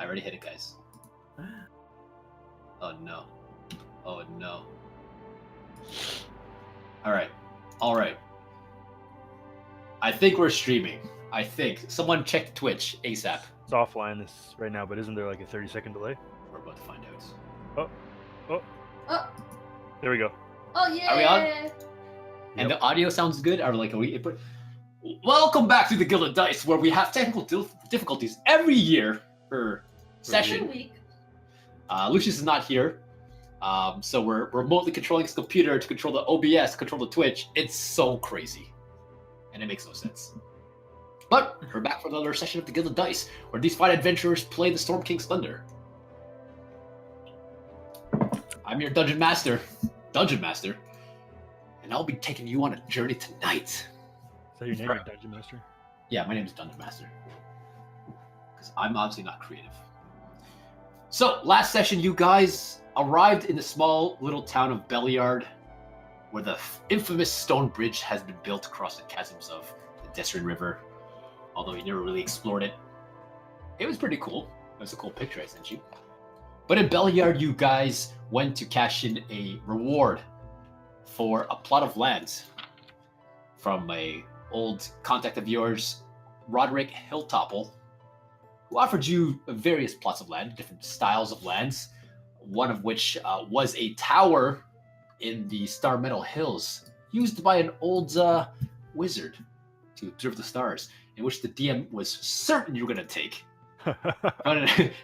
I already hit it, guys. Oh no. Oh no. Alright. I think we're streaming. I think. Someone check Twitch ASAP. It's offline this right now, but isn't there like a 30-second delay? We're about to find out. Oh, There we go. oh yeah. Are we on? And the audio sounds good? Welcome back to the Gilded Dice, where we have technical difficulties every year per session. Week. Lucius is not here, so we're remotely controlling his computer to control the OBS, control the Twitch. It's so crazy, and it makes no sense. But we're back for another session of the Gilded Dice, where these fine adventurers play the Storm King's Thunder. I'm your Dungeon Master, and I'll be taking you on a journey tonight. Is that your name, your Dungeon Master? Yeah, my name is Dungeon Master, because I'm obviously not creative. So, last session, you guys arrived in the small little town of Beliard, where the infamous stone bridge has been built across the chasms of the Desrin River. Although you never really explored it. It was pretty cool. It was a cool picture I sent you. But in Beliard, you guys went to cash in a reward for a plot of land from a old contact of yours, Roderick Hilltopple, who offered you various plots of land, different styles of lands, one of which was a tower in the Star Meadow Hills, used by an old wizard to observe the stars, in which the DM was certain you were going to take. But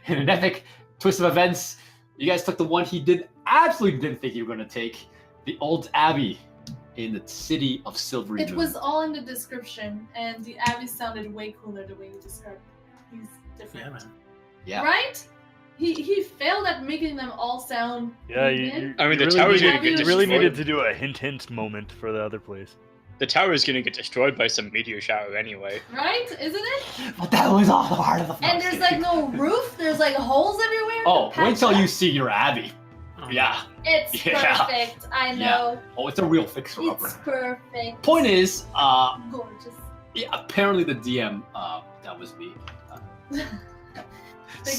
in an epic twist of events, you guys took the one he absolutely didn't think you were going to take, the old Abbey in the city of Silverymoon. It was all in the description, and the Abbey sounded way cooler the way you described it. He's different. Yeah, man. Yeah. Right? He failed at making them all sound. Yeah, hint. I mean, the really tower's needed- gonna get you destroyed. really needed to do a hint moment for the other place. The tower is gonna get destroyed by some meteor shower anyway. Right? Isn't it? But that was all the part of the And there's like no roof. There's like holes everywhere. Oh, to wait patch till up. you see your Abbey. Yeah. It's Yeah. perfect. I know. Oh, it's a real fixer-upper. It's perfect. Point is, Gorgeous. yeah, apparently the DM, that was me, Thanks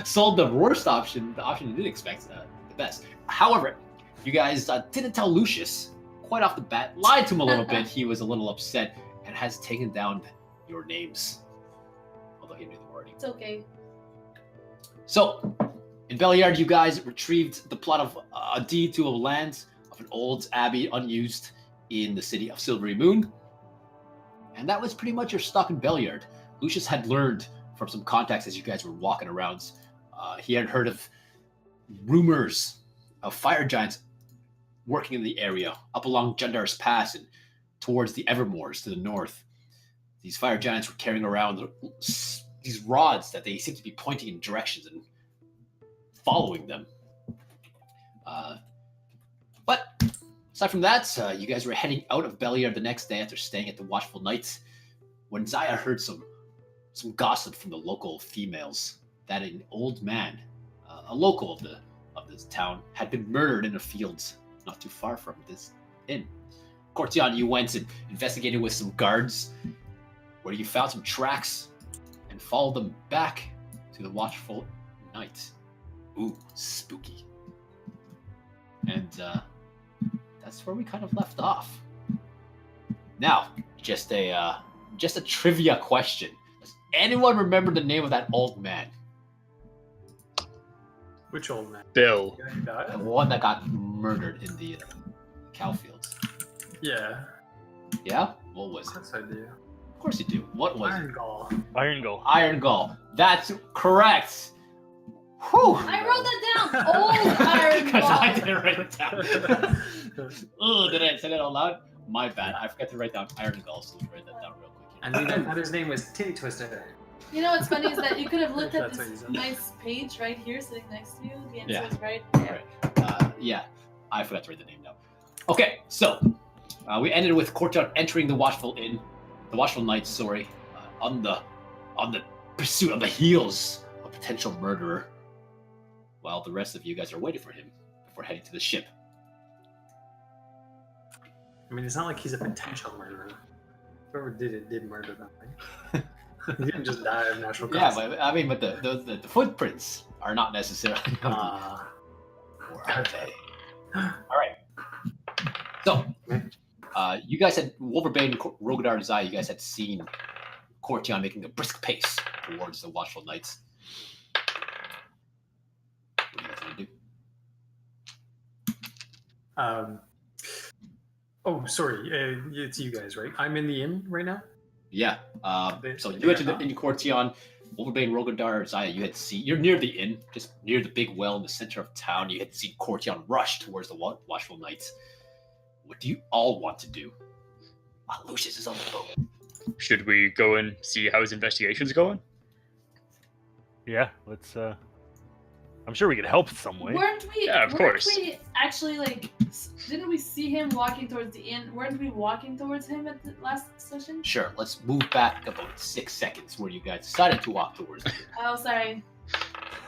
sold the worst option, the option you didn't expect, the best. However, you guys didn't tell Lucius quite off the bat, lied to him a little bit. He was a little upset and has taken down your names, although he knew the wording. It's okay. So, in Beliard, you guys retrieved the plot of a deed to a land of an old abbey unused in the city of Silverymoon. And that was pretty much your stock in Beliard. Lucius had learned from some contacts as you guys were walking around. He had heard of rumors of fire giants working in the area, up along Jundar's Pass and towards the Evermoors to the north. These fire giants were carrying around these rods that they seemed to be pointing in directions and following them. But aside from that, you guys were heading out of Beliard the next day after staying at the Watchful Knights when Zaya heard some gossip from the local females that an old man, a local of this town, had been murdered in the fields not too far from this inn. Cortionn, you went and investigated with some guards, where you found some tracks and followed them back to the Watchful Knights. Ooh, spooky. And that's where we kind of left off. Now, just a trivia question. Does anyone remember the name of that old man? Which old man? Bill. The one that got murdered in the cow fields. Yeah. Yeah? What was it? Yes, I do. Of course you do. What was Iron it? Gall. Iron Gull. Iron Gull. That's correct. Whew. I wrote that down. Old Iron Because I Gall. didn't write it down. Oh, did I say that out loud? My bad. I forgot to write down Iron Gull, so let's write that down real quick. And I thought his name was Titty Twister. You know what's funny is that you could have looked at That's what he this said. nice page right here sitting next to you. The answer Yeah. is right All there. right. Yeah, I forgot to write the name down. Okay, so we ended with Cortionn entering the Watchful Knights, on the pursuit, on the heels of a potential murderer, while the rest of you guys are waiting for him before heading to the ship. I mean, it's not like he's a potential murderer. Whoever did it did murder them, right? He didn't just die of natural Yeah, causes. but I mean, but the footprints are not necessarily. Or are they? All right. So, you guys had Wolverbane, Rogadar, and Zaya. You guys had seen Cortionn making a brisk pace towards the Watchful Knights. What do you guys want to do? Oh, sorry. It's you guys, right? I'm in the inn right now. Yeah. So you entered the inn, Cortionn, Wolverbane, Rogadar, Zaya. You had seen. You're near the inn, just near the big well in the center of town. You had seen Cortionn rush towards the Watchful Knights. What do you all want to do? Lucius is on the boat. Should we go and see how his investigation's going? Yeah, let's. I'm sure we could help some way. Weren't we? Yeah, of weren't course. We actually didn't we see him walking towards the inn? Weren't we walking towards him at the last session? Sure. Let's move back about 6 seconds where you guys decided to walk towards it. Oh, sorry.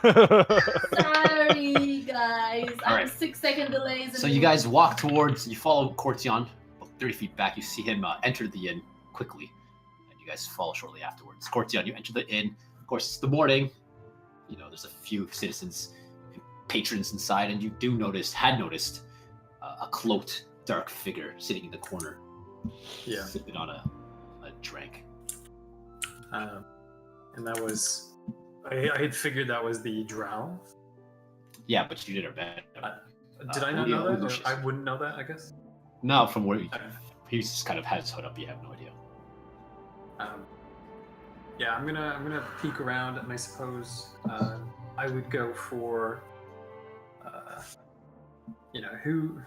Sorry, guys. All I'm right. 6-second delays. So you guys walk towards. You follow Cortionn about 30 feet back. You see him enter the inn quickly, and you guys follow shortly afterwards. Cortionn, you enter the inn. Of course, it's the morning. You know, there's a few citizens, patrons inside, and you had noticed a cloaked, dark figure sitting in the corner, Yeah. sipping on a drink. And that was. I had figured that was the drow. Yeah, but you did our best. Did I not yeah, know that? Lucius. Or I wouldn't know that, I guess. No, from where he just kind of has his hood up. You have no idea. Yeah, I'm gonna peek around, and I suppose I would go for, who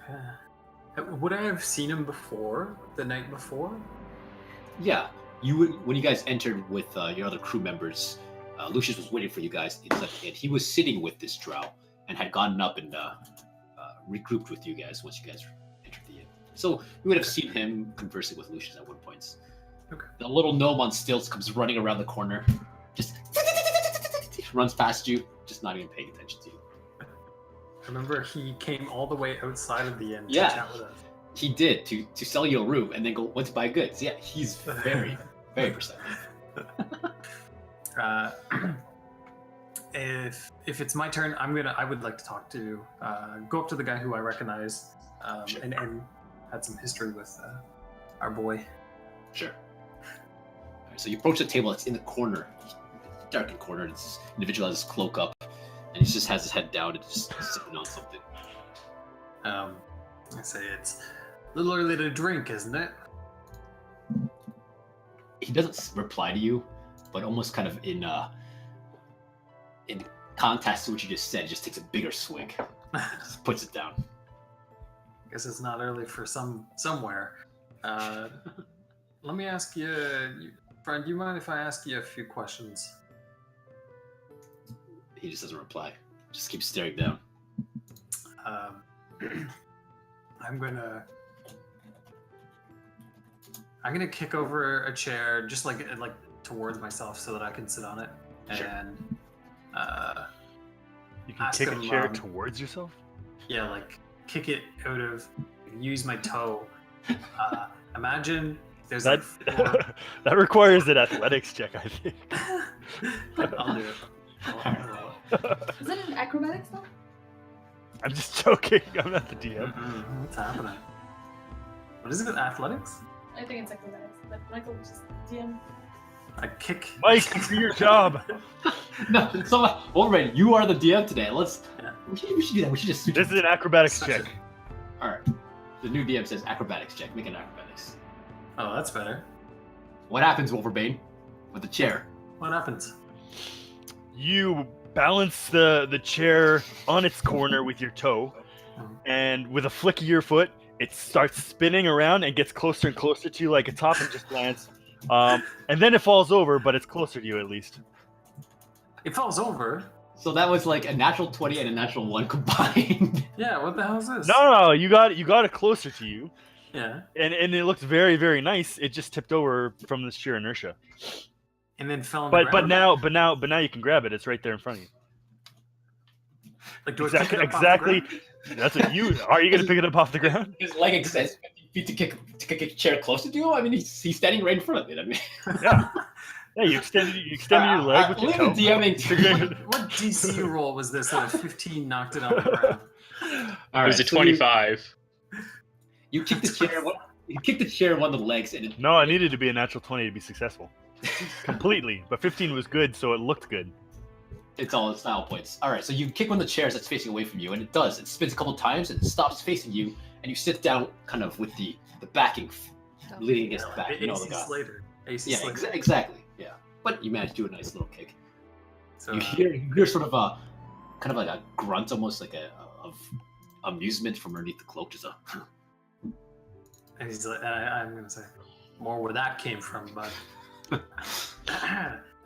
would I have seen him before the night before? Yeah, you would when you guys entered with your other crew members. Lucius was waiting for you guys inside the inn. He was sitting with this drow and had gotten up and regrouped with you guys once you guys entered the inn. So you would have seen him conversing with Lucius at one point. Okay. The little gnome on stilts comes running around the corner, just runs past you, just not even paying attention to you. Remember, he came all the way outside of the inn Yeah. to chat with us. He did to sell you a room and then went to buy goods. Yeah, he's very, very perceptive. If it's my turn, I would like to talk to go up to the guy who I recognize Sure. and had some history with our boy. Sure. All right, so you approach the table. It's in the corner, darkened corner. And this individual has his cloak up, and he just has his head down and just sipping on something. I say it's a little early to drink, isn't it? He doesn't reply to you, but almost kind of in contrast to what you just said, he just takes a bigger swig, just puts it down. Guess it's not early for somewhere. Let me ask you, friend. Do you mind if I ask you a few questions? He just doesn't reply. Just keeps staring down. I'm gonna kick over a chair, just like towards myself, so that I can sit on it, Sure. and You can Ask kick a him, chair towards yourself. yeah, like kick it out of, use my toe. Imagine there's That like four. that requires an athletics check, I think. I'll do it. Is that an acrobatics though? I'm just joking. I'm not the DM. What's happening? What is it? Athletics? I think it's acrobatics. But Michael was just DM. I kick. Mike, do your job. No, so Wolverine, you are the DM today. Yeah. We should do that. We should just. This is an acrobatics Such check. a- All right. The new DM says acrobatics check. Make an acrobatics. Oh, that's better. What happens, Wolverbane, with the chair? What happens? You balance the chair on its corner with your toe, and with a flick of your foot, it starts spinning around and gets closer and closer to you like a top and just lands. And then it falls over, but it's closer to you at least. It falls over. So that was like a natural 20 and a natural 1 combined. Yeah. What the hell is this? No, you got it closer to you, Yeah. and it looked very, very nice. It just tipped over from the sheer inertia. And then fell on the But ground. now you can grab it. It's right there in front of you. Like, do I pick it up off the Exactly. ground? That's what you are. You gonna pick it up off the ground? His leg extends 50 feet to kick a chair closer to you. I mean, he's standing right in front of it. I mean, Yeah. Yeah, you extended your leg with your leave toe. the DMing to What DC roll was this that a 15 knocked it on the ground? All It was right, a so 25. You kick the chair. You kick the chair one of the legs, and No, I needed to be a natural 20 to be successful. Completely. But 15 was good, so it looked good. it's all style points. All right, so you kick one of the chairs that's facing away from you, and it does. It spins a couple times, and it stops facing you, and you sit down, kind of with the backing leaning against the back. You know the AC guy. Slater. AC Yeah, Slater. exactly. Yeah, but you managed to do a nice little kick. So, You hear sort of a kind of like a grunt, almost like of amusement from underneath the cloak. Just a. and he's like, I'm gonna say more where that came from, but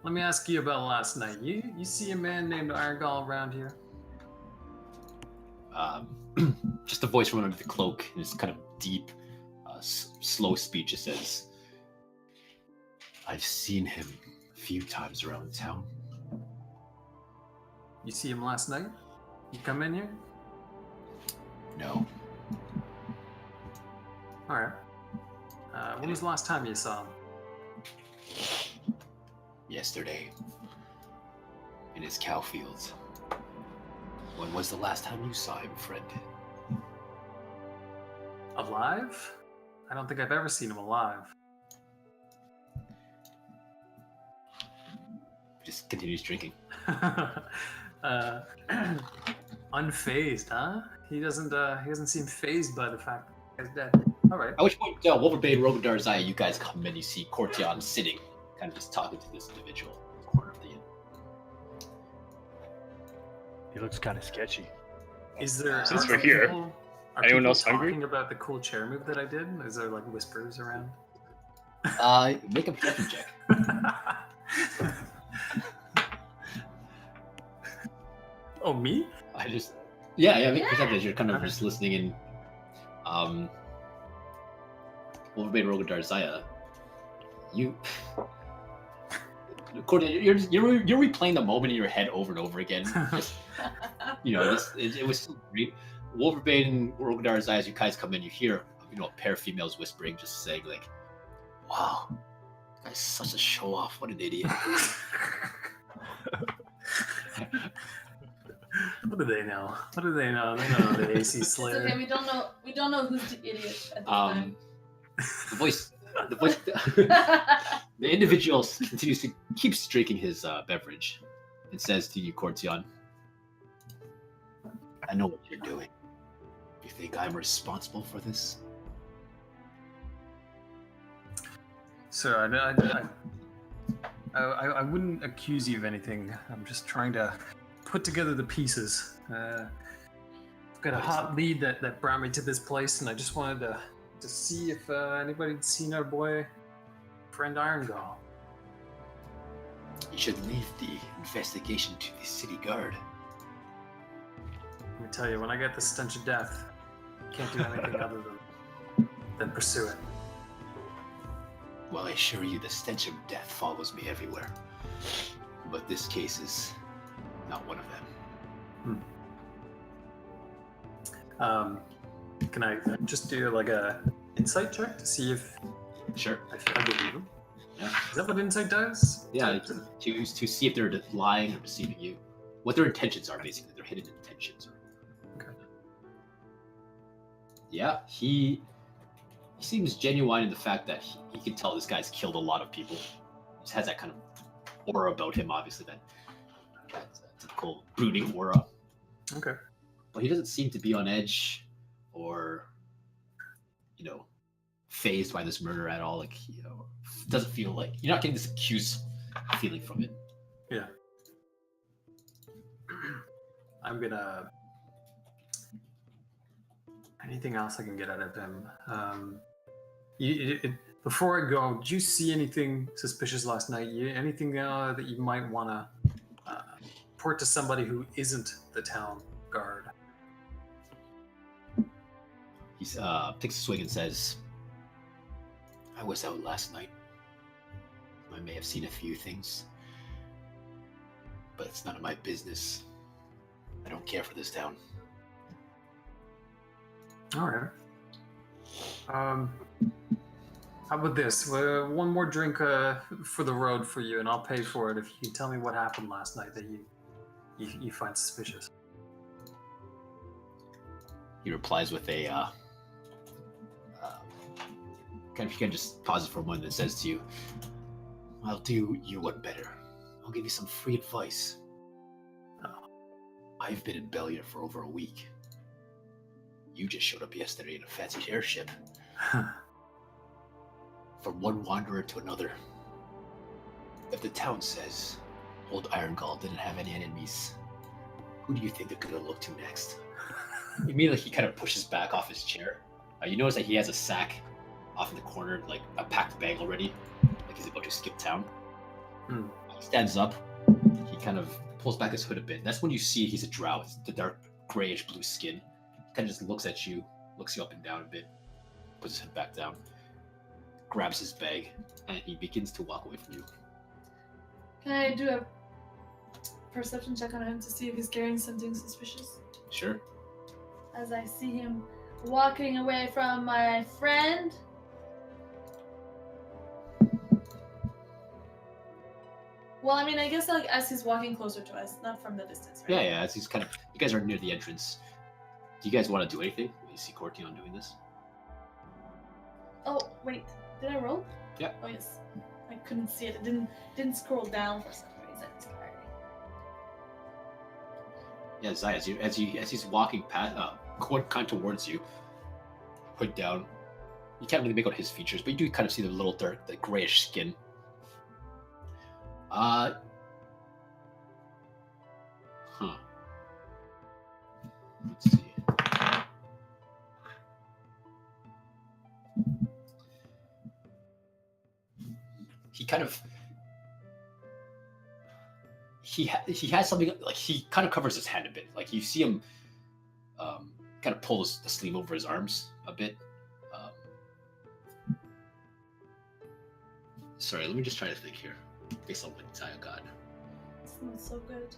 let me ask you about last night. You see a man named Argal around here? Just a voice from under the cloak, and it's kind of deep, slow speech. It says, "I've seen him a few times around town." You see him last night? You come in here? No. All right. When was the last time you saw him? Yesterday. In his cow fields. When was the last time you saw him, friend? Alive? I don't think I've ever seen him alive. Just continues drinking. Unfazed, huh? He doesn't seem phased by the fact that he's dead. All right. At which point, Wolverbane, Rogadar, Zaya, you guys come in, you see Cortionn sitting, kind of just talking to this individual in the corner of the inn. He looks kind of sketchy. Is there? Since are we're here, people- are anyone people else hungry? talking about the cool chair move that I did? Is there like whispers around? Make a perception check. Oh, me? Yeah, make a Yeah. perception. You're kind of just listening in. Wolverbane, Rogadar, Zaya, you. Cordy, you're replaying the moment in your head over and over again. Just, it was so great. Wolverbane and Rogadar, Zaya, as you guys come in, you hear a pair of females whispering, just saying like, "Wow, that guy's such a show off. What an idiot." What do they know? What do they know? They know the AC It's Slayer. okay, we don't know who's the idiot at this time. the voice, the individual continues to keeps drinking his beverage, and says to you, Cortionn, "I know what you're doing. You think I'm responsible for this?" Sir, I wouldn't accuse you of anything. I'm just trying to put together the pieces. I've got a hot lead that brought me to this place, and I just wanted to see if anybody'd seen our boy, friend Irongall. You should leave the investigation to the city guard. Let me tell you, when I get the stench of death, I can't do anything other than pursue it. Well, I assure you, the stench of death follows me everywhere. But this case is not one of them. Can I just do like a insight check to see if Sure. I believe him? Yeah. Is that what insight does? Yeah, to see if they're lying or deceiving you. What their intentions are, basically. Their hidden intentions. Okay. Yeah, he seems genuine in the fact that he can tell this guy's killed a lot of people. He just has that kind of aura about him, obviously, that's a typical brooding aura. Okay. But he doesn't seem to be on edge or, phased by this murder at all. Like, doesn't feel like you're not getting this accused feeling from it. Yeah. I'm gonna. Anything else I can get out of him? Before I go, did you see anything suspicious last night? Anything that you might want to report to somebody who isn't the town guard? He takes a swig and says, "I was out last night. I may have seen a few things, but it's none of my business. I don't care for this town." All right. How about this? One more drink for the road for you, and I'll pay for it if you can tell me what happened last night that you find suspicious. He replies with a you can just pause it for a moment and says to you, I'll do you one better. I'll give you some free advice. I've been in Beliard for over a week. You just showed up yesterday in a fancy airship. From one wanderer to another. If the town says old Irongall didn't have any enemies, who do you think they're gonna look to next? Immediately he kind of pushes back off his chair. You notice that he has a sack off in the corner, like a packed bag already, like he's about to skip town. He stands up, he kind of pulls back his hood a bit. That's when you see he's a drow. It's the dark grayish blue skin. Kind of just looks at you, looks you up and down a bit, puts his head back down, grabs his bag, and he begins to walk away from you. Can I do a perception check on him to see if he's carrying something suspicious? Sure. As I see him walking away from my friend. Well, I mean, I guess like as he's walking closer to us, not from the distance, right? Yeah, as he's kind of, you guys are near the entrance. Do you guys want to do anything? You see Cortionn doing this? Oh, wait. Did I roll? Yeah. Oh, yes. I couldn't see it. It didn't scroll down for some reason. Sorry. Yeah, Zaya, as he's walking past, kind towards you, hood down. You can't really make out his features, but you do kind of see the little dark, the grayish skin. Let's see. He kind of he has something like he kind of covers his hand a bit. Like you see him kind of pull the sleeve over his arms a bit. Sorry, let me just try to think here. Based on what Zaya got. It smells so good.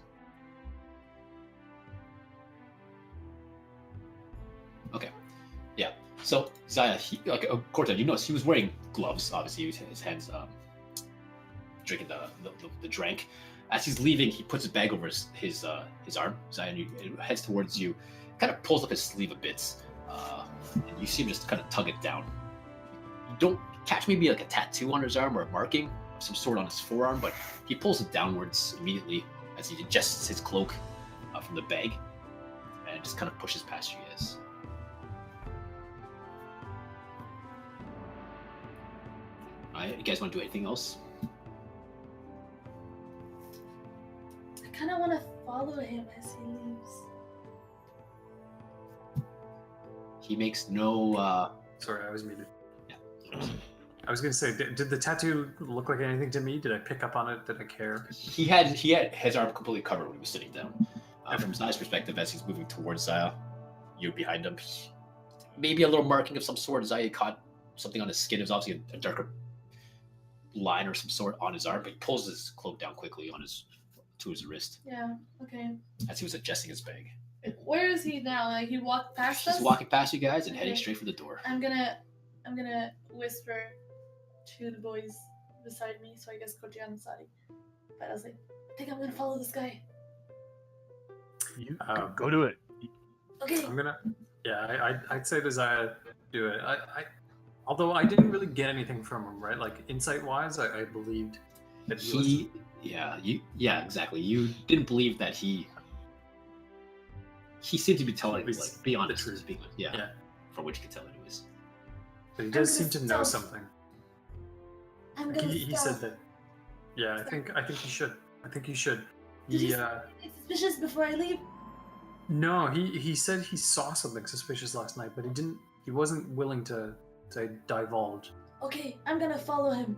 Okay. Yeah. So Zaya, Cortionn, you notice he was wearing gloves. Obviously, his hands drinking the drink. As he's leaving, he puts his bag over his arm. Zaya, and he heads towards you. Kind of pulls up his sleeve a bit, and you see him just kind of tug it down. You don't catch maybe like a tattoo on his arm or a marking of some sort on his forearm, but he pulls it downwards immediately as he adjusts his cloak from the bag, and just kind of pushes past you guys. Alright, you guys want to do anything else? I kind of want to follow him as he leaves. He makes no. Sorry, I was muted. Yeah. I was going to say, did the tattoo look like anything to me? Did I pick up on it? Did I care? He had his arm completely covered when he was sitting down. From Zaya's perspective, as he's moving towards Zaya, you're behind him. Maybe a little marking of some sort. Zaya caught something on his skin. It was obviously a darker line or some sort on his arm, but he pulls his cloak down quickly to his wrist. Yeah. Okay. As he was adjusting his bag. Where is he now? Like he walked past us? He's walking past you guys and heading Okay. straight for the door. I'm gonna whisper to the boys beside me, so I guess Cortionn and Sadi. But I was like, I think I'm gonna follow this guy. You go to it. Okay. I'm gonna. Yeah, I'd say to Zaya, do it. Although I didn't really get anything from him, right? Like insight-wise, I believed that he was. Yeah, exactly. You didn't believe that he seemed to be telling, He's like, be honest, the truth. yeah, from which you could tell anyways. But he does I'm seem gonna to know stealth. something. I'm gonna He said stealth. that. Yeah, I think you should. I think you should. Did He you say suspicious before I leave? no, he said he saw something suspicious last night, but he wasn't willing to divulge. Okay, I'm gonna follow him.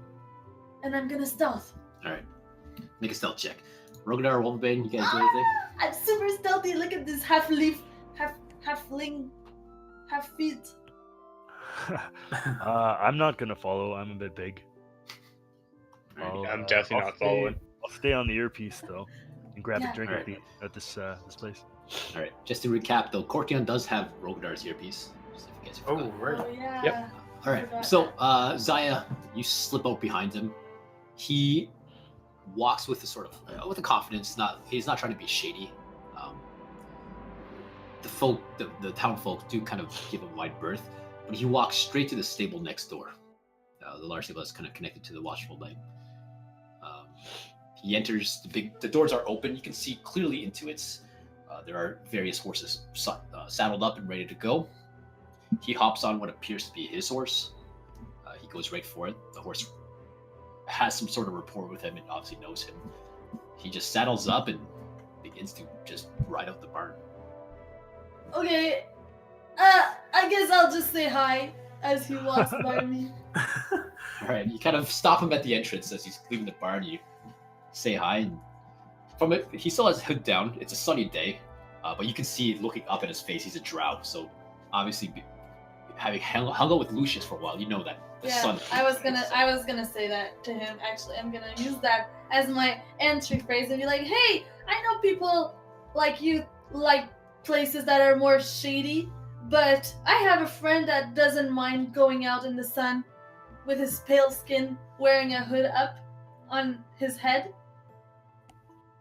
And I'm gonna stealth. Alright. Make a stealth check. Rogadar or Wolfbane, you guys do anything? I'm super stealthy. Look at this halfling, half feet. I'm not gonna follow. I'm a bit big. I'm definitely not following. I'll stay on the earpiece though, and grab Yeah. a drink Alright. at this place. Alright, just to recap though, Cortionn does have Rogadar's earpiece. Just if you guys Oh, forgot. right. Oh yeah. Yep. All right. Forgot So, that. Zaya, you slip out behind him. He walks with a sort of with a confidence. He's not trying to be shady. The town folk do kind of give him wide berth, but he walks straight to the stable next door. The large stable that's kind of connected to the Watchful Night. He enters the doors are open. You can see clearly into it. There are various horses saddled up and ready to go. He hops on what appears to be his horse. He goes right for it. The horse has some sort of rapport with him and obviously knows him. He just saddles up and begins to just ride out the barn. Okay, I guess I'll just say hi as he walks by me. All right, you kind of stop him at the entrance as he's leaving the barn. You say hi, and from it, he still has his hood down. It's a sunny day, but you can see looking up at his face, he's a drow. So obviously, having hung out with Lucius for a while, you know that the sun. I was gonna say that to him. Actually, I'm gonna use that as my entry phrase and be like, "Hey, I know people like you like places that are more shady, but I have a friend that doesn't mind going out in the sun with his pale skin, wearing a hood up on his head,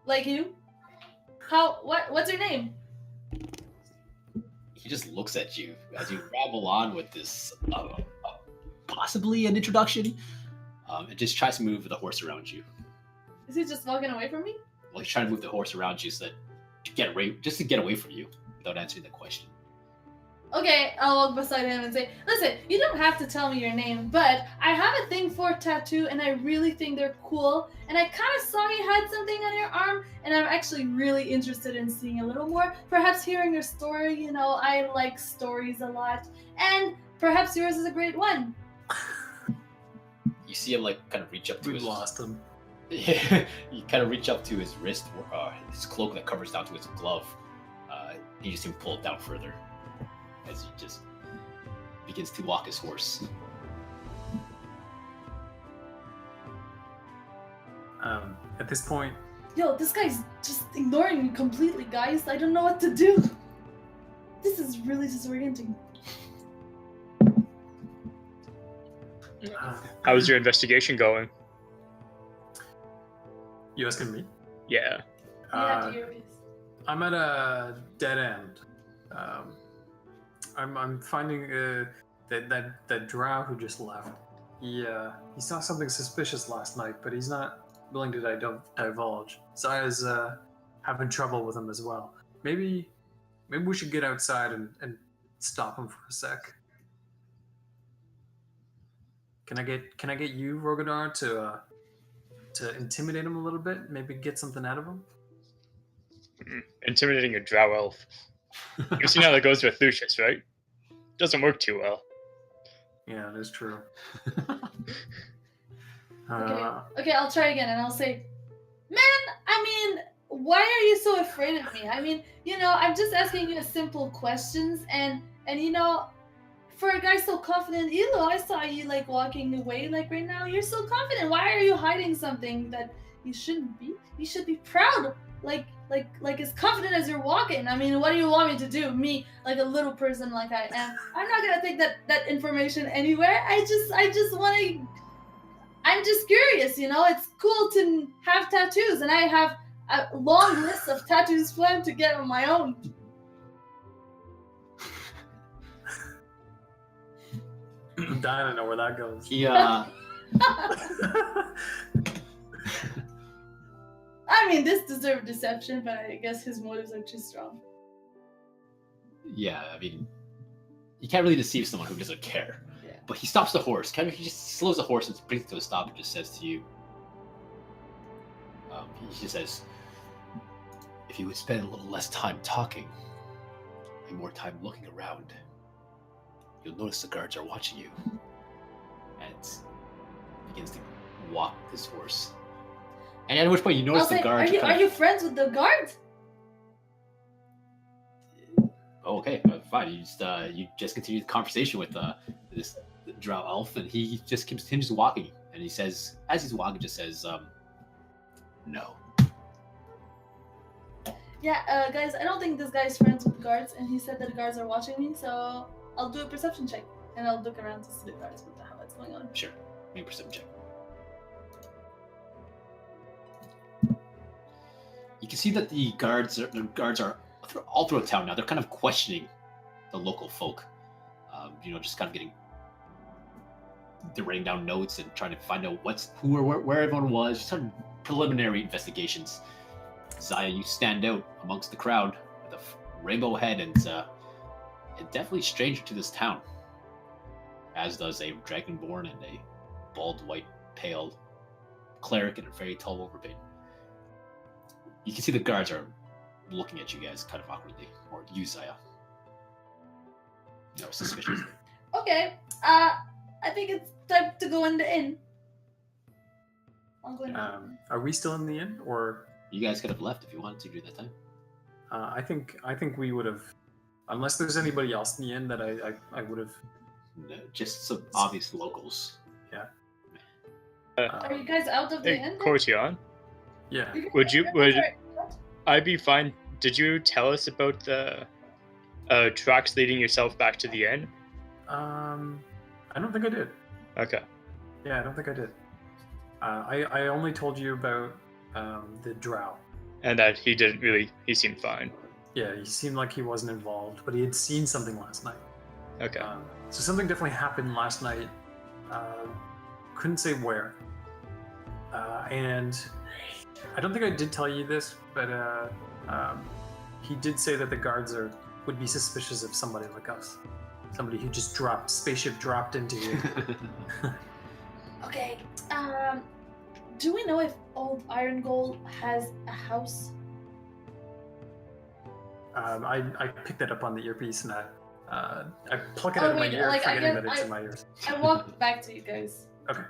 like you. What's your name?" He just looks at you as you ramble on with this, possibly an introduction, and just tries to move the horse around you. Is he just walking away from me? Well, he's trying to move the horse around you so that to get away from you without answering the question. Okay, I'll walk beside him and say, "Listen, you don't have to tell me your name, but I have a thing for tattoo, and I really think they're cool. And I kind of saw you had something on your arm, and I'm actually really interested in seeing a little more. Perhaps hearing your story. You know, I like stories a lot, and perhaps yours is a great one." You see him kind of reach up to We his. lost him. You kind of reach up to his wrist, his cloak that covers down to his glove. You just see him pull it down further as he just begins to walk his horse. At this point, Yo, this guy's just ignoring me completely, guys. I don't know what to do. This is really disorienting. How's your investigation going? you asking me? Yeah. You have to earpiece. I'm at a dead end. I'm finding that drow who just left. He saw something suspicious last night, but he's not willing to divulge. Zaya's having trouble with him as well. Maybe we should get outside and stop him for a sec. Can I get you, Rogadar, to intimidate him a little bit? Maybe get something out of him? Intimidating a drow elf. You've seen how that goes with Lucius, right? Doesn't work too well. Yeah, that is true. Okay, I'll try again, and I'll say, "Man, I mean, why are you so afraid of me? I mean, you know, I'm just asking you simple questions, and you know, for a guy so confident, Elo, I saw you walking away right now. You're so confident. Why are you hiding something that you shouldn't be? You should be proud, like as confident as you're walking. I mean, what do you want me to do? Me, like a little person like I am. I'm not gonna take that information anywhere. I just want to. I'm just curious, you know. It's cool to have tattoos, and I have a long list of tattoos planned to get on my own." I'm dying to know where that goes. Yeah. I mean, this deserved deception, but I guess his motives are too strong. Yeah, I mean, you can't really deceive someone who doesn't care. Yeah. But he stops the horse. He just slows the horse and brings it to a stop and just says to you, he just says, "If you would spend a little less time talking and more time looking around, you'll notice the guards are watching you." And begins to walk his horse. And at which point you notice I'll say, the guards. Are you friends with the guards? Oh, okay, fine. You just continue the conversation with this drow elf, and he just continues walking. And he says, as he's walking, just says, "No." Yeah, guys, I don't think this guy's friends with guards, and he said that the guards are watching me, so I'll do a perception check. And I'll look around to see the guards, what the hell is going on. Sure. Make a perception check. You can see that the guards are all throughout town now. They're kind of questioning the local folk. Just kind of they're writing down notes and trying to find out who or where everyone was. Just some preliminary investigations. Zaya, you stand out amongst the crowd with a rainbow head and definitely stranger to this town. As does a dragonborn and a bald, white, pale cleric and a very tall overbane. You can see the guards are looking at you guys kind of awkwardly, or you, Zaya. No, suspicious. Okay, I think it's time to go in the inn. I'll go in. Are we still in the inn, or You guys could have left if you wanted to do that time. I think we would have, unless there's anybody else in the inn that I would have. No, just some obvious locals. Yeah. Are you guys out of the Hey, inn? Cortionn, Yeah. would Sorry, what? I be fine? Did you tell us about the tracks leading yourself back to the inn? I don't think I did. Okay. Yeah, I don't think I did. I only told you about the drow. And that he seemed fine. Yeah, he seemed like he wasn't involved, but he had seen something last night. Okay. So something definitely happened last night. Couldn't say where. And I don't think I did tell you this, but he did say that the guards would be suspicious of somebody like us. Somebody who just spaceship dropped into here. Okay. Do we know if Old Iron Gold has a house? I picked that up on the earpiece and I pluck it out of my ear, like, forgetting that it's in my ears. I walk back to you guys.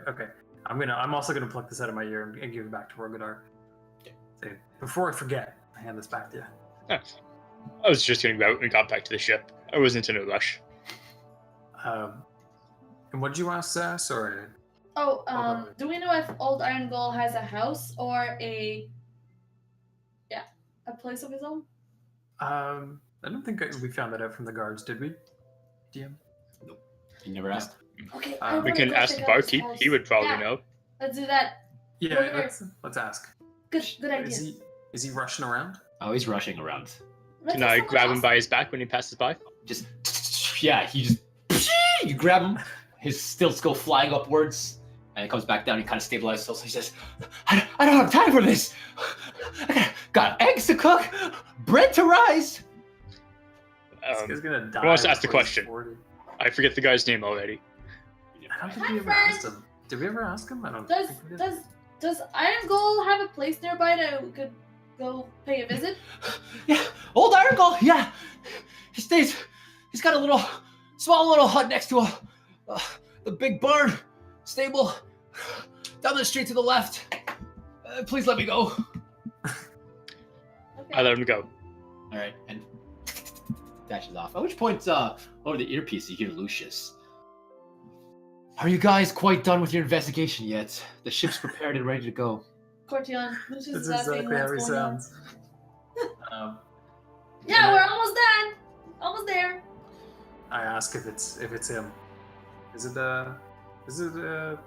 Okay. I'm also gonna pluck this out of my ear and give it back to Rogadar. So, before I forget, I hand this back to you. I was just getting out and got back to the ship. I wasn't in a rush. And what did you ask, Sass? Or Do we know if Old Iron Gold has a house or a place of his own? I don't think we found that out from the guards, did we? DM? Nope. You never asked? Okay. We can ask the barkeep. He would probably know. Let's do that. Yeah, Rogadar. let's ask. Good idea. Is he rushing around? Oh, he's rushing around. Let's Can have I someone grab him else. by his back when he passes by? You grab him, his stilts go flying upwards, and it comes back down. He kind of stabilizes himself. He says, I don't have time for this. I got eggs to cook, bread to rise. This guy's gonna die. who wants to ask the before he's question? 40. I forget the guy's name already. I don't think we ever asked him. Did we ever ask him? I don't think we did. Does Iron Gold have a place nearby that we could go pay a visit? Yeah, Old Iron Gold, yeah. He's got a small little hut next to the big barn stable down the street to the left. Please let me go. Okay. I let him go. All right, and dashes off. At which point, over the earpiece, you hear Lucius. Are you guys quite done with your investigation yet? The ship's prepared and ready to go. Cortionn, Lucius That's is asking exactly how he what's going on. sounds. Yeah, we're almost done. Almost there. I ask if it's him. Is it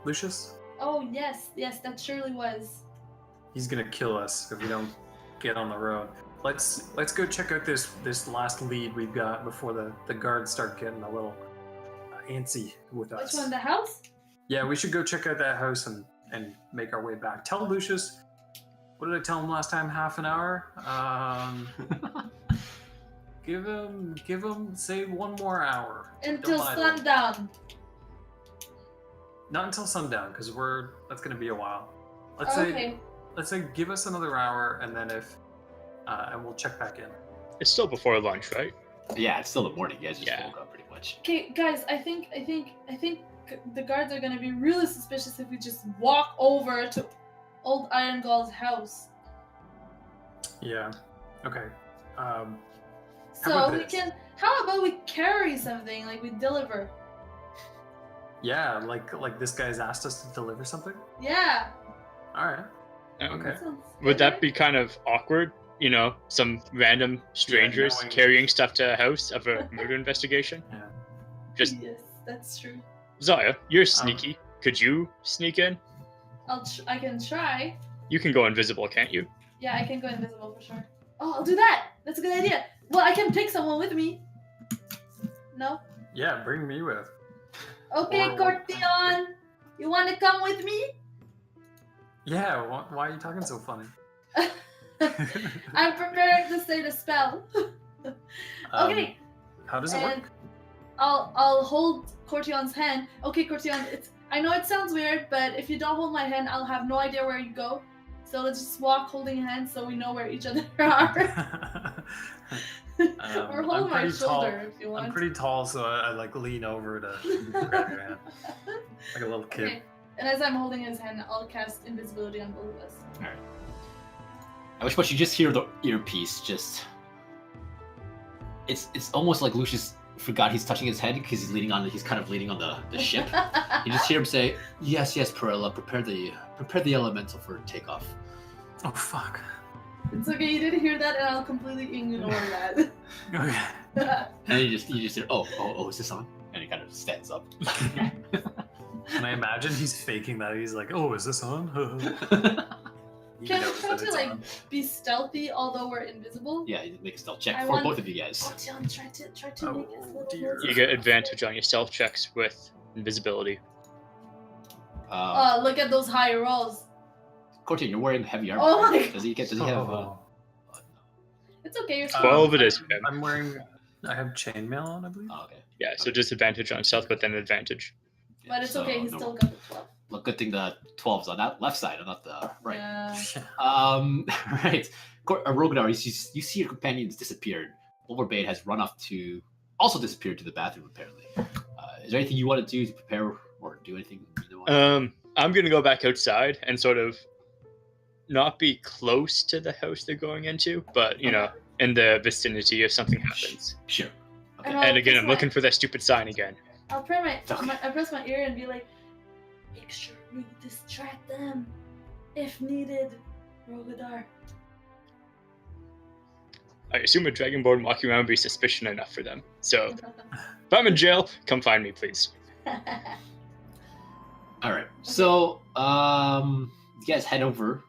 Lucius? Oh yes, that surely was. He's gonna kill us if we don't get on the road. Let's go check out this last lead we've got before the guards start getting a little antsy with us. Which one? The house? Yeah, we should go check out that house and make our way back. Tell Lucius. What did I tell him last time? Half an hour. Give him. Say 1 more hour. Until Don't lie to him. sundown. Not until sundown, because that's gonna be a while. Let's say give us another hour, and then and we'll check back in. It's still before lunch, right? Yeah, it's still the morning. You guys just Yeah. woke up pretty much. Okay, guys, I think the guards are gonna be really suspicious if we just walk over to Old Iron Gold's house. Yeah. Okay. How So about we this? can. How about we carry something, like we deliver? Yeah, like this guy's asked us to deliver something. Yeah. All right. Um, Okay. Sounds Would good, that right? be kind of awkward? You know, some random strangers knowing- carrying stuff to a house of a murder investigation? Just Yes, that's true. Zaya, you're sneaky. Could you sneak in? I can try. You can go invisible, can't you? Yeah, I can go invisible for sure. Oh, I'll do that. That's a good idea. Well, I can pick someone with me. No. Yeah, bring me with. Okay, Or- Cortionn, you want to come with me? Yeah, why are you talking so funny? I'm prepared to say the spell. Okay. How does it And work? I'll hold Cortionn's hand. Okay, Cortionn, I know it sounds weird, but if you don't hold my hand, I'll have no idea where you go. So let's just walk holding hands so we know where each other are. Or hold I'm my pretty tall. shoulder if you want. I'm pretty tall, so I like lean over to grab your hand like a little kid. Okay. And as I'm holding his hand, I'll cast invisibility on both of us. Alright. I wish, but you just hear the earpiece just. It's almost like Lucius forgot he's touching his head because he's kind of leaning on the ship. You just hear him say, "Yes, Perella, prepare the elemental for takeoff." Oh fuck. It's okay, you didn't hear that, and I'll completely ignore that. Okay. And you just hear, oh, is this on? And he kind of stands up. Can I imagine he's faking that? He's like, oh, is this on? He Can we knows try that to it's like on. be stealthy although we're invisible? Yeah, you make a stealth check I for want- both of you guys. Cortionn, try to make us Oh, little dear. bit You get advantage on your stealth checks with invisibility. Look at those high rolls. Cortionn, you're wearing heavy armor. Oh right? my Does he have? Oh. It's okay, you're 12 it I'm- is, man. I'm wearing. I have chainmail on, I believe. Oh, okay. Yeah, so disadvantage on stealth, but then advantage. But it's okay, he's no- still got the 12. Look, good thing the 12's on that left side and not the right. Yeah. Right. Rogadar, you see your companions disappeared. Overbait has run off to, also disappeared to the bathroom apparently. Is there anything you want to do to prepare or do anything? You know, I'm gonna go back outside and sort of not be close to the house they're going into, but you know, in the vicinity if something happens. Sure. Okay. And And again, press I'm my- looking for that stupid sign again. I'll press Okay. I press my ear and be like, make sure we distract them if needed, Rogadar. I assume a dragonborn walking around would be suspicion enough for them. So if I'm in jail, come find me, please. All right. So, you guys head over.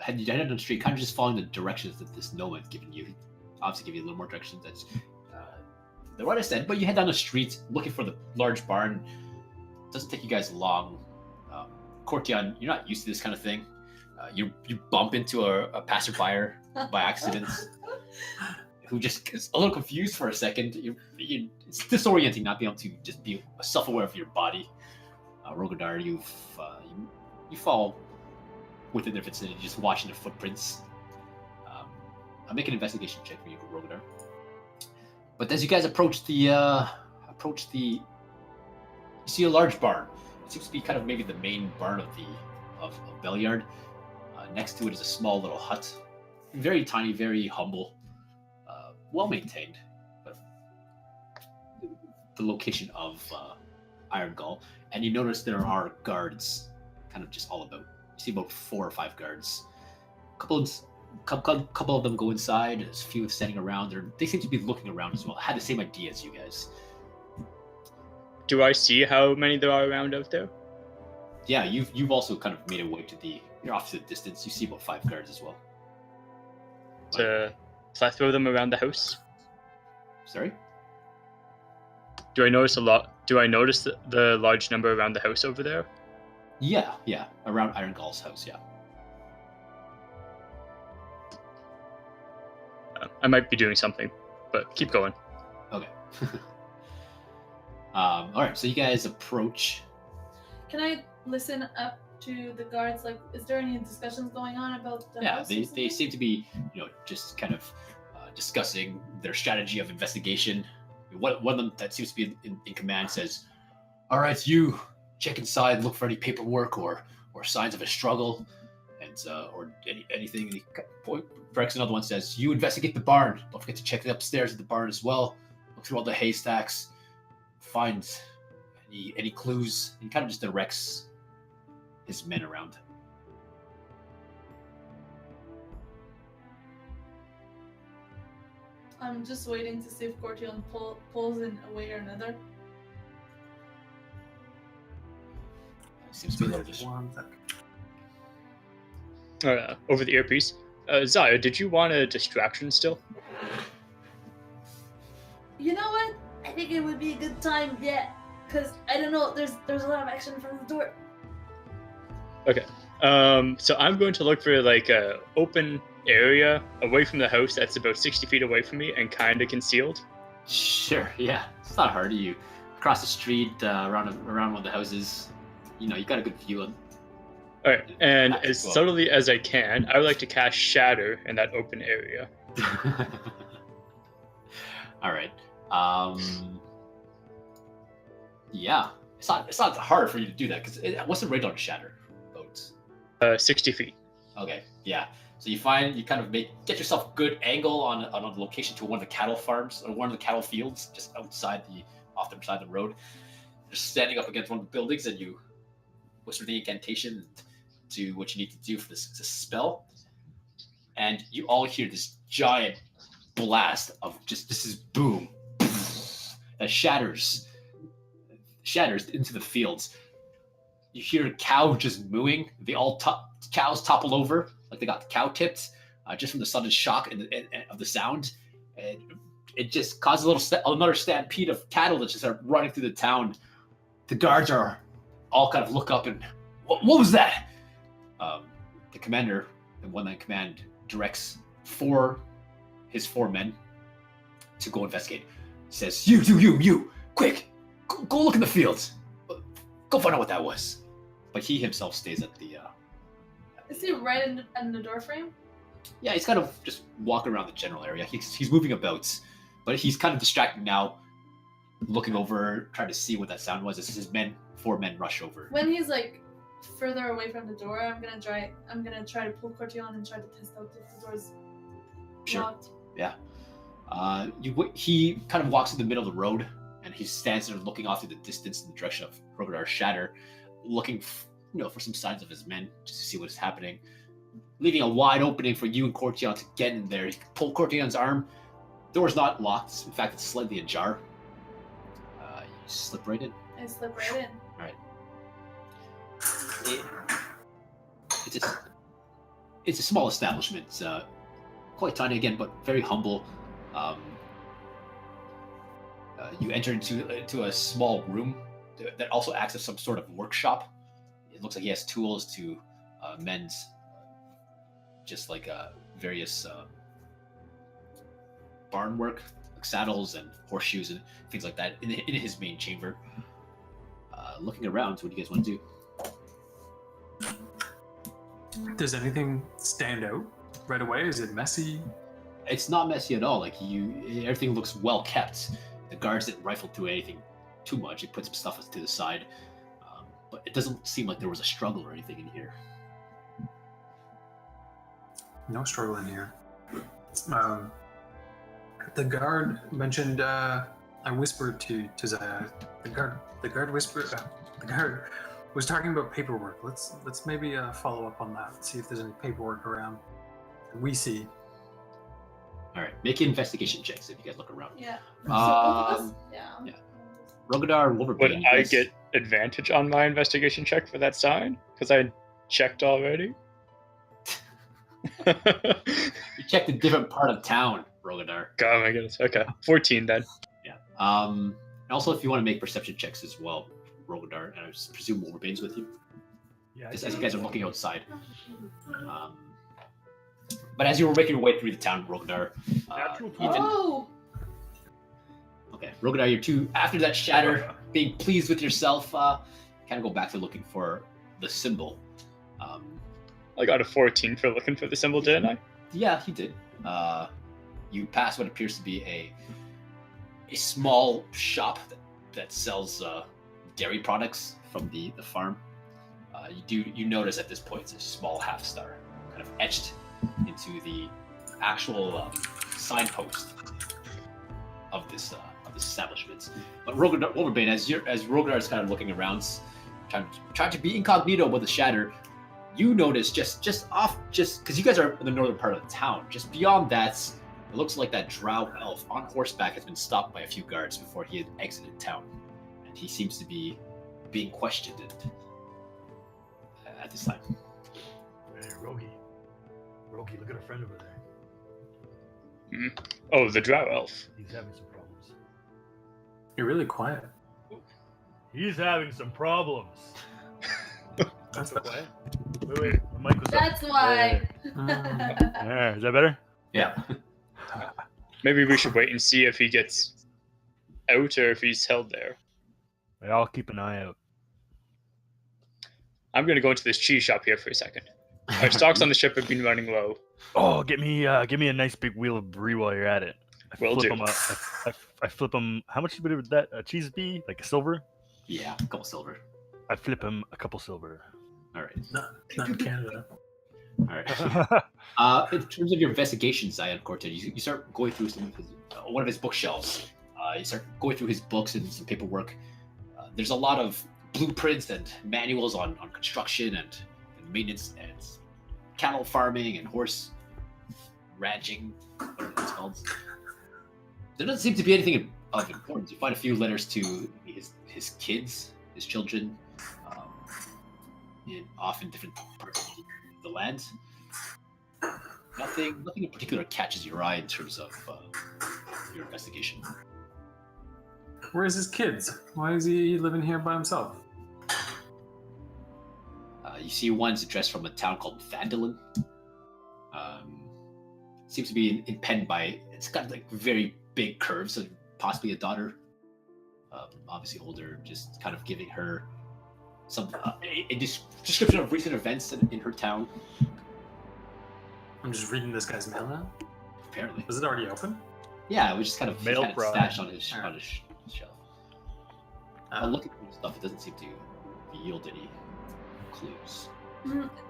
You head on the street, kind of just following the directions that this nomad's given you. Obviously, give you a little more directions. That's the right I said. But you head down the street looking for the large barn. Doesn't take you guys long. Cortionn, you're not used to this kind of thing. You bump into a passerby by accident, who just gets a little confused for a second. It's disorienting not being able to just be self-aware of your body. Rogadar, you fall within their vicinity, just watching their footprints. I'll make an investigation check for you, Rogadar. But as you guys approach the, you see a large barn. It seems to be kind of maybe the main barn of Beliard. Next to it is a small little hut, very tiny, very humble, well maintained. But the location of Iron Gull, and you notice there are guards, kind of just all about. You see about 4 or 5 guards. Couple of them go inside. There's a few standing around. They seem to be looking around as well. Had the same idea as you guys. Do I see how many there are around out there? Yeah, you've also kind of made a way to you're off to the distance. You see about 5 guards as well. To throw them around the house? Sorry? Do I notice the large number around the house over there? Yeah, around Iron Gull's house, yeah. I might be doing something, but keep going. Okay. All right, so you guys approach. Can I listen up to the guards? Like, is there any discussions going on about the Yeah, house? they seem to be, just kind of discussing their strategy of investigation. One of them that seems to be in command says, "All right, you check inside, look for any paperwork or signs of a struggle, and or anything." And he corrects another one, says, "You investigate the barn. Don't forget to check the upstairs at the barn as well. Look through all the haystacks, find any clues." He kind of just directs his men around. I'm just waiting to see if Cortionn pulls in a way or another. seems to be a little distracted. One second. Over the earpiece. Zaya, did you want a distraction still? You know what? I think it would be a good time, yeah. Because, I don't know, there's a lot of action in front of the door. Okay. So I'm going to look for like a open area away from the house that's about 60 feet away from me and kind of concealed. Sure, yeah. It's not hard. You cross the street around one of the houses. You know, you got a good view on. All right, and That's as cool. subtly as I can, I would like to cast Shatter in that open area. All right. Yeah. It's not hard for you to do that because what's the rate on shatter boats? 60 feet. Okay. Yeah. So you kind of get yourself a good angle on a location to one of the cattle farms or one of the cattle fields just outside off the side of the road. You're standing up against one of the buildings and you whisper the incantation to what you need to do for this spell, and you all hear this giant blast of just this is boom that shatters into the fields. You hear a cow just mooing. Cows topple over like they got cow tipped just from the sudden shock and of the sound, and it just causes another stampede of cattle that just start running through the town. The guards are all kind of look up and what was that? The commander, the one-man command, directs his four men to go investigate. Says, you, quick, go look in the fields. Go find out what that was. But he himself stays at the... Is he right in the door frame? Yeah, he's kind of just walking around the general area. He's moving about, but he's kind of distracted now, looking over, trying to see what that sound was. As his four men rush over. When he's like further away from the door, I'm gonna try to pull Cortionn and try to test out if the door's locked. Yeah. He kind of walks in the middle of the road, and he stands there looking off to the distance in the direction of Roderick's shatter, looking for some signs of his men, just to see what's happening, leaving a wide opening for you and Cortionn to get in there. You pull Cortionn's arm. The door's not locked. In fact, it's slightly ajar. You slip right in. I slip right in. All right. It's a small establishment, quite tiny again, but very humble. You enter into a small room that also acts as some sort of workshop. It looks like he has tools to mend, just like various barn work, like saddles and horseshoes and things like that in his main chamber. Looking around, what do you guys want to do? Does anything stand out right away? Is it messy? It's not messy at all. Like everything looks well kept. The guards didn't rifle through anything too much. They put some stuff to the side, but it doesn't seem like there was a struggle or anything in here. No struggle in here. The guard mentioned. I whispered to Zaya. The guard whispered. The guard was talking about paperwork. Let's maybe follow up on that. See if there's any paperwork around. We see. All right, make investigation checks if you guys look around. Yeah. So both of us? Yeah. Rogadar, Wolverine. Would I get advantage on my investigation check for that sign? Because I checked already. You checked a different part of town, Rogadar. God, my goodness. Okay, 14 then. Yeah. And also, if you want to make perception checks as well, Rogadar, and I presume Wolverine's with you. Yeah. As you guys are looking outside. But as you were making your way through the town, Rogadar, okay, Rogadar, you're two. After that shatter, being pleased with yourself, kind of go back to looking for the symbol. I got a 14 for looking for the symbol, didn't I? Yeah, he did. You pass what appears to be a small shop that sells dairy products from the farm. You notice at this point it's a small half star, kind of etched into the actual signpost of this establishment. But Wolverine, as Rogadar is kind of looking around, trying to be incognito with the shatter, you notice just because you guys are in the northern part of the town, just beyond that, it looks like that drow elf on horseback has been stopped by a few guards before he had exited town, and he seems to be being questioned. And at this time. Hey, Rogi, look at our friend over there. Oh, the drow elf. He's having some problems. You're really quiet. He's having some problems. That's quiet. Wait, my mic was up. That's why. There, is that better? Yeah. Maybe we should wait and see if he gets out or if he's held there. Yeah, I'll keep an eye out. I'm going to go into this cheese shop here for a second. Our stocks on the ship have been running low. Oh, give me a nice big wheel of brie while you're at it. Will do. I flip them. How much would that cheese be? Like a silver? Yeah, a couple silver. I flip him a couple silver. All right. not in Canada. All right. In terms of your investigation, Zion Cortionn, you start going through one of his bookshelves. You start going through his books and some paperwork. There's a lot of blueprints and manuals on construction and maintenance and cattle farming and horse ranching, whatever that's called. There doesn't seem to be anything of importance. You find a few letters to his kids, his children, in often different parts of the land. Nothing in particular catches your eye in terms of your investigation. Where's his kids? Why is he living here by himself? You see one's address from a town called Vandalin. Seems to be penned by. It's got like very big curves, so possibly a daughter. Obviously older, just kind of giving her some a description of recent events in her town. I'm just reading this guy's mail now. Apparently, Was it already open? yeah, it was just kind of Mail fraud. stashed on his Alright. shelf. Uh, Looking through stuff, it doesn't seem to yield any clues.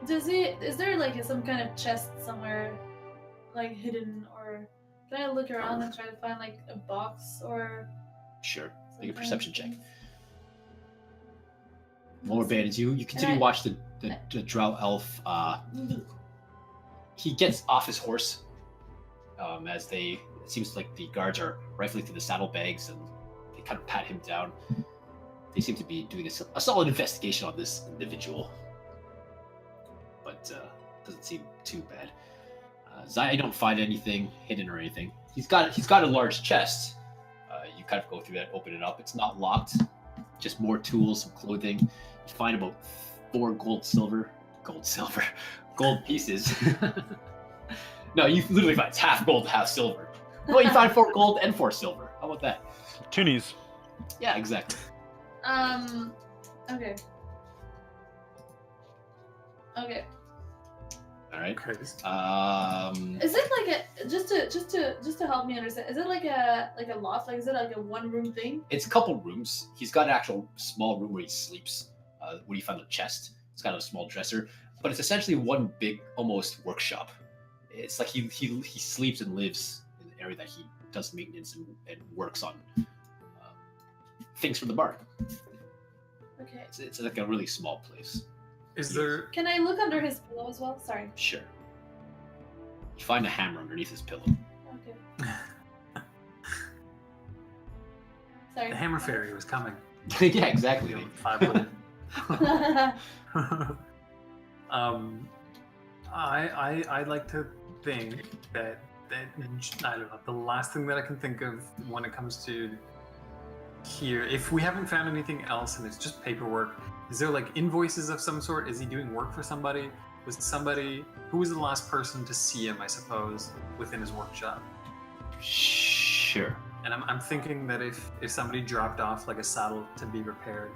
Is there like some kind of chest somewhere, like hidden, or can I look around and try to find like a box or? Sure, some make a kind of perception check. thing? More advantage. You continue to watch the drow elf. He gets off his horse as it seems like the guards are rifling through the saddlebags and they kind of pat him down. They seem to be doing a solid investigation on this individual, but doesn't seem too bad. Zaya don't find anything hidden or anything. He's got a large chest. You kind of go through that, open it up. It's not locked. Just more tools, some clothing. You find about 4 gold pieces. No, you literally find it's half gold, half silver. Well, you find 4 gold and 4 silver. How about that? Toonies. Yeah, exactly. Okay. Okay. All right. Okay. Is it like a just to help me understand? Is it like a loft? Like is it like a one room thing? It's a couple rooms. He's got an actual small room where he sleeps. Where you find the chest. It's got a small dresser, but it's essentially one big, almost workshop. It's like he sleeps and lives in the area that he does maintenance and works on things for the bar. Okay. It's like a really small place. Is there? Can I look under his pillow as well? Sorry. Sure. You find a hammer underneath his pillow. Okay. Sorry. The hammer fairy was coming. Yeah, exactly. You know, 5 women. I like to think that I don't know. The last thing that I can think of when it comes to here, if we haven't found anything else and it's just paperwork, is there like invoices of some sort? Is he doing work for somebody? Who was the last person to see him, I suppose, within his workshop? Sure. And I'm thinking that if somebody dropped off like a saddle to be repaired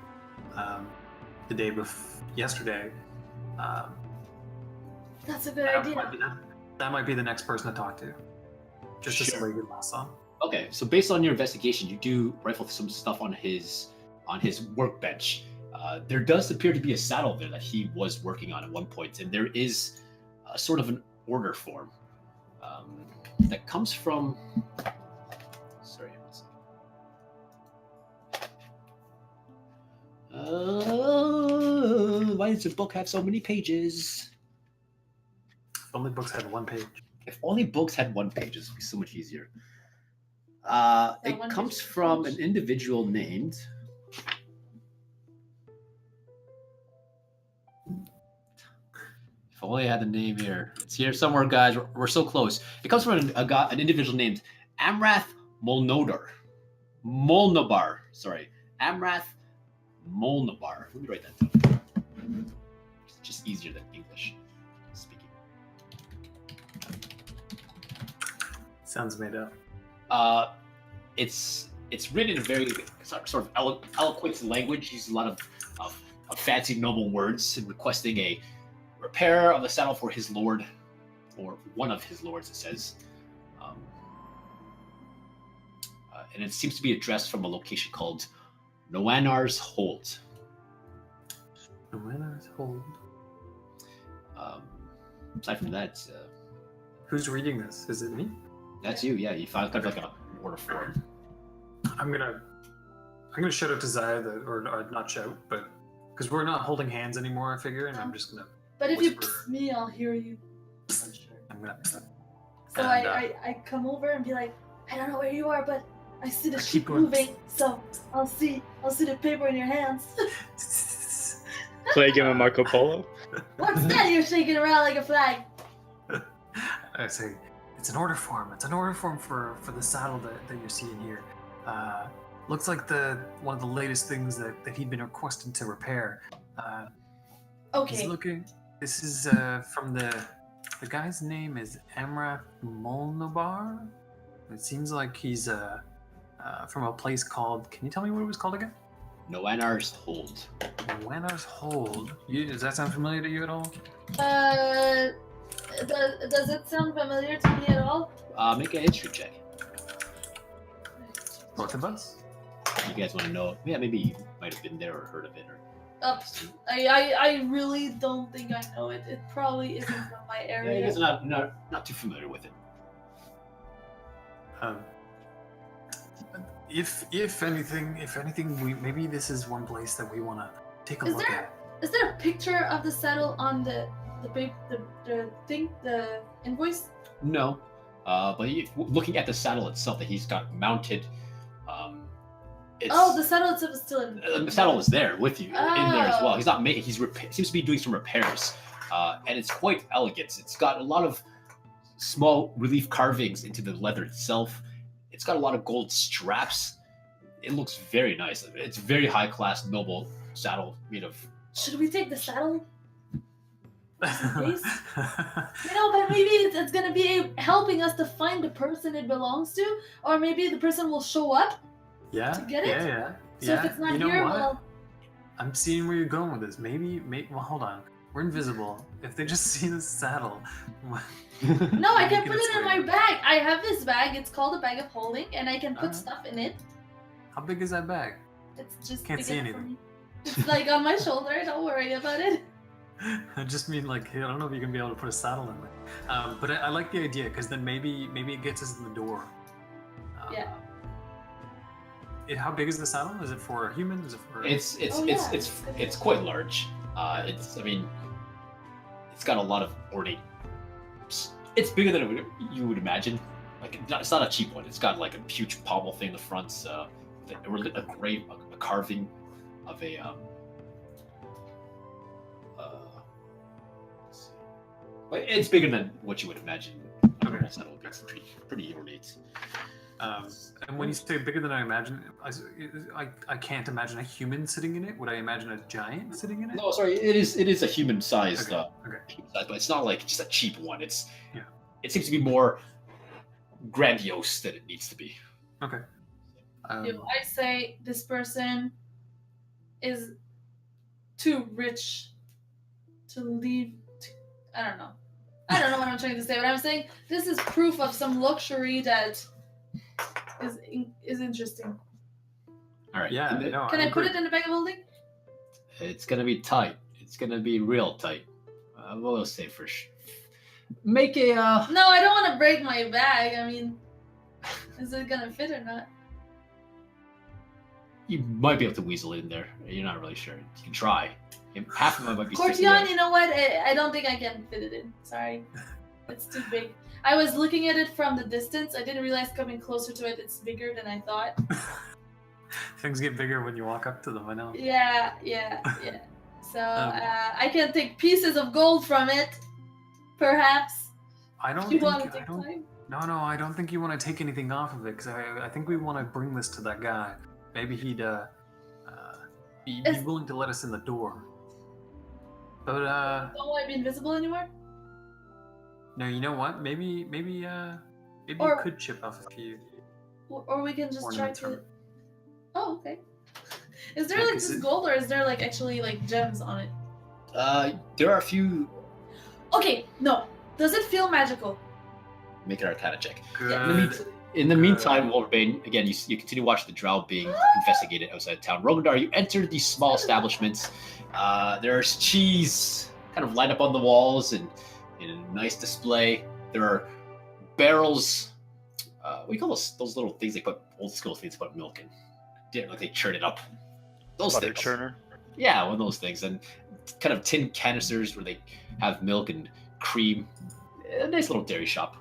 the day before yesterday, That's a good idea. that might be the next person to talk to. Just Sure. as somebody did last song. Okay, so based on your investigation, you do rifle some stuff on his workbench. There does appear to be a saddle there that he was working on at one point, and there is a sort of an order form that comes from. Sorry. Why does the book have so many pages? If only books had 1 page. If only books had 1 page, it would be so much easier. It one comes page. from an individual named If only I had the name here. It's here somewhere, guys. We're so close. It comes from an individual named Amrath Molnobar. Sorry. Amrath Molnobar. Let me write that down. It's just easier than English speaking. Sounds made up. It's written in a very sort of eloquent language. Uses a lot of fancy noble words and requesting a repair of the saddle for his lord, or one of his lords, it says. And it seems to be addressed from a location called Noanar's Hold. Noanar's Hold. Aside from that, Who's reading this? Is it me? that's you. Yeah, you found kind of like an order form. I'm gonna shout out to Zaya, or not shout, but because we're not holding hands anymore, I figure, and I'm just gonna. But if you whisper. pss me, I'll hear you. I'm gonna. So And, I come over and be like, I don't know where you are, but I see the I sheep keep going. moving, so I'll see the paper in your hands. Play a game of Marco Polo. What's that you're shaking around like a flag? I say, it's an order form. It's an order form for the saddle that you're seeing here. Looks like one of the latest things that he'd been requesting to repair. He's Okay. looking. This is from the guy's name is Amrath Molnobar. It seems like he's from a place called. Can you tell me what it was called again? Noanar's Hold. Noanar's Hold. Does that sound familiar to you at all? Does it sound familiar to me at all? Make a history check. Both of us? You guys want to know? Yeah, maybe you might have been there or heard of it. Or I really don't think I know it. It probably isn't from my yeah, area. you guys are not too familiar with it. If anything, maybe this is one place that we want to take a Is look there- at. Is there a picture of the saddle on the invoice? No, but looking at the saddle itself that he's got mounted, it's, The saddle itself is still in. the saddle is there with you in there as well. Oh. He's not making. Seems to be doing some repairs, and it's quite elegant. It's got a lot of small relief carvings into the leather itself. It's got a lot of gold straps. It looks very nice. It's very high class, noble saddle made of. Should we take the saddle? Please? But maybe it's gonna be helping us to find the person it belongs to, or maybe the person will show up. Yeah. To get it? Yeah. So if it's not you know here, what? well, I'm seeing where you're going with this. Maybe. Well, hold on. We're invisible. If they just see the saddle. no, I can Maybe put it it's in my weird. bag. I have this bag. It's called a bag of holding, and I can put Alright. stuff in it. How big is that bag? It's just Can't big see enough for anything. me. It's like on my shoulder. Don't worry about it. I just mean like I don't know if you're gonna be able to put a saddle in there. But I like the idea because then maybe it gets us in the door. Yeah. How big is the saddle? Is it for a human? Is it for? It's quite large. It's got a lot of ornate. It's bigger than you would imagine. Like it's not a cheap one. It's got like a huge pommel thing in the front. A carving of a but it's bigger than what you would imagine. Okay. It's pretty ornate. And when you say bigger than I imagine, I can't imagine a human sitting in it. Would I imagine a giant sitting in it? No, sorry, it is a human sized, Okay. but it's not like just a cheap one. It seems to be more grandiose than it needs to be. Okay. If I say this person is too rich to leave, I don't know what I'm trying to say, but I'm saying this is proof of some luxury that is interesting. All right. Yeah. No, Can I put agree. it in the bag of holding? It's gonna be tight. It's gonna be real tight. We'll say for sure. Make a. No, I don't want to break my bag. I mean, is it gonna fit or not? You might be able to weasel it in there. You're not really sure. You can try. Half of it might be. sticking Cortionn, there. you know what? I don't think I can fit it in. Sorry, it's too big. I was looking at it from the distance. I didn't realize coming closer to it, it's bigger than I thought. Things get bigger when you walk up to them. I know. Yeah. So I can take pieces of gold from it. Perhaps. I don't You think. want to I take don't. time? No, I don't think you want to take anything off of it because I think we want to bring this to that guy. Maybe he'd be Is- willing to let us in the door. But Don't want to be invisible anymore? no, you know what? Maybe you Or- could chip off a few Or we can just try ornaments to. from it. Oh, okay. Is there Yeah, like 'cause just it- gold, or is there like actually like gems on it? There are a few. Okay, no. Does it feel magical? Make an Arcana check. Good. In the meantime, Wolverbane, again, you continue to watch the drow being investigated outside of town. Rogandar, you enter these small establishments. There's cheese kind of lined up on the walls and in a nice display. There are barrels. What do you call those little things they put, old school things they put milk in? Like they churn it up. Those Butter things. churner. Yeah, one of those things. And kind of tin canisters where they have milk and cream. A nice little dairy shop.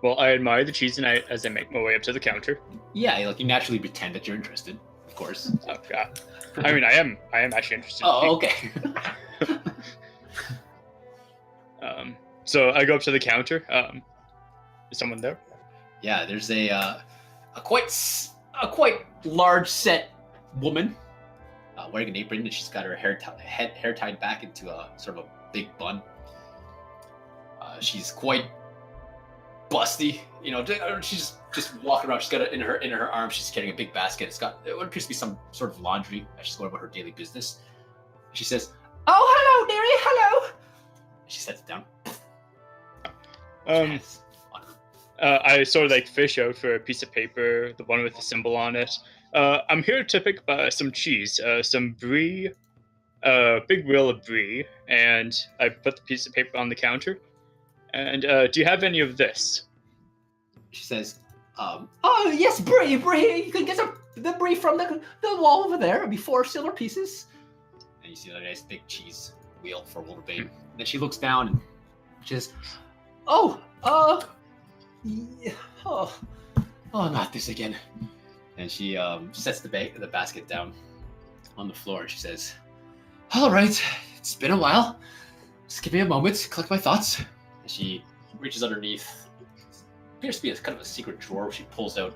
Well, I admire the cheese, and as I make my way up to the counter. Yeah, like you naturally pretend that you're interested, of course. Oh God. I mean, I am actually interested. Oh, okay. So I go up to the counter. Is someone there? Yeah, there's a quite large set woman wearing an apron, and she's got her hair tied back into a sort of a big bun. She's quite busty, she's just walking around. She's got it in her arm. She's carrying a big basket. It's got what appears to be some sort of laundry as she's going about her daily business. She says, "Oh, hello, dearie, hello." She sets it down. Yes. I sort of like fish out for a piece of paper, the one with the symbol on it. I'm here to pick up some cheese, some brie, big wheel of brie, and I put the piece of paper on the counter. And do you have any of this? She says, "Oh yes, brie. You can get the brie from the wall over there. It'll be 4 silver pieces." And you see a nice big cheese wheel for Wolverbane. Then she looks down and she says, yeah, oh, not this again." And she sets the basket down on the floor. She says, "All right, it's been a while. Just give me a moment to collect my thoughts." And she reaches underneath. Appears to be kind of a secret drawer where she pulls out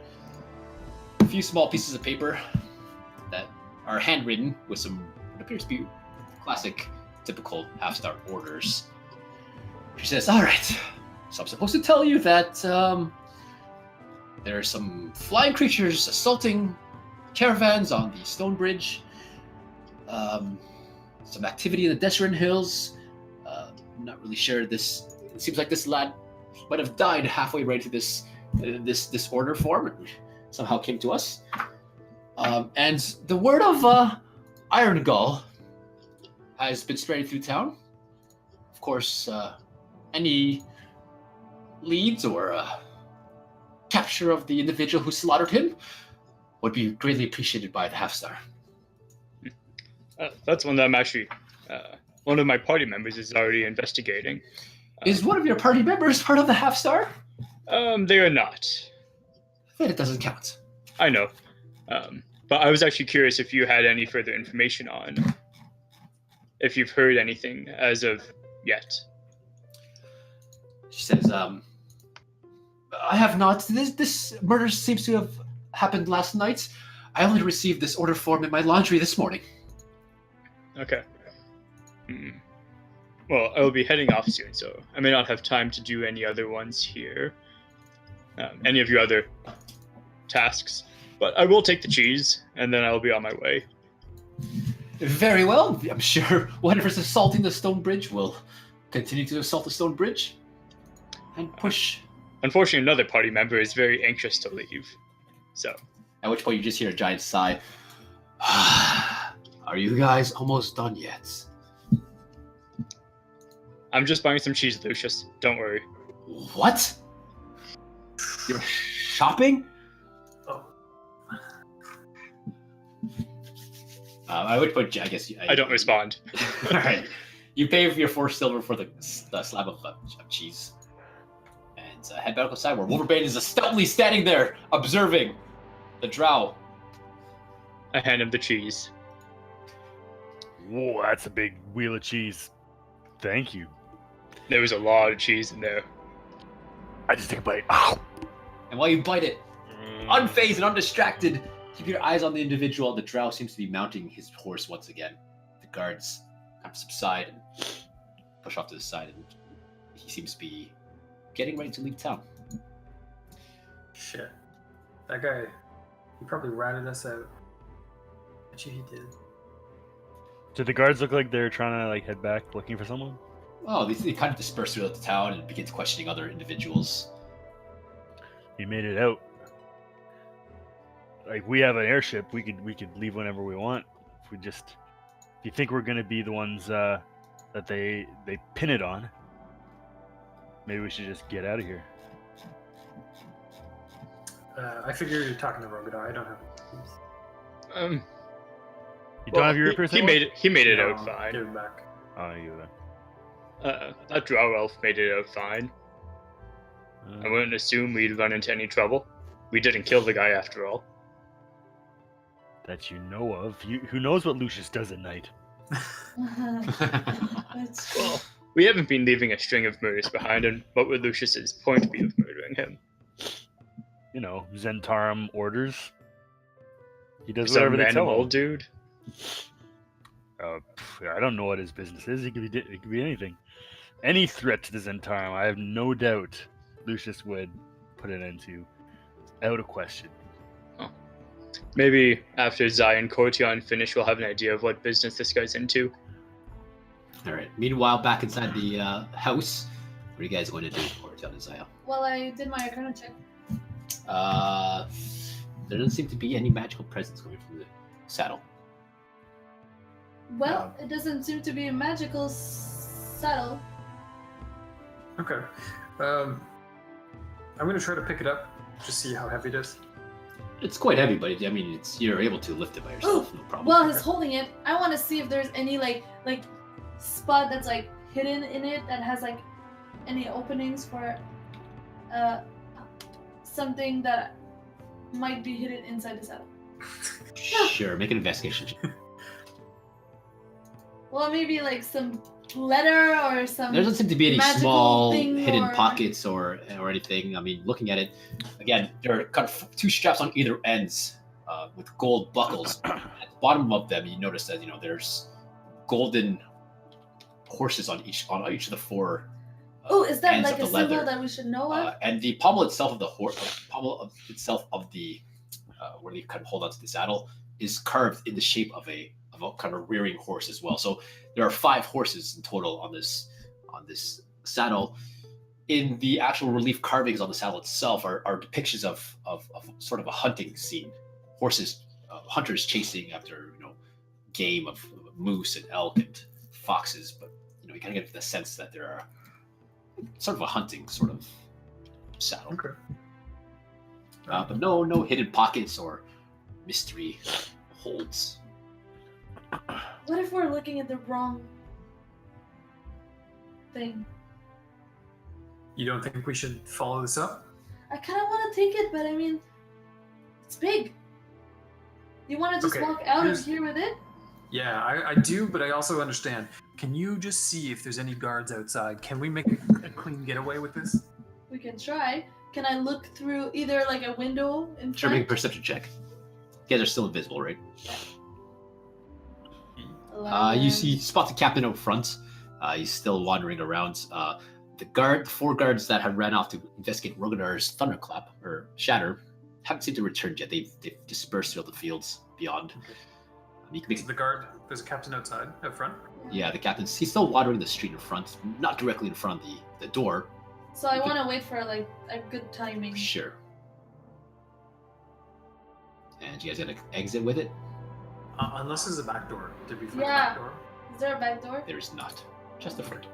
a few small pieces of paper that are handwritten with some what appears to be classic, typical half-star orders. She says, "All right, so I'm supposed to tell you that there are some flying creatures assaulting caravans on the stone bridge. Some activity in the Desrin Hills. I'm not really sure this. It seems like this lad might have died halfway right to this order form, and somehow came to us. And the word of Iron Gull has been spreading through town. Of course, any leads or capture of the individual who slaughtered him would be greatly appreciated by the Half-Star." That's one that I'm actually. One of my party members is already investigating. Is one of your party members part of the Half-Star? They are not. Then it doesn't count. I know. But I was actually curious if you had any further information on if you've heard anything as of yet. She says, "I have not. This murder seems to have happened last night. I only received this order form in my laundry this morning." Okay. Well, I will be heading off soon, so I may not have time to do any other ones here. Any of your other tasks. But I will take the cheese, and then I'll be on my way. Very well. I'm sure whatever's assaulting the stone bridge will continue to assault the stone bridge and push. Unfortunately, another party member is very anxious to leave. So. At which point you just hear a giant sigh. "Are you guys almost done yet?" I'm just buying some cheese, Lucius. Don't worry. What? You're shopping? Oh. I would put. I guess. I don't respond. All right. You pay your 4 silver for the slab of cheese, and head back outside where Wolverbane is stoutly standing there observing the drow. I hand him the cheese. Whoa, that's a big wheel of cheese. Thank you. There was a lot of cheese in there. I just take a bite. Ow! And while you bite it, unfazed and undistracted, keep your eyes on the individual. The drow seems to be mounting his horse once again. The guards kind of subside and push off to the side, and he seems to be getting ready to leave town. Shit. That guy, he probably ratted us out. Bet you he did. Do the guards look like they're trying to head back looking for someone? Oh, they kind of disperse throughout the town and begins questioning other individuals. We made it out. We have an airship. We could leave whenever we want. If you think we're gonna be the ones that they pin it on, maybe we should just get out of here. I figure you're talking to Rogadar. I don't have. You don't have your he person? made it No, out fine. Give it back. Oh, you. That drow elf made it out fine. I wouldn't assume we'd run into any trouble. We didn't kill the guy after all. That you know of. Who knows what Lucius does at night? That's true. Well, we haven't been leaving a string of murders behind, and what would Lucius's point be of murdering him? Zentarum orders. He does Some whatever they random tell him. old dude? I don't know what his business is. It could be anything. Any threat to the Zentarum, I have no doubt Lucius would put it into out of question. Maybe after Zai and Cortionn finish, we'll have an idea of what business this guy's into. All right. Meanwhile, back inside the house, what are you guys going to do, Cortionn and Zaya? Well, I did my Arcana check. There doesn't seem to be any magical presence coming from the saddle. Well, it doesn't seem to be a magical saddle. Okay. I'm gonna try to pick it up. Just see how heavy it is. It's quite heavy, but you're able to lift it by yourself, no problem. Well, he's holding it. I want to see if there's any like spot that's hidden in it that has any openings for something that might be hidden inside the saddle. Sure, make an investigation check. Well, maybe some letter or some. There doesn't seem to be any magical small thing hidden or- pockets or anything. Looking at it, again, there are kind of two straps on either ends with gold buckles. At the bottom of them, you notice that there's golden horses on each of the four. Oh, is that ends like of a the symbol leather. that we should know of? And the pommel itself of the where they kind of hold onto the saddle is carved in the shape of a kind of rearing horse as well. So there are 5 horses in total on this saddle. In the actual relief carvings on the saddle itself are depictions of sort of a hunting scene. Horses, hunters chasing after game of moose and elk and foxes, but you kind of get the sense that there are sort of a hunting sort of saddle. Okay. But no hidden pockets or mystery holds. What if we're looking at the wrong thing? You don't think we should follow this up? I kind of want to take it, but it's big. You want to just Okay, walk out here's- of here with it? Yeah, I do, but I also understand. Can you just see if there's any guards outside? Can we make a clean getaway with this? We can try. Can I look through either a window in Sure, make a front? perception check. You guys are still invisible, right? You spot the captain out front. He's still wandering around. The 4 guards that have ran off to investigate Rogadar's thunderclap or shatter haven't seemed to return yet. They've dispersed throughout the fields beyond. You can make The guard, there's a captain outside, out front. Yeah, the captain's he's still wandering the street in front, not directly in front of the door. So I want to wait for a good timing. Sure. And you guys gonna exit with it? Unless there's a back door. Did we find a Yeah. back door? Is there a back door? There is not. Just the front door.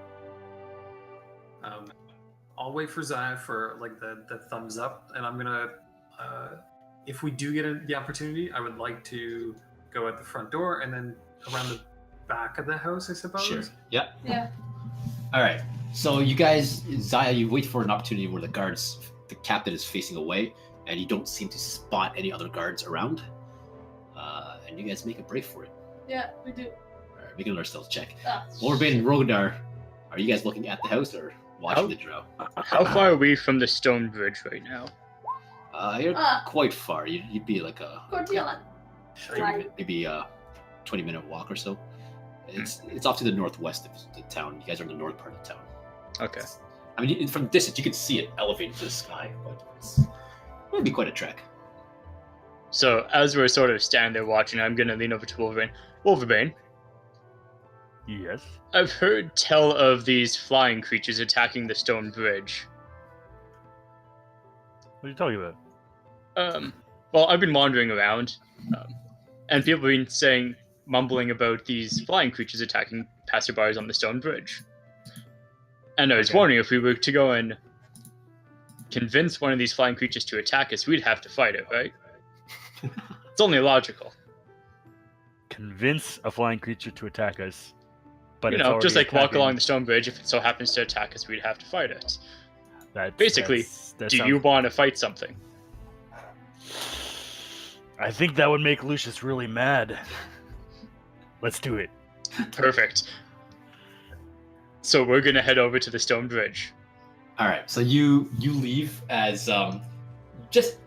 I'll wait for Zaya for the thumbs up, and I'm gonna. If we do get the opportunity, I would like to go at the front door and then around the back of the house, I suppose. Sure. Yeah. Yeah. All right. So you guys, Zaya, you wait for an opportunity where the captain is facing away, and you don't seem to spot any other guards around. And you guys make a break for it. Yeah, we do. All Alright, we can learn stealth check. Oh, Morbane and Rogadar, are you guys looking at the house or watching the drow? How far are we from the stone bridge right now? You're quite far. You'd be like a Cortionn. maybe a 20-minute walk or so. It's off to the northwest of the town. You guys are in the north part of town. Okay. I mean, from distance you can see it elevated to the sky, but it'd be quite a trek. So as we're sort of standing there watching, I'm gonna lean over to Wolverine. Wolverine, Yes. I've heard tell of these flying creatures attacking the stone bridge. What are you talking about? Well, I've been wandering around, and people have been mumbling about these flying creatures attacking passerbys on the stone bridge. And I was wondering if we were to go and convince one of these flying creatures to attack us, we'd have to fight it, right? It's only logical. Convince a flying creature to attack us. But You it's know, just already like walk attacking. along the stone bridge, if it so happens to attack us, we'd have to fight it. Basically, Do you want to fight something? I think that would make Lucius really mad. Let's do it. Perfect. So we're gonna head over to the stone bridge. All right, so you leave as just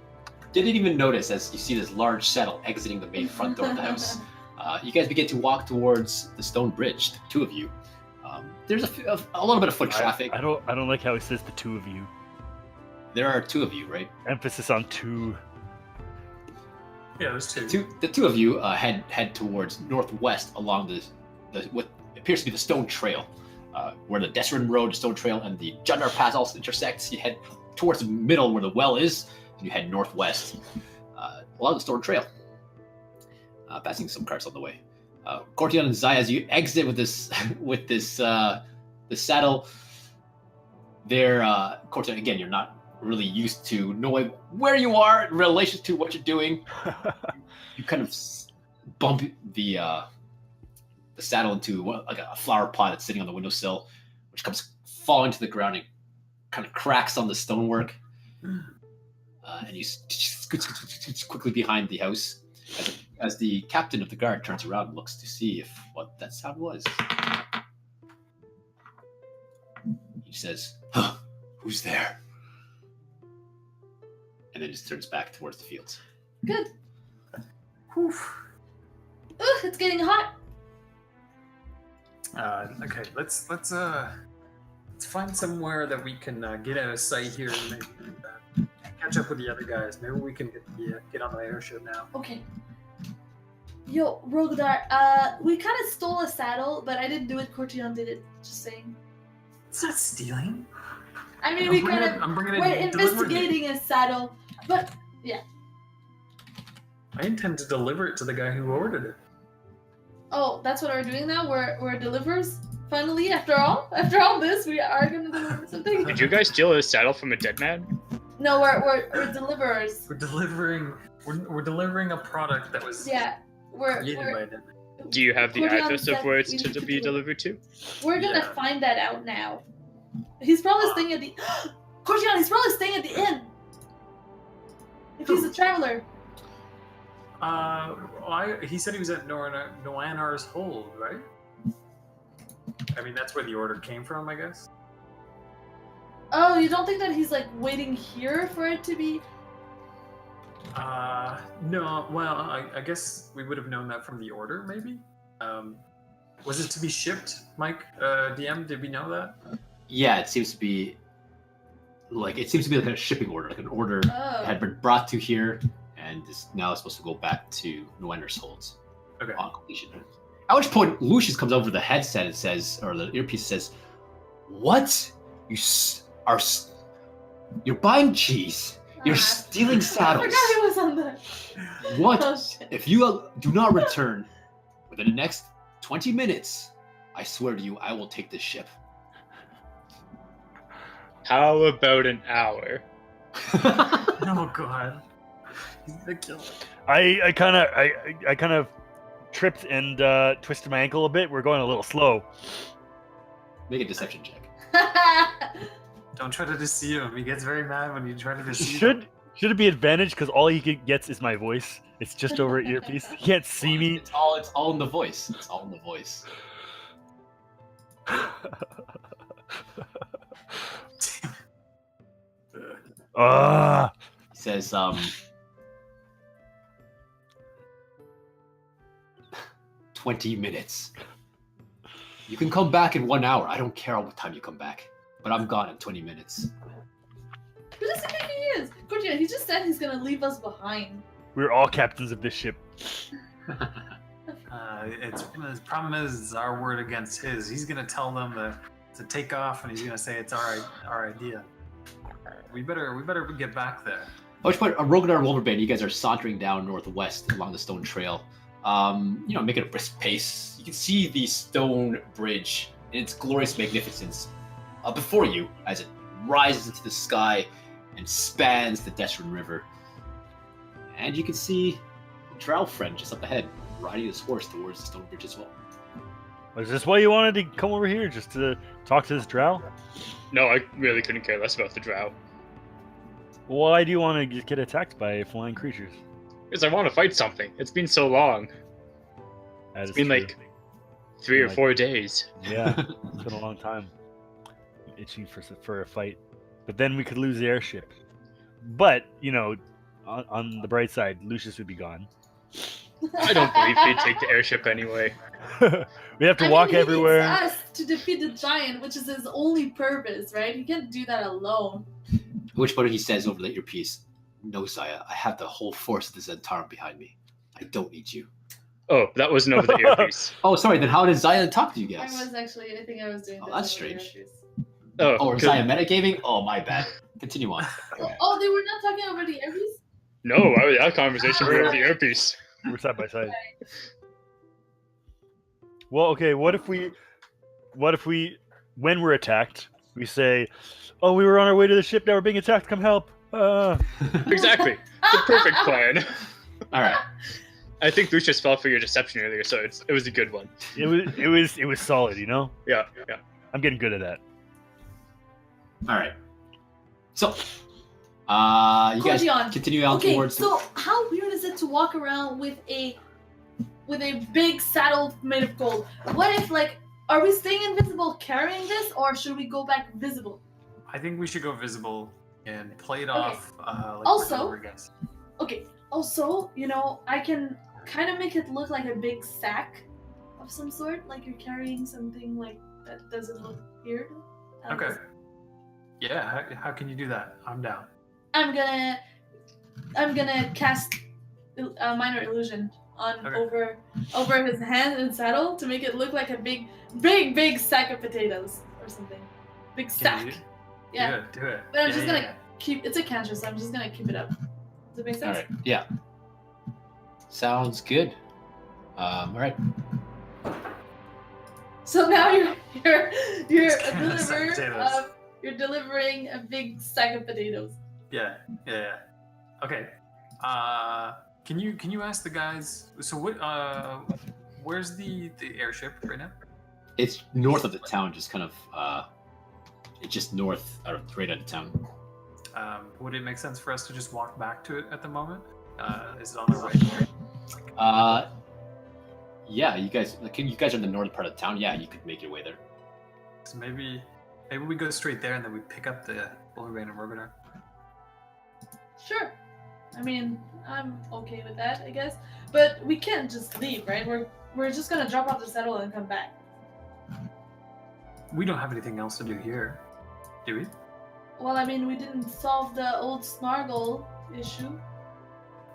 didn't even notice as you see this large saddle exiting the main front door of the house. You guys begin to walk towards the stone bridge, the two of you. There's a little bit of foot traffic. I don't like how he says the two of you. There are two of you, right? Emphasis on two. Yeah, there's two. The two of you head towards northwest along the what appears to be the stone trail, where the Desrin Road, the stone trail, and the Jundar Pass also intersects. You head towards the middle where the well is, and you head northwest along the stone trail, passing some carts on the way. Cortionn and Zaya, as you exit with this the saddle, there, Cortionn, again, you're not really used to knowing where you are in relation to what you're doing. You kind of bump the saddle into like a flower pot that's sitting on the windowsill, which comes falling to the ground and kind of cracks on the stonework. And you scoot quickly behind the house as the captain of the guard turns around and looks to see what that sound was. He says, "Huh, who's there?" And then just turns back towards the fields. Good. Whew. Ooh, it's getting hot. Okay, let's find somewhere that we can get out of sight here and maybe, catch up with the other guys. Maybe we can get on the airship now. Okay. Yo, Rogadar, we kind of stole a saddle, but I didn't do it. Cortionn did it. Just saying. It's not stealing. I mean, we're We're investigating a saddle, but yeah. I intend to deliver it to the guy who ordered it. Oh, that's what we're doing now. We're deliverers. Finally, after all this, we are gonna deliver something. Did you guys steal a saddle from a dead man? No, we're deliverers. We're delivering a product that was created by a dead man. Do you have the Cortionn address of said where we it's need to to be do- delivered to? We're gonna Yeah. find that out now. He's probably staying at the Cortionn. He's probably staying at the inn. If he's a traveler. He said he was at Noanar's Hold, right? I mean, that's where the order came from, I guess. Oh, you don't think that he's like waiting here for it to be? No. Well, I guess we would have known that from the order, maybe. Was it to be shipped, Mike? DM, did we know that? Yeah, it seems to be like a shipping order, like an order Oh. had been brought to here, and is now supposed to go back to Noender's Holds Okay. on completion. At which point, Lucius comes over the headset and says, or the earpiece says, "What? You're buying cheese. You're stealing I saddles. forgot he was on the. What? Oh shit. If you do not return within the next 20 minutes, I swear to you, I will take this ship." How about an hour? Oh God. He's the killer. I kind of tripped and twisted my ankle a bit. We're going a little slow. Make a deception check. Don't try to deceive him. He gets very mad when you try to deceive him. Should it be advantage because all he gets is my voice? It's just over an earpiece. You can't see me. It's all in the voice. It's all in the voice. Ah. He says, 20 minutes. You can come back in 1 hour. I don't care what time you come back. But I'm gone in 20 minutes. Who does he think he is? Cortionn, he just said he's gonna leave us behind. We're all captains of this ship. The problem is it's our word against his. He's gonna tell them to take off, and he's gonna say it's our idea. We better get back there. At which point, Rogadar and Wolverbane, you guys are sauntering down northwest along the stone trail. Making a brisk pace. You can see the stone bridge in its glorious magnificence before you as it rises into the sky and spans the Desrin River. And you can see Drow friend just up ahead, riding his horse towards the stone bridge as well. Was this why you wanted to come over here, just to talk to this drow? No, I really couldn't care less about the drow. Why do you want to get attacked by flying creatures? Because I want to fight something. It's been so long. That It's is been true. like 3 or 4 days. Yeah, it's been a long time. I'm itching for a fight. But then we could lose the airship. But, on the bright side, Lucius would be gone. I don't believe they'd take the airship anyway. We have to walk he everywhere. needs us to defeat the giant, which is his only purpose, right? He can't do that alone. At which point he says over the earpiece, "No, Zaya, I have the whole force of the Zentarum behind me. I don't need you." Oh, that wasn't over the earpiece. Oh, sorry, then how did Zaya talk to you I guys? think I was doing Oh, this that's over the strange. earpiece. Oh, Or good. Zaya metagaming? Oh, my bad. Continue on. Oh, they were not talking over the earpiece? No, why would that conversation be over the earpiece? We're side by side. Well, okay, what if we, when we're attacked, we say, "Oh, we were on our way to the ship, now we're being attacked, come help." Exactly. The perfect plan. All right. I think Lucius fell for your deception earlier, so it was a good one. It was solid, Yeah. I'm getting good at that. All right. So, you guys Cortionn. continue on Okay, towards. so how weird is it to walk around with a big saddle made of gold? What if, are we staying invisible carrying this, or should we go back visible? I think we should go visible and play it Okay. off. Also- we're against. Okay, also, I can kind of make it look like a big sack of some sort, like you're carrying something that doesn't look weird. Okay. Yeah. How can you do that? I'm down. I'm gonna cast a minor illusion on Okay. over his hand and saddle to make it look like a big sack of potatoes or something. Big Can sack. you Yeah. Do it. But I'm Yeah, just yeah, gonna yeah. keep. It's a cantrip, so I'm just gonna keep it up. Does it make All sense? right. Yeah. Sounds good. All right. So now you're It's a kind of sack deliverer potatoes. of you're delivering a big sack of potatoes. Yeah. Okay. Can you ask the guys? So what? Where's the airship right now? It's north of the town, just kind of. It's just north, right out of town. Would it make sense for us to just walk back to it at the moment? Is it on the way? Yeah, you guys are in the northern part of town. Yeah, you could make your way there. So maybe we go straight there and then we pick up the Beliard and Rogadar. Sure. I mean, I'm okay with that, I guess. But we can't just leave, right? We're just gonna drop off the saddle and come back. We don't have anything else to do here, do we? Well, I mean, we didn't solve the old Snargle issue.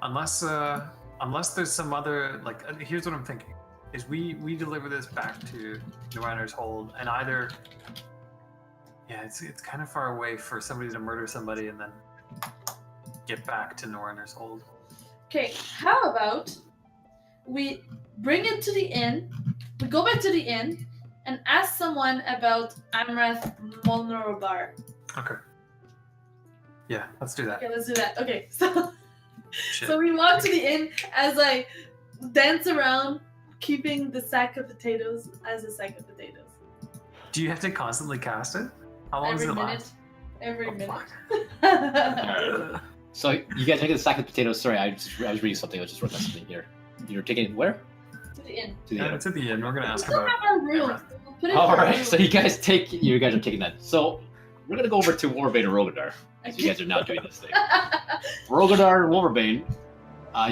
Unless there's some other here's what I'm thinking: is we deliver this back to Noriner's Hold, and either it's kind of far away for somebody to murder somebody and then get back to Noriner's Hold. Okay, how about we bring it to the inn, we go back to the inn, and ask someone about Amrath Molnorobar. Okay. Yeah, let's do that. Okay, let's do that. Okay, so Shit. so we walk to the inn as I dance around, keeping the sack of potatoes as a sack of potatoes. Do you have to constantly cast it? How long Every does it minute. last? Every Oh, minute. fuck. All right. So you guys taking the sack of potatoes? Sorry, I was reading something. I just wrote that something here. You're taking it where? To the inn. To the Yeah, inn. it's at the end. We're gonna We ask still about. have our room. Emma. We'll put it All in our right. room. So you guys are taking that. So we're gonna go over to Wolverbane and Rogadar. As you guys are now doing this thing. Rogadar and Wolverbane,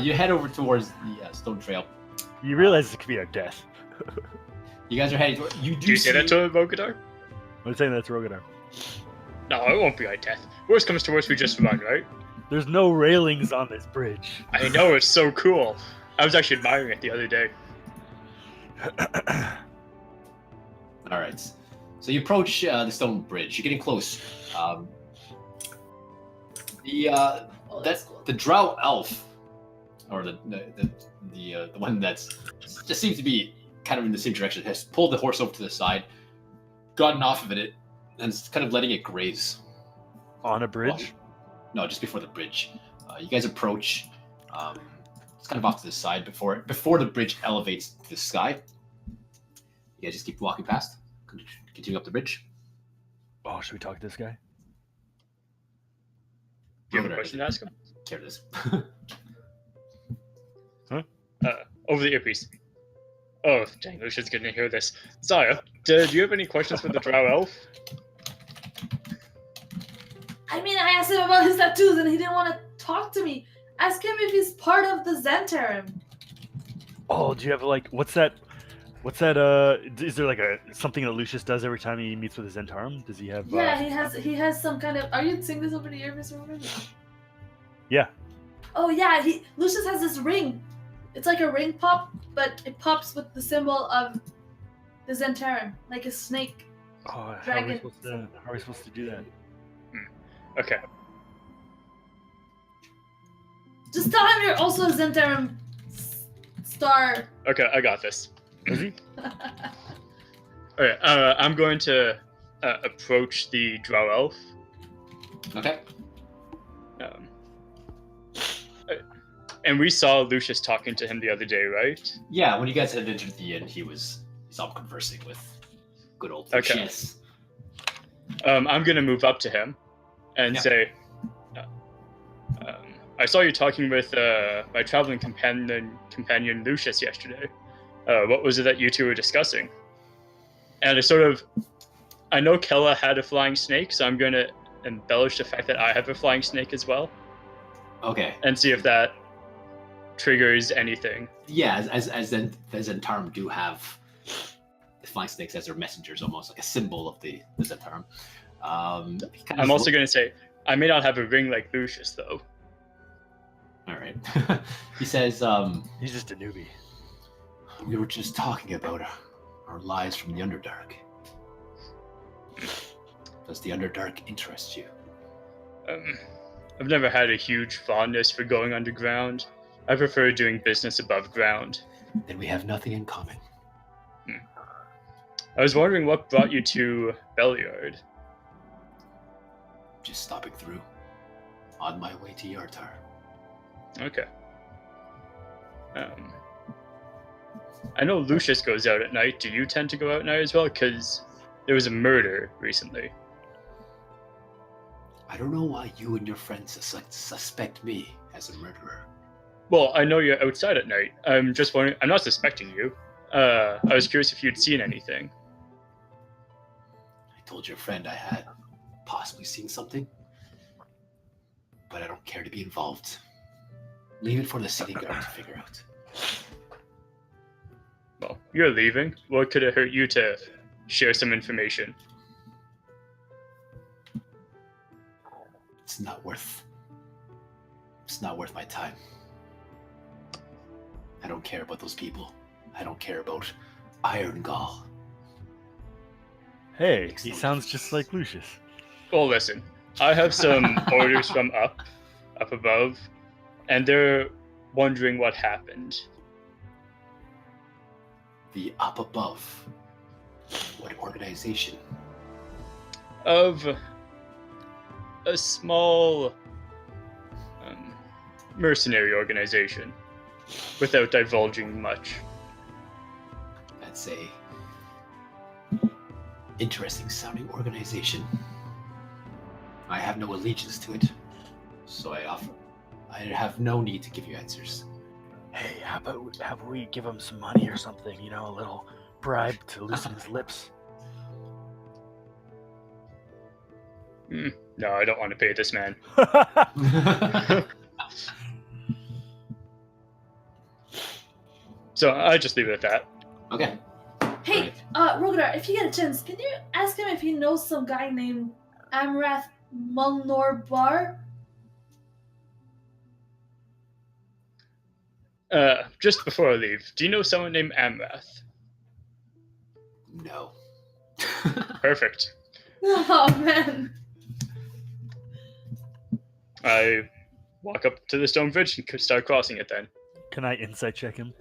you head over towards the stone trail. You realize it could be our death. You guys are heading. You Do you say that to Rogadar? I'm saying that's Rogadar. No, it won't be our death. Worst comes to worst, we just run, right? There's no railings on this bridge. I know, it's so cool. I was actually admiring it the other day. All right. So you approach the stone bridge. You're getting close. Oh, that's cool. The drow elf, or the one that's just seems to be kind of in the same direction, has pulled the horse over to the side, gotten off of it, and is kind of letting it graze. On a bridge? No, just before the bridge. You guys approach. It's kind of off to the side before the bridge elevates to the sky. You guys just keep walking past, continue up the bridge. Oh, should we talk to this guy? Do you have a question to ask him? Here it is. Over the earpiece. Oh, dang, Lucian's gonna hear this. Zaya, do you have any questions for the drow elf? I mean, I asked him about his tattoos and he didn't want to talk to me. Ask him if he's part of the Zentarum. Oh, do you have like what's that? Is there like something that Lucius does every time he meets with his Zentarum? Does he have? Yeah, he has some kind of. Are you saying this over the earpiece? Yeah. Oh yeah, Lucius has this ring. It's like a ring pop, but it pops with the symbol of the Zentarum, like a snake. Oh, how are Dragon. we supposed to do that? Okay. Just tell him you're also a Zentarum star. Okay, I got this. Is he? Okay, I'm going to approach the drow elf. Okay. And we saw Lucius talking to him the other day, right? Yeah, when you guys had entered the inn, he's all conversing with good old Okay. Lucius. I'm gonna move up to him and Yeah. say, I saw you talking with my traveling companion Lucius yesterday. What was it that you two were discussing? And I know Kella had a flying snake, so I'm gonna embellish the fact that I have a flying snake as well, Okay. and see if that triggers anything. Yeah, as the Zentarum do have the flying snakes as their messengers, almost like a symbol of the Zentarum. I'm also gonna say, I may not have a ring like Lucius, though. All right. He says, He's just a newbie. we were just talking about our lives from the Underdark. Does the Underdark interest you? I've never had a huge fondness for going underground. I prefer doing business above ground. Then we have nothing in common. I was wondering what brought you to Beliard. Just stopping through. On my way to Yartar. Okay. I know Lucius goes out at night. Do you tend to go out at night as well? Because there was a murder recently. I don't know why you and your friends suspect me as a murderer. Well, I know you're outside at night. I'm just wondering. I'm not suspecting you. I was curious if you'd seen anything. I told your friend I had possibly seen something, but I don't care to be involved. Leave it for the city guard to figure out. Well, you're leaving. What could it hurt you to share some information? It's not worth my time. I don't care about those people. I don't care about Iron Gall. Hey, he sounds just like Lucius. Well, listen. I have some orders from up above, and they're wondering what happened. The up above. What organization? Of a small mercenary organization, without divulging much. That's a interesting sounding organization. I have no allegiance to it. So I have no need to give you answers. Hey, how about we give him some money or something? You know, a little bribe to loosen his lips. No, I don't want to pay this man. So I just leave it at that. Okay. Hey, Rogadar, if you get a chance, can you ask him if he knows some guy named Amrath Mulnorbar? Just before I leave, do you know someone named Amrath? No. Perfect. Oh, man. I walk up to the stone bridge and start crossing it then. Can I insight check him?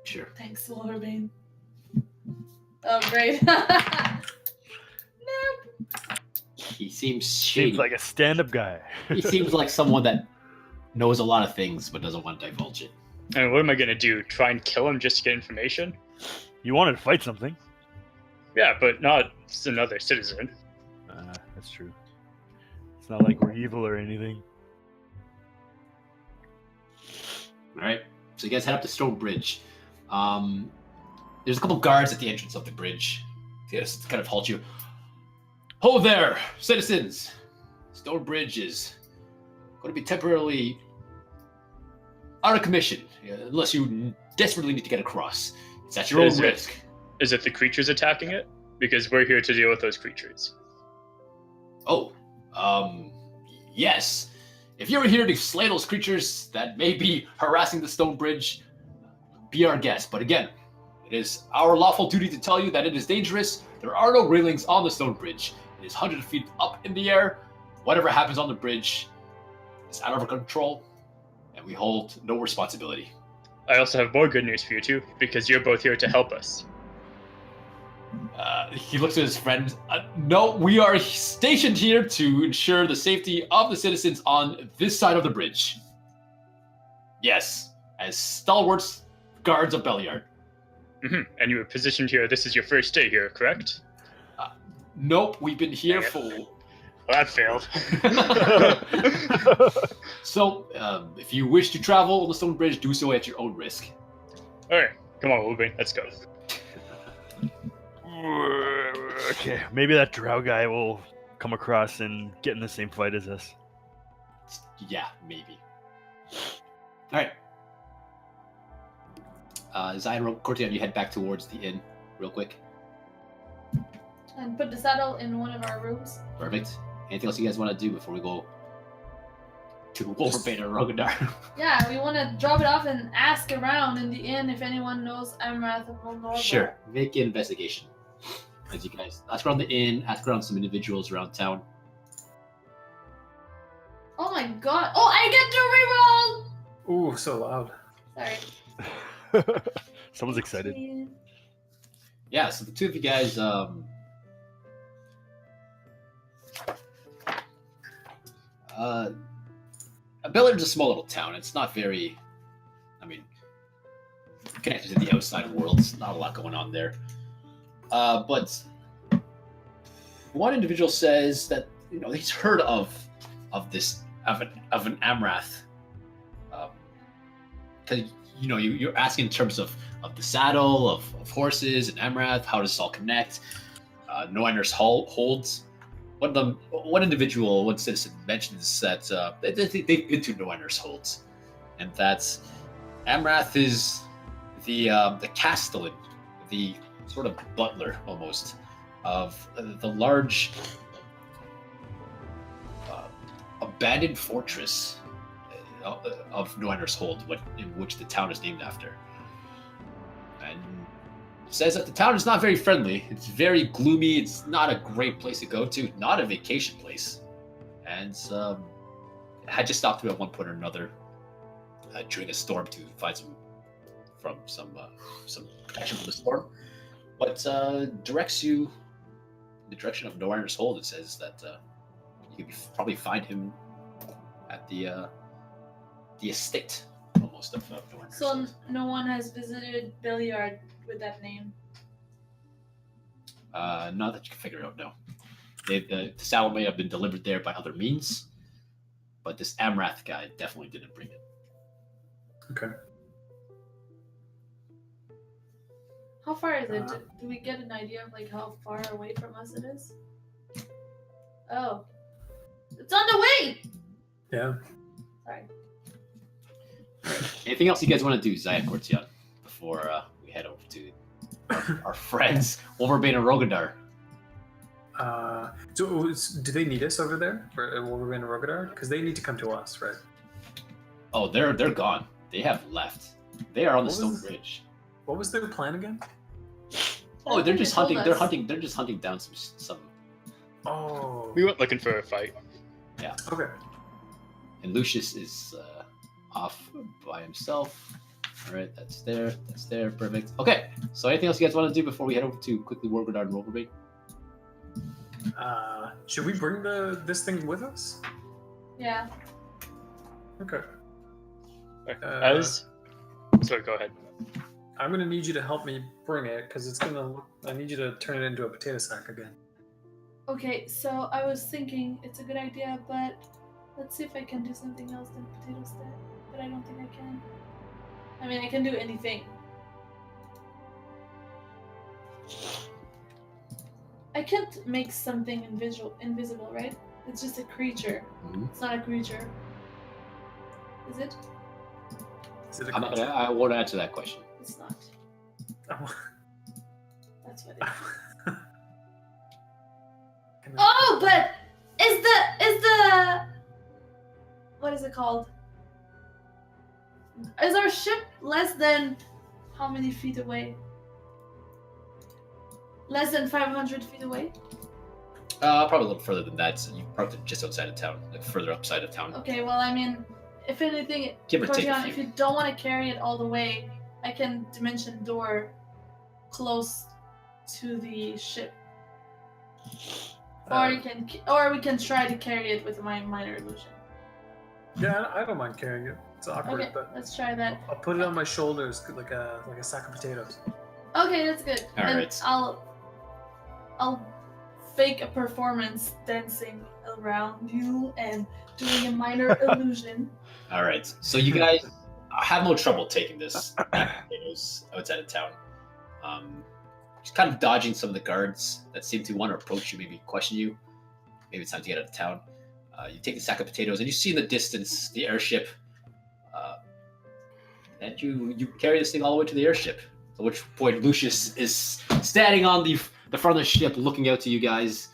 Sure. Thanks, Wolverbane. Oh, great. Nope. He seems shady. Seems like a stand-up guy. He seems like someone that knows a lot of things but doesn't want to divulge it. And what am I gonna do? Try and kill him just to get information? You wanted to fight something. Yeah, but not another citizen. That's true. It's not like we're evil or anything. All right. So you guys head up to Stone Bridge. There's a couple guards at the entrance of the bridge. They just kind of halt you. Ho there, citizens! Stone Bridge is going to be temporarily out of commission, unless you desperately need to get across. It's at your own risk. Is it the creatures attacking it? Because we're here to deal with those creatures. Oh, yes. If you're here to slay those creatures that may be harassing the Stone Bridge, be our guest. But again, it is our lawful duty to tell you that it is dangerous. There are no railings on the Stone Bridge. It is 100 feet up in the air. Whatever happens on the bridge is out of our control, and we hold no responsibility. I also have more good news for you too, because you're both here to help us. He looks at his friend. No, we are stationed here to ensure the safety of the citizens on this side of the bridge. Yes, as stalwart guards of Beliard. Mm-hmm. And you were positioned here. This is your first day here, correct? Nope, we've been here for... Well, that failed. So, if you wish to travel on the Stone Bridge, do so at your own risk. Alright, come on, Wolverine, let's go. Okay, maybe that drow guy will come across and get in the same fight as us. Yeah, maybe. Alright. Zion, Cortionn, you head back towards the inn real quick. And put the saddle in one of our rooms. Perfect. Anything else you guys want to do before we go to Wolverbane or Rogadar? Yeah, we want to drop it off and ask around in the inn if anyone knows Amrath and Mulnorbar. Sure. Make an investigation. As you guys ask around the inn, ask around some individuals around town. Oh my god. Oh, I get to reroll! Ooh, so loud. Sorry. Someone's excited. Yeah, so the two of you guys, Billard's a small little town. It's not very, connected to the outside world. There's not a lot going on there. But one individual says that he's heard of an Amrath. Because you're asking in terms of the saddle, of horses and Amrath. How does this all connect? Noiners holds. One individual, one citizen mentions that they've been to Noiners holds, and that Amrath is the castellan, the sort of butler almost of the large abandoned fortress of Noiners Hold, in which the town is named after. And says that the town is not very friendly. It's very gloomy. It's not a great place to go to. Not a vacation place. And had just stopped through at one point or another during a storm to find some protection from the storm. But directs you in the direction of Noiners Hold. It says that you could probably find him at the estate almost of Noiners So Hold. no one has visited Beliard with that name? Not that you can figure out, no. The saddle may have been delivered there by other means, but this Amrath guy definitely didn't bring it. Okay. How far is it? Do we get an idea of like how far away from us it is? Oh, it's on the way. Yeah. Sorry. Anything else you guys want to do, Zaya Cortionn, before we head over to our friends Wolverbane and Rogadar? So do they need us over there for Wolverine and Rogadar? Because they need to come to us, right? Oh, they're gone. They have left. They are on the What Stone was- Bridge. What was their plan again? Oh, I they're think just they told hunting. They're us. hunting. They're just hunting down some. Oh. We weren't looking for a fight. Okay. And Lucius is off by himself. All right, that's there. That's there. Perfect. Okay. So, anything else you guys want to do before we head over to quickly Rogadar and Wolverbane? Should we bring this thing with us? Yeah. Okay. Sorry, go ahead. I'm gonna need you to help me bring it because it's gonna. I need you to turn it into a potato sack again. Okay, so I was thinking it's a good idea, but let's see if I can do something else than potato stack. But I don't think I can. I mean, I can do anything. I can't make something invisible, right? It's just a creature. Mhm. It's not a creature. Is it? Is it a I'm not creature? gonna, I won't answer that question. It's not. Oh. That's what it is. Can I- Oh, but is the what is it called? Is our ship less than how many feet away? Less than 500 feet away? Probably a little further than that. So you probably just outside of town, like further upside of town. Okay, well, I mean, if anything, Give or take a Cortionn, few. if you don't want to carry it all the way, I can dimension door close to the ship, or we can try to carry it with my minor illusion. Yeah, I don't mind carrying it. It's awkward, Okay, but let's try that. I'll put it on my shoulders like a sack of potatoes. Okay, that's good. All And right. I'll fake a performance dancing around you and doing a minor illusion. All right. So you guys have no trouble taking this potatoes outside of town. Just kind of dodging some of the guards that seem to want to approach you, maybe question you. Maybe it's time to get out of town. You take the sack of potatoes and you see in the distance the airship. And you carry this thing all the way to the airship. At which point Lucius is standing on the front of the ship, looking out to you guys.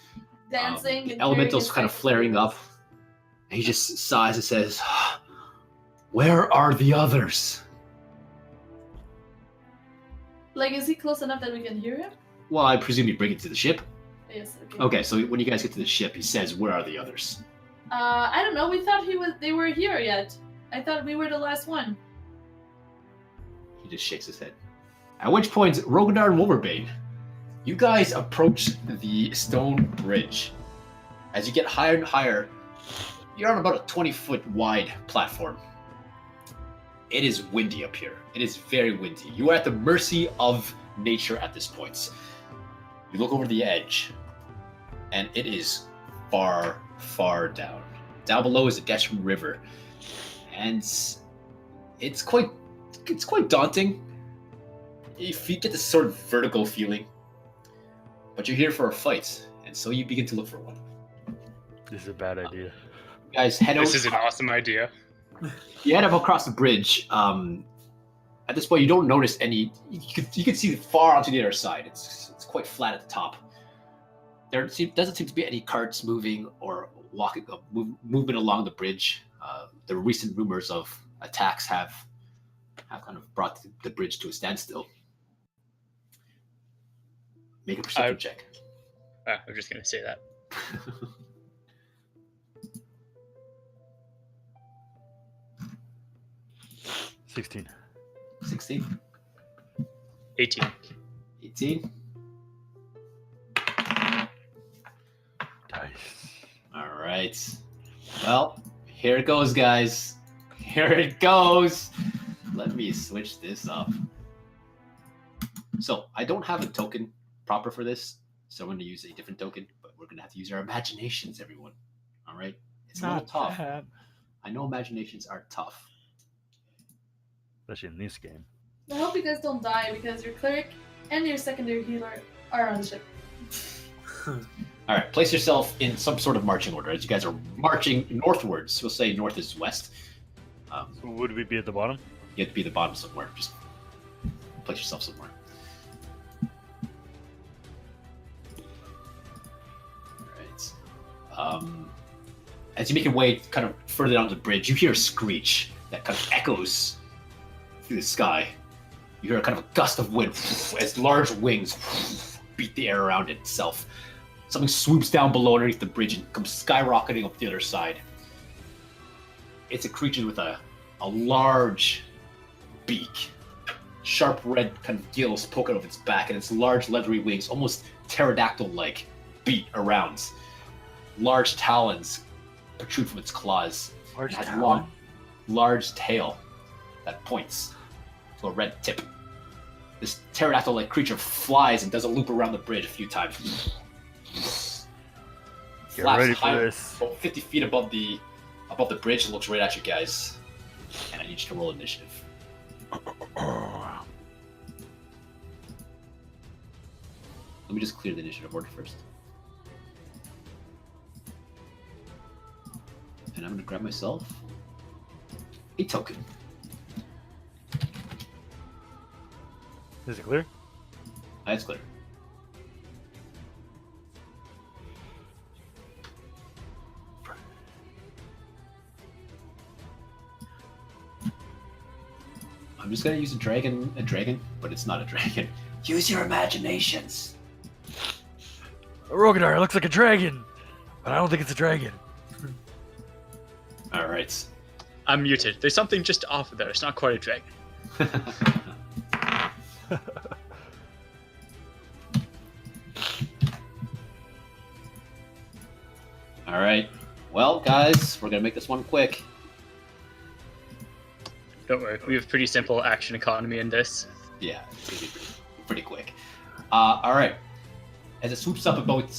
Dancing. The and elemental's carrying kind of a sack flaring up. potatoes. And he just sighs and says, "Where are the others?" Like, is he close enough that we can hear him? Well, I presume you bring it to the ship. Yes. Okay. Okay, so when you guys get to the ship, he says, "Where are the others?" I don't know. We thought they were here yet. I thought we were the last one. He just shakes his head. At which point, Rogadar and Wolverbane, you guys approach the stone bridge. As you get higher and higher, you're on about a 20-foot wide platform. It is windy up here. It is very windy. You are at the mercy of nature at this point. You look over the edge, and it is far, far down. Down below is a Deshram River, and it's quite daunting. If you get this sort of vertigo feeling, but you're here for a fight, and so you begin to look for one. This is a bad idea. You guys head This out. is an awesome idea. You head up across the bridge. At this point, you don't notice any. You can see far onto the other side. It's quite flat at the top. There doesn't seem to be any carts moving or movement along the bridge. The recent rumors of attacks have kind of brought the bridge to a standstill. Make a perception check. I was just gonna say that. 16. 16, 18. 18. Dice. All right. Well, here it goes, guys. Here it goes. Let me switch this up. So I don't have a token proper for this, so I'm going to use a different token, but we're going to have to use our imaginations, everyone. All right? It's a little tough. bad. I know imaginations are tough. Especially in this game. I hope you guys don't die because your cleric and your secondary healer are on the ship. All right, place yourself in some sort of marching order as you guys are marching northwards. We'll say north is west. Would we be at the bottom? You have to be at the bottom somewhere. Just place yourself somewhere. All right. As you make your way kind of further down the bridge, you hear a screech that kind of echoes through the sky. You hear a kind of a gust of wind as large wings beat the air around itself. Something swoops down below underneath the bridge and comes skyrocketing up the other side. It's a creature with a large beak, sharp red kind of gills poking out of its back, and its large leathery wings, almost pterodactyl-like, beat around. Large talons protrude from its claws. It has a long, large tail that points to a red tip. This pterodactyl-like creature flies and does a loop around the bridge a few times. Get Flaps ready high, for this. about 50 feet above the bridge and looks right at you guys. And I need you to roll initiative. Let me just clear the initiative order first. And I'm going to grab myself a token. Is it clear? That's clear. I'm just gonna use a dragon, but it's not a dragon. Use your imaginations. Rogadar, it looks like a dragon, but I don't think it's a dragon. All right. I'm muted. There's something just off there. It's not quite a dragon. All right. Well, guys, we're gonna make this one quick. Don't worry. We have pretty simple action economy in this. Yeah, it's gonna be pretty quick. All right. As it swoops up about, let's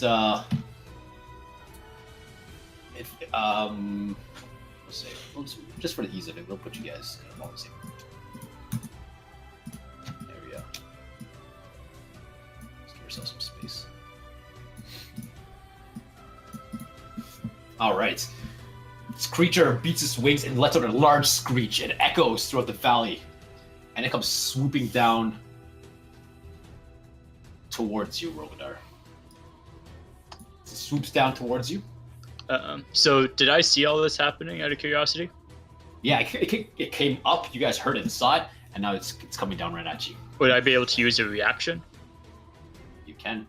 say, just for the ease of it, we'll put you guys kind of all the same. There we go. Let's give ourselves some space. All right. This creature beats its wings and lets out a large screech. It echoes throughout the valley, and it comes swooping down towards you, Rogadar. It swoops down towards you. So did I see all this happening out of curiosity? Yeah, it came up. You guys heard it and saw it, and now it's coming down right at you. Would I be able to use a reaction? You can.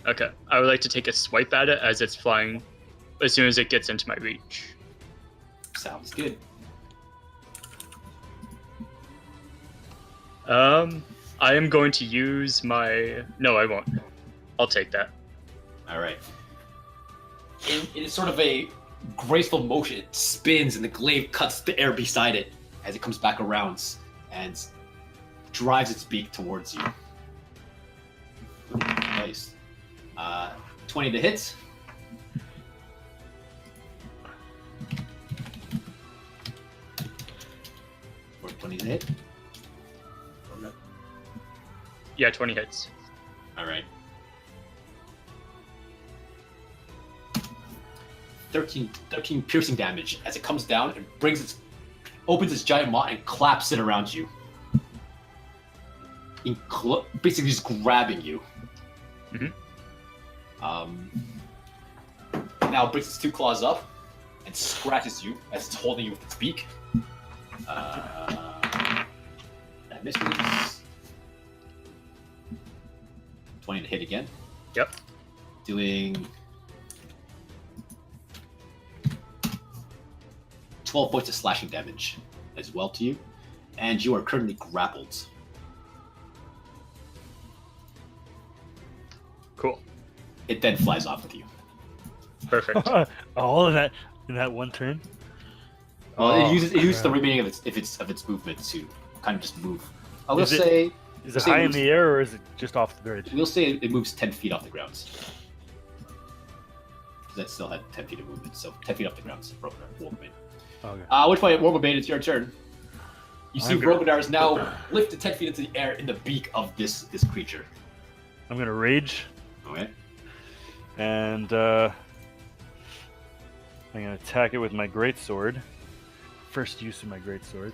Okay. I would like to take a swipe at it as it's flying as soon as it gets into my reach. Sounds good. I am going to use my... No, I won't. I'll take that. All right. In sort of a graceful motion, it spins and the glaive cuts the air beside it as it comes back around and drives its beak towards you. Nice. 20 to hit. Or 20 to hit. Yeah, 20 hits. All right. 13 piercing damage as it comes down and opens its giant maw and claps it around you. Basically just grabbing you. Mm-hmm. Now it brings its two claws up and scratches you as it's holding you with its beak. That misses. 20 to hit again. Yep. Doing 12 points of slashing damage as well to you, and you are currently grappled. Cool. It then flies off with you. Perfect. All in that one turn. Well, it uses crap. the remaining of its movement to kind of just move. I will Is it- say Is it say high in moves- the air or is it just off the bridge? we'll say it moves 10 feet off the ground. Because that still had 10 feet of movement, so 10 feet off the ground. So Wolverine. Okay. Which way, Worbane, it's your turn. You see I'm gonna- Rogadar is now lifted 10 feet into the air in the beak of this creature. I'm gonna rage, Okay. and I'm gonna attack it with my greatsword. First use of my greatsword.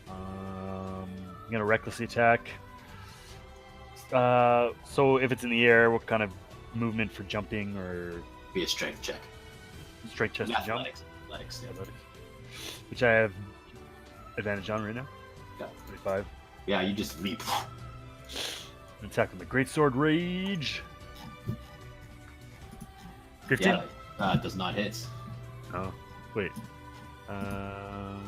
I'm gonna recklessly attack. So if it's in the air, what kind of movement for jumping or Be a strength check. straight chest to jump? Athletics. Yeah. Athletics. Which I have advantage on right now. Yeah. 25. Yeah, you just leap. Attack with my greatsword rage. 15. Yeah, does not hit. Oh, wait. Oh,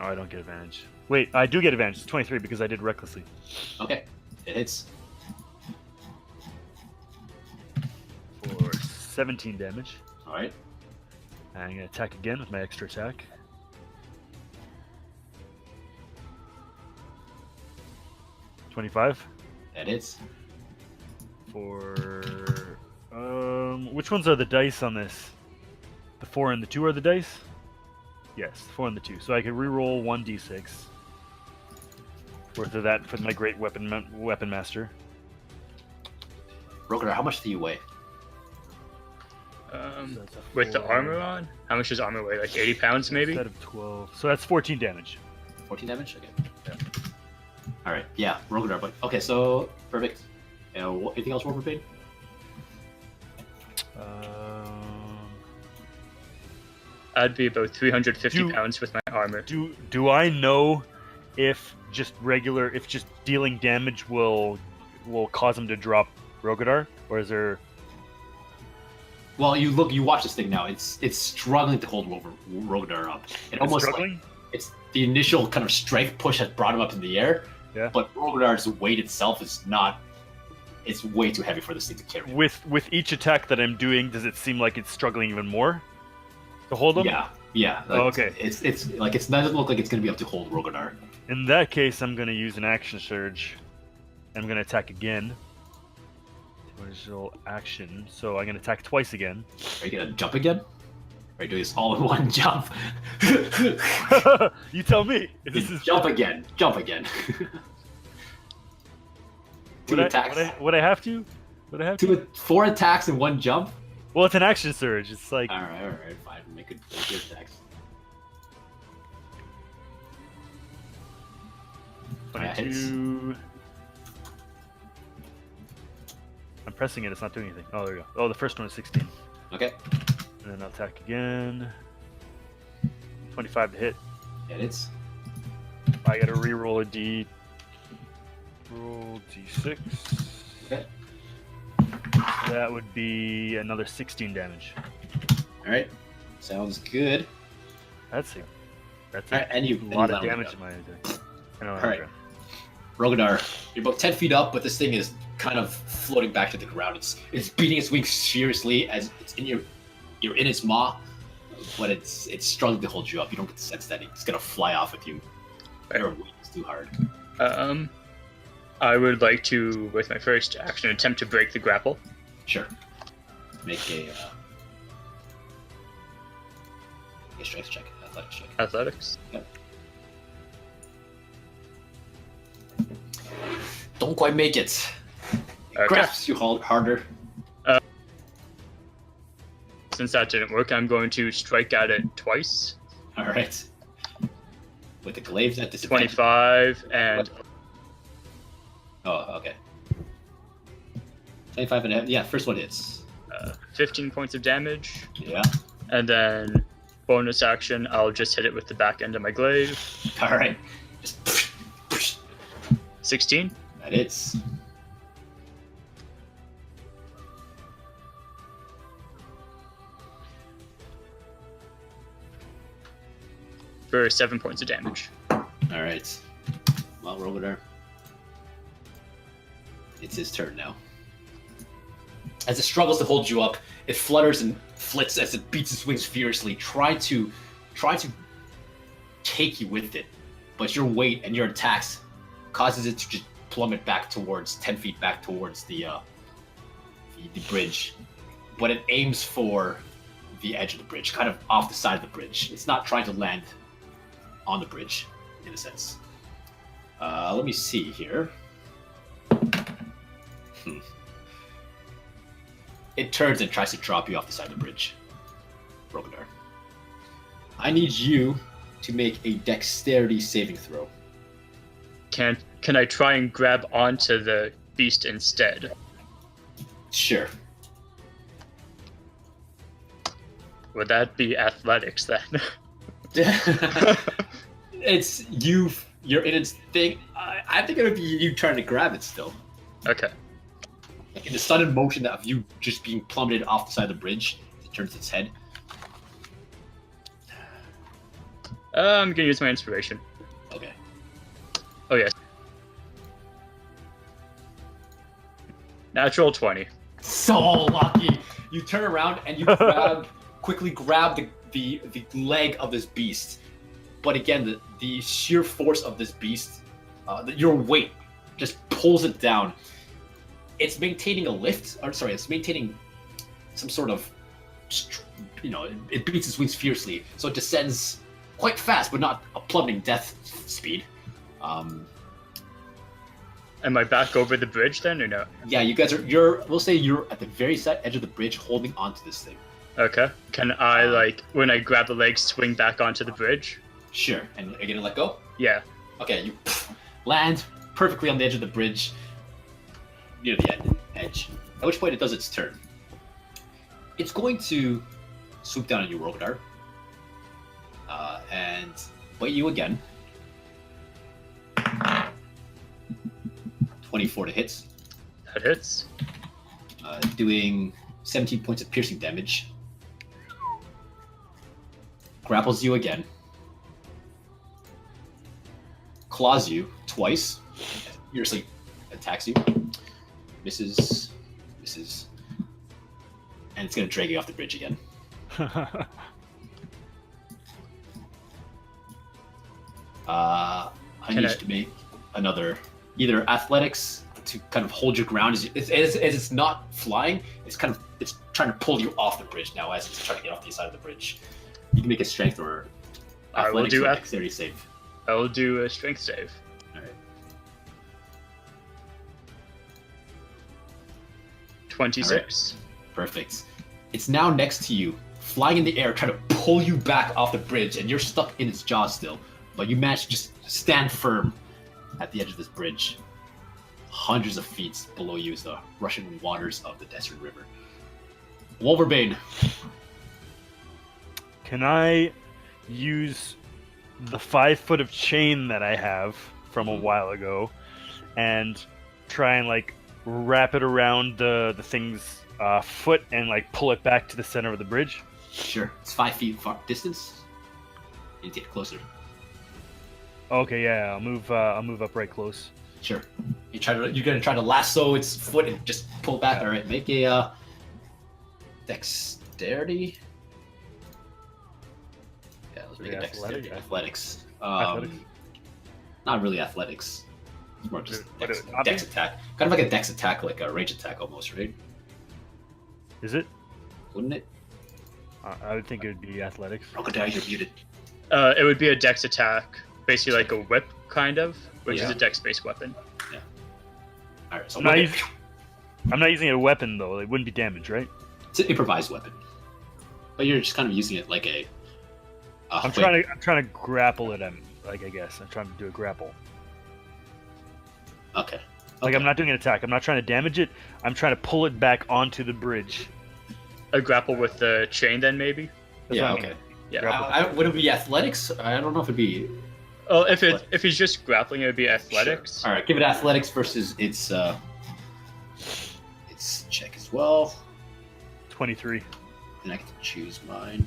I don't get advantage. Wait, I do get advantage. It's 23 because I did recklessly. Okay, it hits. For 17 damage. All right. I'm gonna attack again with my extra attack. $25 That hits. for which ones are the dice on this? The 4 and the 2 are the dice? Yes, the 4 and the 2. So I can reroll 1d6 worth of that for my great weapon master. Rogadar, how much do you weigh? So that's a With the 4 armor on, how much does armor weigh? Like 80 pounds, maybe? instead of 12. So that's 14 damage. 14 damage? Okay. Yeah. All right. Yeah, Rogadar. But okay, so perfect. Anything else, Worbane? I'd be about 350 Do- pounds with my armor. Do I know if just dealing damage will cause him to drop Rogadar, or is there? Well, you watch this thing now. It's struggling to hold Rogadar up. It almost struggling? like it's the initial kind of strength push has brought him up in the air. Yeah. But Rogadar's weight itself is not. It's way too heavy for this thing to carry. With each attack that I'm doing, does it seem like it's struggling even more to hold him? Yeah. Oh, okay. It's like it doesn't look like it's going to be able to hold Rogadar. In that case, I'm going to use an action surge. I'm going to attack again. Visual action. So I'm going to attack twice again. Are you going to jump again? Are you doing this all in one jump? You tell me. This is Jump again. Two attacks. Would I have to? Would I have to? 4 attacks in one jump? Well, it's an action surge. It's like All right, fine. Make good attacks. Yeah, hits. 22. I'm pressing it. It's not doing anything. Oh, there we go. Oh, the first one is 16. Okay. And then I'll attack again. 25 to hit. Yeah, it hits. I gotta re-roll a D. Roll D6. Okay. That would be another 16 damage. All right. Sounds good. That's it. That's All right, and you a lot of let him damage go. in my attack. I know. All right. Rogadar, you're about 10 feet up, but this thing is kind of floating back to the ground. It's beating its wings furiously as it's in you're in its maw, but it's struggling to hold you up. You don't get the sense that it's gonna fly off with you. Your weight is too hard. I would like to, with my first action, attempt to break the grapple. Sure. Make a strength check, athletics check. Athletics. Yep. Don't quite make it. Okay. Grasps you harder. Since that didn't work, I'm going to strike at it twice. All right. With the glaives at disadvantage. 25 and Oh, okay. 25 and a half. Yeah, first one hits. 15 points of damage. Yeah. And then bonus action, I'll just hit it with the back end of my glaive. All right. Just 16. that hits. For 7 points of damage. All right. Well, Rogadar. It's his turn now. As it struggles to hold you up, it flutters and flits as it beats its wings furiously, try to take you with it. But your weight and your attacks causes it to just plummet back towards 10 feet back towards the bridge. But it aims for the edge of the bridge, kind of off the side of the bridge. It's not trying to land on the bridge, in a sense. Let me see here. It turns and tries to drop you off the side of the bridge. Rogadar. I need you to make a dexterity saving throw. Can I try and grab onto the beast instead? Sure. Would that be athletics then? It's you're in its thing. I think it would be you trying to grab it still. Okay. Like in the sudden motion of you just being plummeted off the side of the bridge, it turns its head. I'm gonna use my inspiration. Okay. Oh yes. Natural 20. So lucky. You turn around and you quickly grab the leg of this beast. But again, the sheer force of this beast, your weight just pulls it down. It's maintaining a lift, it's maintaining some sort of, it beats its wings fiercely. So it descends quite fast, but not a plummeting death speed. Am I back over the bridge then, or no? Yeah, you guys we'll say you're at the very edge of the bridge holding onto this thing. Okay. Can I, when I grab the leg, swing back onto the bridge? Sure. And are you gonna let go? Yeah. Okay, you land perfectly on the edge of the bridge, near the edge. At which point it does its turn. It's going to swoop down on you, Rogadar, and bite you again. 24 to hit. That hits. Doing 17 points of piercing damage. Grapples you again. Claws you twice. Fiercely attacks you. Misses. And it's going to drag you off the bridge again. I need to make another either athletics to kind of hold your ground as it's not flying. It's trying to pull you off the bridge now as it's trying to get off the side of the bridge. You can make a strength or athletics or dexterity save. I will do a strength save. All right. 26. All right. Perfect. It's now next to you, flying in the air, trying to pull you back off the bridge, and you're stuck in its jaws still. But you manage to just stand firm at the edge of this bridge. Hundreds of feet below you is the rushing waters of the Desert River. Wolverbane. Can I use the 5 foot of chain that I have from a while ago and try and wrap it around the thing's foot and pull it back to the center of the bridge? Sure. It's 5 feet distance. You need to get closer. Okay, yeah, I'll move up right close. Sure. You're gonna try to lasso its foot and just pull back. All right, make a dexterity. Yeah, let's make a dexterity. Athletics. Athletics. Not really athletics. It's more just Would it not dex be? attack. Kind of like a dex attack, like a range attack almost, right? Is it? Wouldn't it? I would think it would be athletics. Rogadar, you're muted. It would be a dex attack, basically like a whip, kind of, which is Yeah. a dex-based weapon. All right, so I'm not using a weapon though. It wouldn't be damage, right? it's an improvised weapon, but you're just kind of using it like a. I'm trying to grapple it. I guess I'm trying to do a grapple. Okay. I'm not doing an attack. I'm not trying to damage it. I'm trying to pull it back onto the bridge. A grapple with the chain, then maybe. That's Yeah. what I mean. Okay. Yeah. Grapple. Would it be athletics? I don't know if it'd be. Oh, if he's just grappling, it would be athletics. Sure. All right, give it athletics versus its check as well. 23. Then I get to choose mine.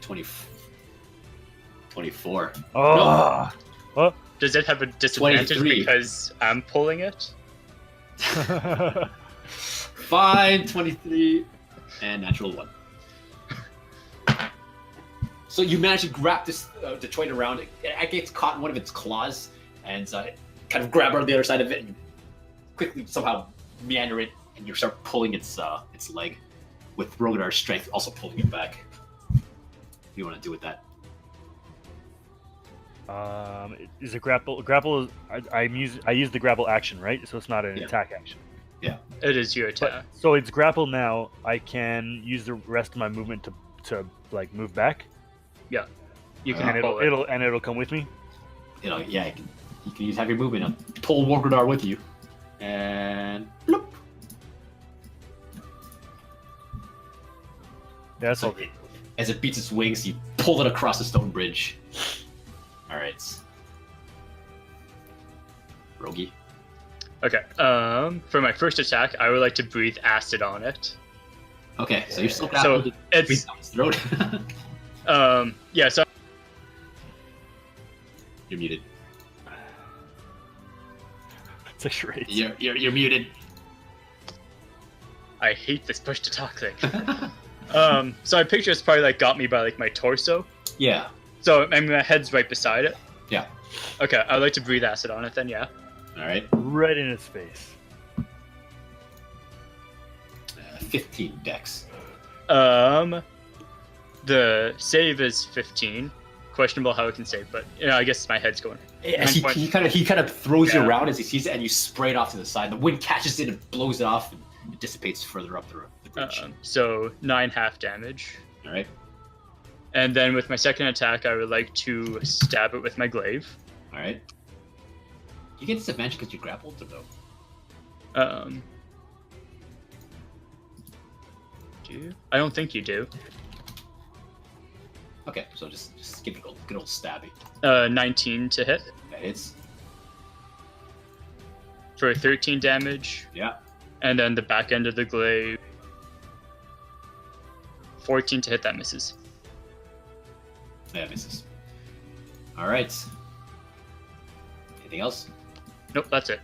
24. Oh. Oh. Does it have a disadvantage 23. because I'm pulling it? Fine, 23 and natural 1. So you manage to grab this Detroit around. It gets caught in one of its claws and kind of grab her on the other side of it and quickly somehow meander it, and you start pulling its leg with Rogadar's strength also pulling it back. What do you want to do with that? Is a grapple? Grapple is I use the grapple action, right? So it's not an attack action. Yeah. It is your attack. But, so it's grapple now. I can use the rest of my movement to like move back. Yeah. You can And pull it. it'll come with me. You can use heavy movement and pull Rogadar with you. And bloop. Yeah, that's all. As it beats its wings, you pull it across the stone bridge. All right. Rogi. Okay. For my first attack, I would like to breathe acid on it. Okay, so you're still grappled. So it's down its throat. yeah. So You're muted. It's a charade. You're muted. I hate this push to talk thing. So I picture it's probably like got me by like my torso. Yeah. So I mean my head's right beside it. Yeah. Okay, I'd like to breathe acid on it then. Yeah. All right. Right in its face. 15 dex. The save is 15. Questionable how it can save, but I guess my head's going. As he kind of throws you around as he sees it, and you spray it off to the side. The wind catches it and blows it off, and it dissipates further up the bridge. So 9 half damage. All right. And then with my second attack, I would like to stab it with my glaive. All right. You get disadvantage because you grappled, or no? Do you? I don't think you do. Okay, so just give it a good old stabby. 19 to hit That hits. for 13 damage, Yeah. and then the back end of the glaive 14 to hit. That misses. Yeah, misses. All right. Anything else? Nope, that's it.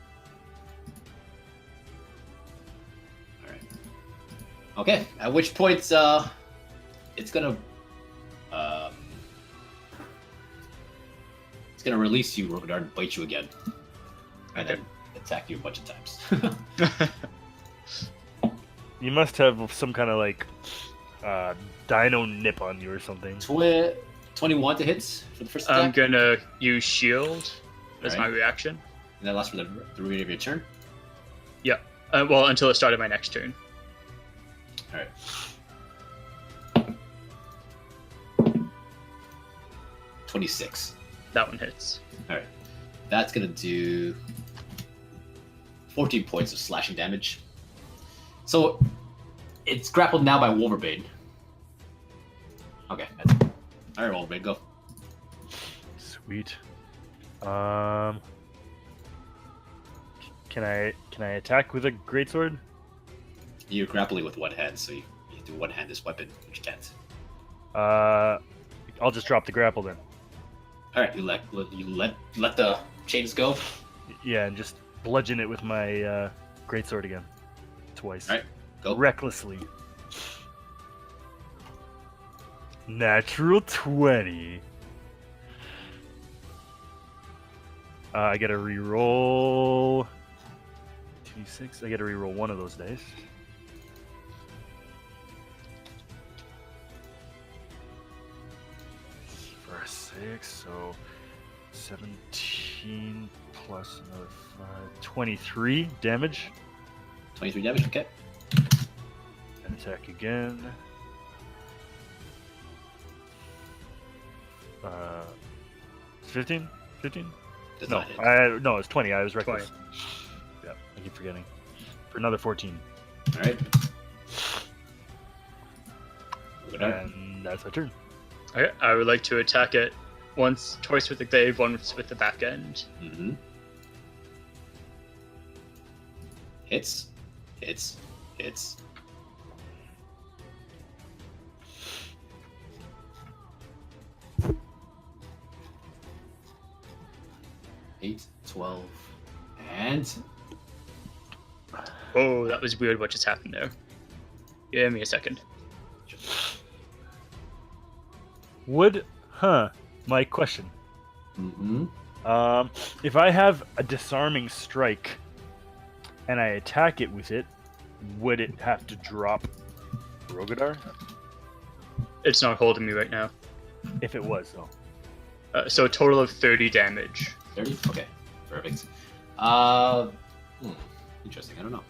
All right. Okay. At which point, it's gonna release you, Rogadar, and bite you again, and then attack you a bunch of times. You must have some kind of like dino nip on you or something. 21 to hit for the first attack. I'm gonna use shield as Alright. my reaction. And that lasts for the remainder of your turn. Yeah. Well, until the start of my next turn. All right. 26. That one hits. All right. That's gonna do 14 points of slashing damage. So it's grappled now by Wolverbane. Okay. All right, Wolverbane, go. Sweet. Can I attack with a greatsword? You're grappling with one hand, so you do one-handed weapon, which you can't. I'll just drop the grapple then. All right, you let the chains go. Yeah, and just bludgeon it with my greatsword again, twice. All right, go. Recklessly. Natural 20. I get a reroll. 2d6. I get to reroll one of those dice. For a 6, so 17 plus another 5. 23 damage. 23 damage. Okay. And attack again. 15? 15? Does No, not hit. no, it's 20. I was reckless. Yeah, I keep forgetting. For another 14. All right. And that's my turn. Okay, I would like to attack it twice with the glaive, once with the back end. Mm-hmm. Hits. Hits. Hits. Eight, 12, and Oh, that was weird what just happened there. Give me a second. My question. mm-hmm. If I have a disarming strike and I attack it with it, would it have to drop Rogadar? It's not holding me right now. If it was, though. So a total of 30 damage. 30? Okay, perfect. Interesting. I don't know.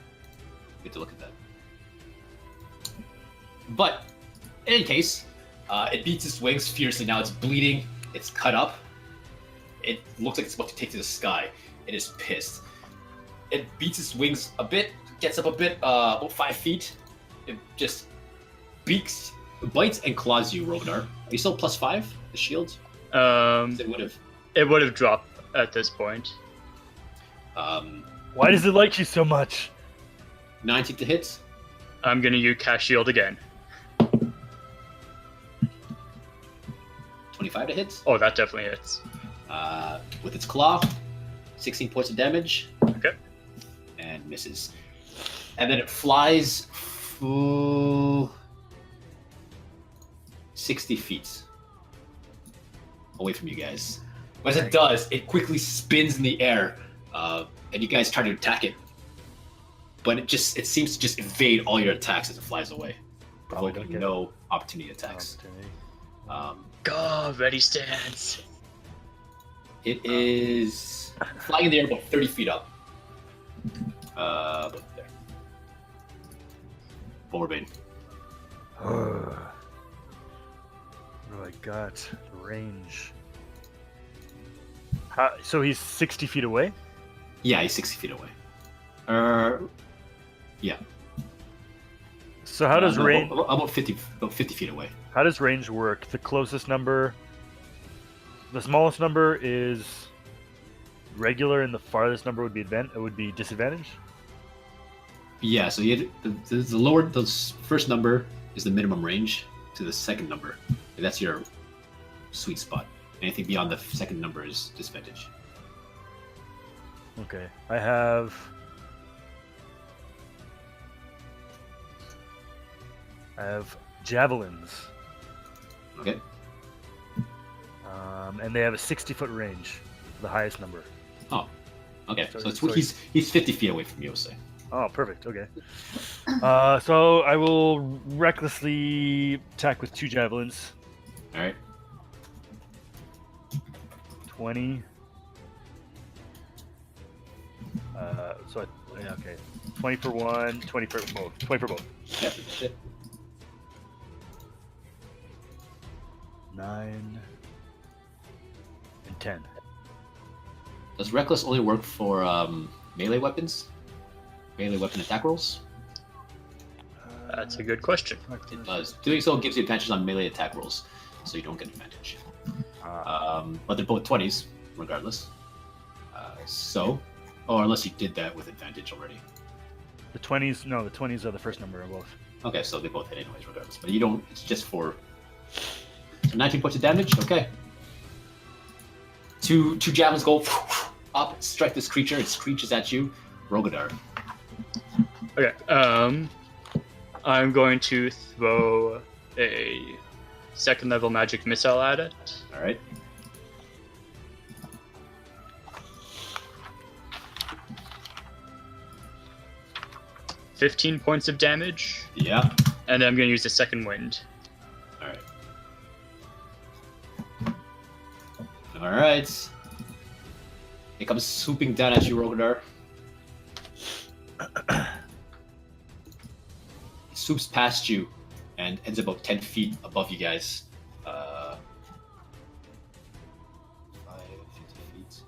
Get to look at that. But in any case, it beats its wings fiercely. Now it's bleeding. It's cut up. It looks like it's about to take to the sky. It is pissed. It beats its wings a bit. Gets up a bit, about 5 feet. It just bites and claws you, Rogadar. Are you still +5? The shield? It would have dropped at this point. Why does it like you so much? 19 to hit. I'm gonna use cast shield again. 25 to hit. Oh, that definitely hits. With its claw, 16 points of damage. Okay. And misses. And then it flies 60 feet away from you guys. But as it does, it quickly spins in the air, and you guys try to attack it. But it seems to just evade all your attacks as it flies away. Probably Provoking don't get no opportunity attacks. Go, ready stance. It is flying in the air about 30 feet up. About there. Borbane. What do I got? Range. So he's 60 feet away? Yeah, he's 60 feet away. Yeah. So how does range... About 50 feet away. How does range work? The closest number... The smallest number is regular, and the farthest number would be disadvantage? Yeah, so the first number is the minimum range to the second number. And that's your sweet spot. Anything beyond the second number is disadvantage. Okay. I have javelins. Okay. And they have a 60-foot range, the highest number. Oh, okay. So So he's 50 feet away from you, I'll say. Oh, perfect. Okay. So I will recklessly attack with 2 javelins. All right. 20. Okay. 20 for one, 20 for both. 20 for both. Yep, that's it. 9 and 10. Does Reckless only work for melee weapons? Melee weapon attack rolls? That's a good question. It does. Doing so gives you advantage on melee attack rolls, so you don't get advantage. But they're both 20s, regardless. Or unless you did that with advantage already. The 20s, no, the 20s are the first number of both. Okay, so they both hit anyways, regardless. But you don't, it's just for... So 19 points of damage, okay. Two javelins go up, strike this creature, it screeches at you. Rogadar. Okay. I'm going to throw a second level magic missile at it. Alright. $15 points of damage, Yeah. and then I'm going to use the second wind. Alright. Alright. It comes swooping down at you, Rogadar. It swoops past you and ends about 10 feet above you guys. 5, 50 feet.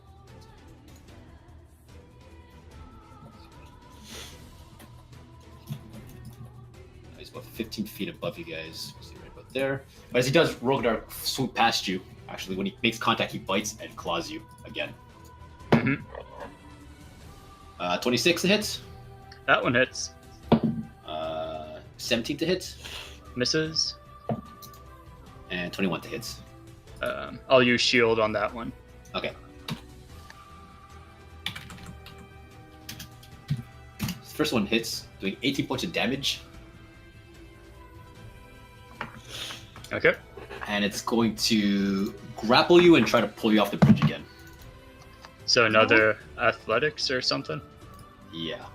He's about 15 feet above you guys. See right about there. But as he does, Rogadar swoop past you. Actually, when he makes contact, he bites and claws you again. Mm-hmm. 26 to hit. That one hits. 17 to hit. Misses. And 21 to hit. I'll use shield on that one. Okay. This first one hits, doing 18 points of damage. Okay. And it's going to grapple you and try to pull you off the bridge again. So another athletics or something? Yeah.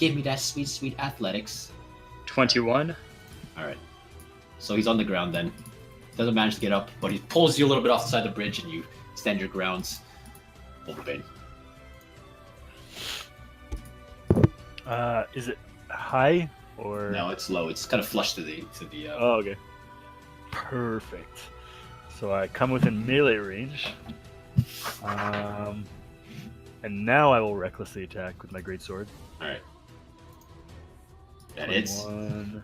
Give me that sweet, sweet athletics. 21. All right. So he's on the ground then. Doesn't manage to get up, but he pulls you a little bit off the side of the bridge, and you stand your grounds. Wolverine. Is it high or? No, it's low. It's kind of flush to the. Oh, okay. Perfect. So I come within melee range. And now I will recklessly attack with my greatsword. All right. That hits. 21,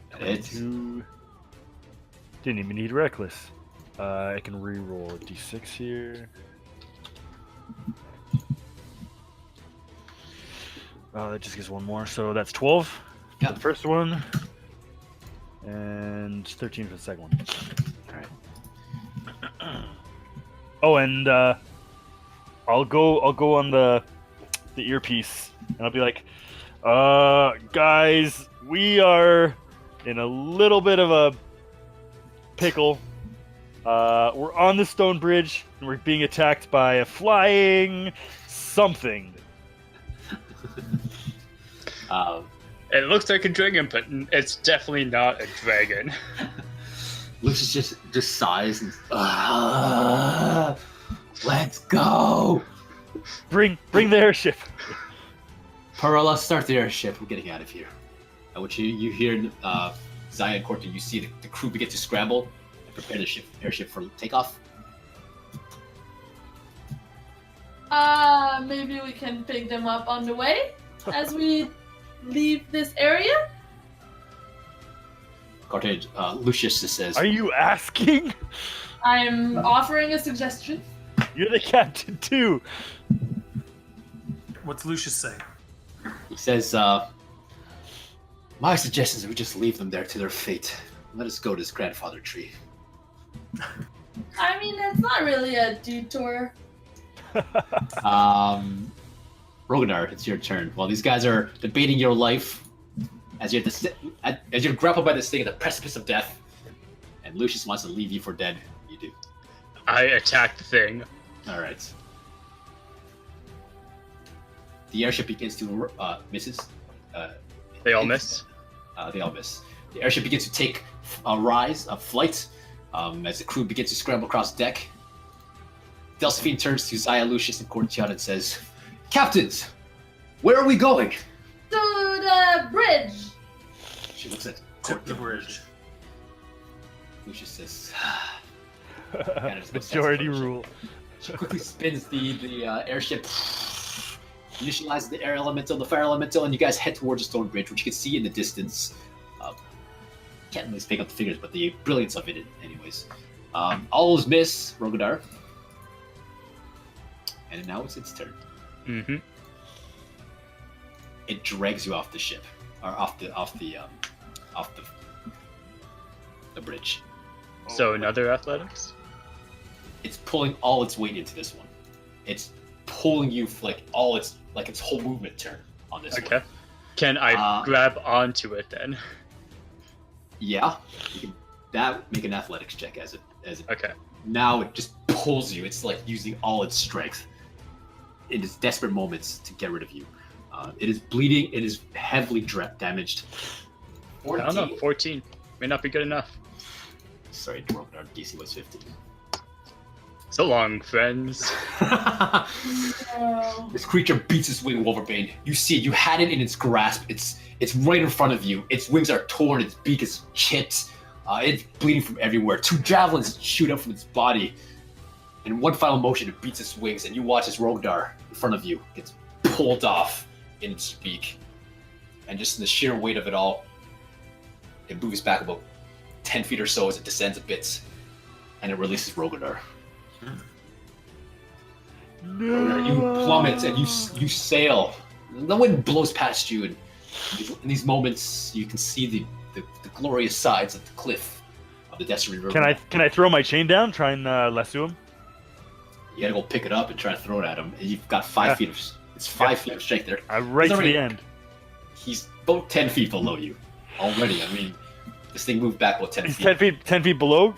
That hits. 22. Didn't even need reckless. I can re-roll a d6 here. That just gives one more, so that's 12 Yeah. for the first one, and 13 for the second one. All right. Oh, and I'll go on the earpiece, and I'll be like, guys, we are in a little bit of a pickle. We're on the stone bridge, and we're being attacked by a flying something. It looks like a dragon, but it's definitely not a dragon. Lucius just sighs and let's go. Bring the airship. Perla, start the airship. We're getting out of here. And what you hear, Zaya and Cortionn, you see the crew begin to scramble and prepare the airship for takeoff. Maybe we can pick them up on the way as we leave this area. Cortionn, Lucius just says, Are you asking? I'm offering a suggestion. You're the captain too. What's Lucius say? he says, my suggestion is we just leave them there to their fate. Let us go to this grandfather tree. I mean, that's not really a detour. Rogadar, it's your turn. While these guys are debating your life, as you're grappled by this thing at the precipice of death, and Lucius wants to leave you for dead, you do. I attack the thing. All right. The airship begins to misses. They all miss. They all miss. The airship begins to take a flight, as the crew begins to scramble across deck. Delphine turns to Zaya, Lucius, and Cortionn and says, "Captains, where are we going?" To the bridge. She looks at Tip the Cortionn. bridge. Lucius says, Majority rule. She quickly spins the airship, initializes the air elemental, the fire elemental, and you guys head towards the stone bridge, which you can see in the distance. Can't really pick up the figures, but the brilliance of it, anyways. All is miss, Rogadar. And now it's its turn. Mm-hmm. It drags you off the ship, or off the bridge. So another athletics? It's pulling all its weight into this one. It's pulling you like its whole movement turn on this one. Okay. Can I grab onto it then? Yeah, you can make an athletics check as it Okay. now it just pulls you. It's like using all its strength in its desperate moments to get rid of you. It is bleeding. It is heavily damaged. I don't know. 14 may not be good enough. Sorry, Rogadar, DC was 15. So long, friends. No. This creature beats its wing, Wolverine. You see it. You had it in its grasp. It's right in front of you. Its wings are torn. Its beak is chipped. It's bleeding from everywhere. 2 javelins shoot up from its body. In one final motion, it beats its wings, and you watch as Rogadar in front of you gets pulled off in its beak. And just in the sheer weight of it all, it moves back about 10 feet or so as it descends a bit, and it releases Rogadar. You plummet and you sail. The wind blows past you, and in these moments, you can see the glorious sides of the cliff of the Destiny River. Can I throw my chain down? Try and lasso him. You gotta go pick it up and try to throw it at him. And you've got 5 feet of it's 5 feet of strength there. Right to already- the end. He's about 10 feet below you already. I mean, this thing moved back about 10 He's feet. 10 feet below.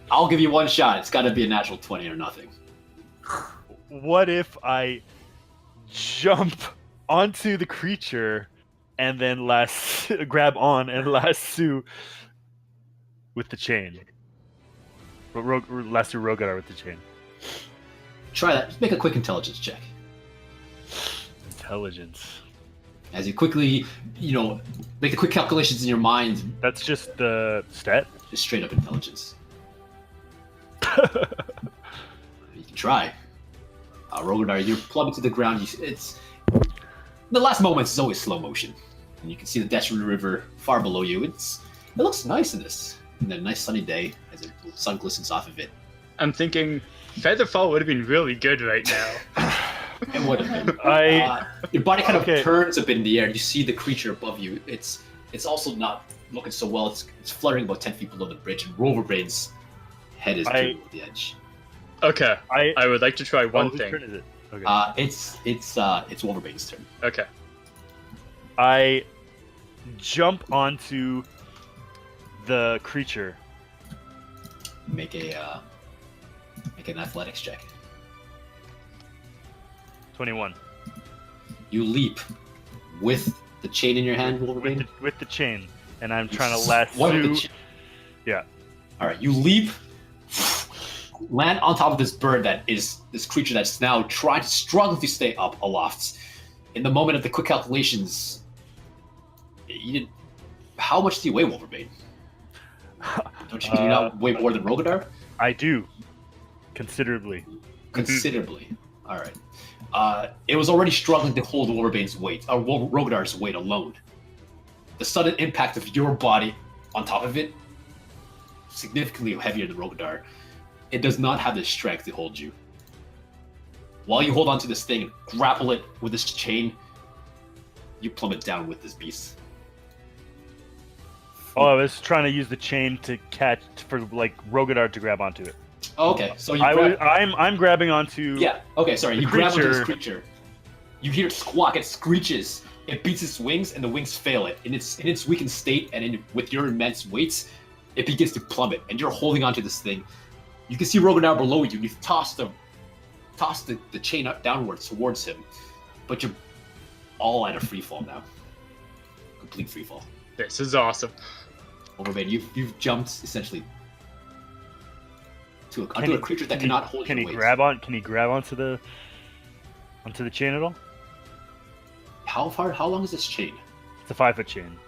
I'll give you one shot. It's got to be a natural 20 or nothing. What if I jump onto the creature and then grab on and lasso with the chain. Lasso Rogadar with the chain. Try that. Just make a quick intelligence check. Intelligence. As you quickly, make the quick calculations in your mind. That's just the stat? Just straight up intelligence. You can try. Rogadar, you're plumbing to the ground. It's the last moments is always slow motion, and you can see the Destiny River far below you. It looks nice in this. And a nice sunny day as the sun glistens off of it. I'm thinking Featherfall would have been really good right now. It would have been. Your body kind of turns a bit in the air. You see the creature above you. It's also not looking so well. It's fluttering about 10 feet below the bridge, and Roverbrain's head is turned over the edge. Okay. I would like to try one thing. Whose turn is it? Okay. It's Wolverine's turn. Okay. I jump onto the creature. Make an athletics check. 21. You leap with the chain in your hand, Wolverine. With the chain, and I'm trying to lasso. Yeah. All right. You leap, land on top of this bird that is this creature that's now trying to struggle to stay up aloft. In the moment of the quick calculations, how much do you weigh, Wolverine? Do you not weigh more than Rogadar? I do. Considerably. Considerably. All right. It was already struggling to hold Wolverine's weight, or Rogadar's weight alone. The sudden impact of your body on top of it, significantly heavier than Rogadar, it does not have the strength to hold you. While you hold onto this thing and grapple it with this chain, you plummet down with this beast. Oh, I was trying to use the chain to catch for Rogadar to grab onto it. Oh, okay, so I'm grabbing onto. Yeah. Okay, sorry. You grab onto this creature. You hear it squawk. It screeches. It beats its wings, and the wings fail it. In its weakened state, and with your immense weight, it begins to plummet. And you're holding onto this thing. You can see Rogadar below you. And you toss the chain up downwards towards him, but you're all at a free fall now. Complete free fall. This is awesome. Wolverine, you've jumped essentially to a creature that cannot hold your weight. Can he grab onto the chain at all? How long is this chain? It's a 5-foot chain.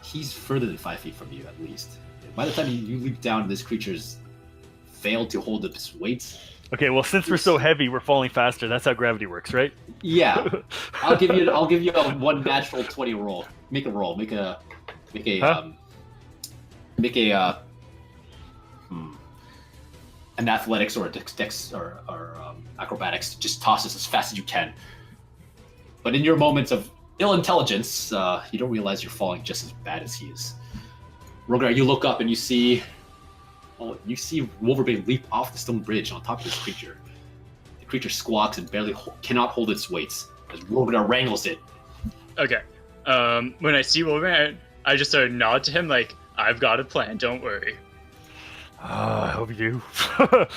He's further than 5 feet from you, at least. By the time you leap down, this creature's failed to hold its weight. Okay, well, since we're so heavy, we're falling faster. That's how gravity works, right? Yeah. I'll give you a one natural 20 roll. Make a roll. Make an athletics or a dex or acrobatics. Just toss this as fast as you can. But in your moments of ill intelligence, you don't realize you're falling just as bad as he is. Rogadar, you look up and you see Wolverine leap off the stone bridge on top of this creature. The creature squawks and barely cannot hold its weight as Rogadar wrangles it. Okay. When I see Wolverine, I just sort of nod to him like, I've got a plan, don't worry. I hope you do.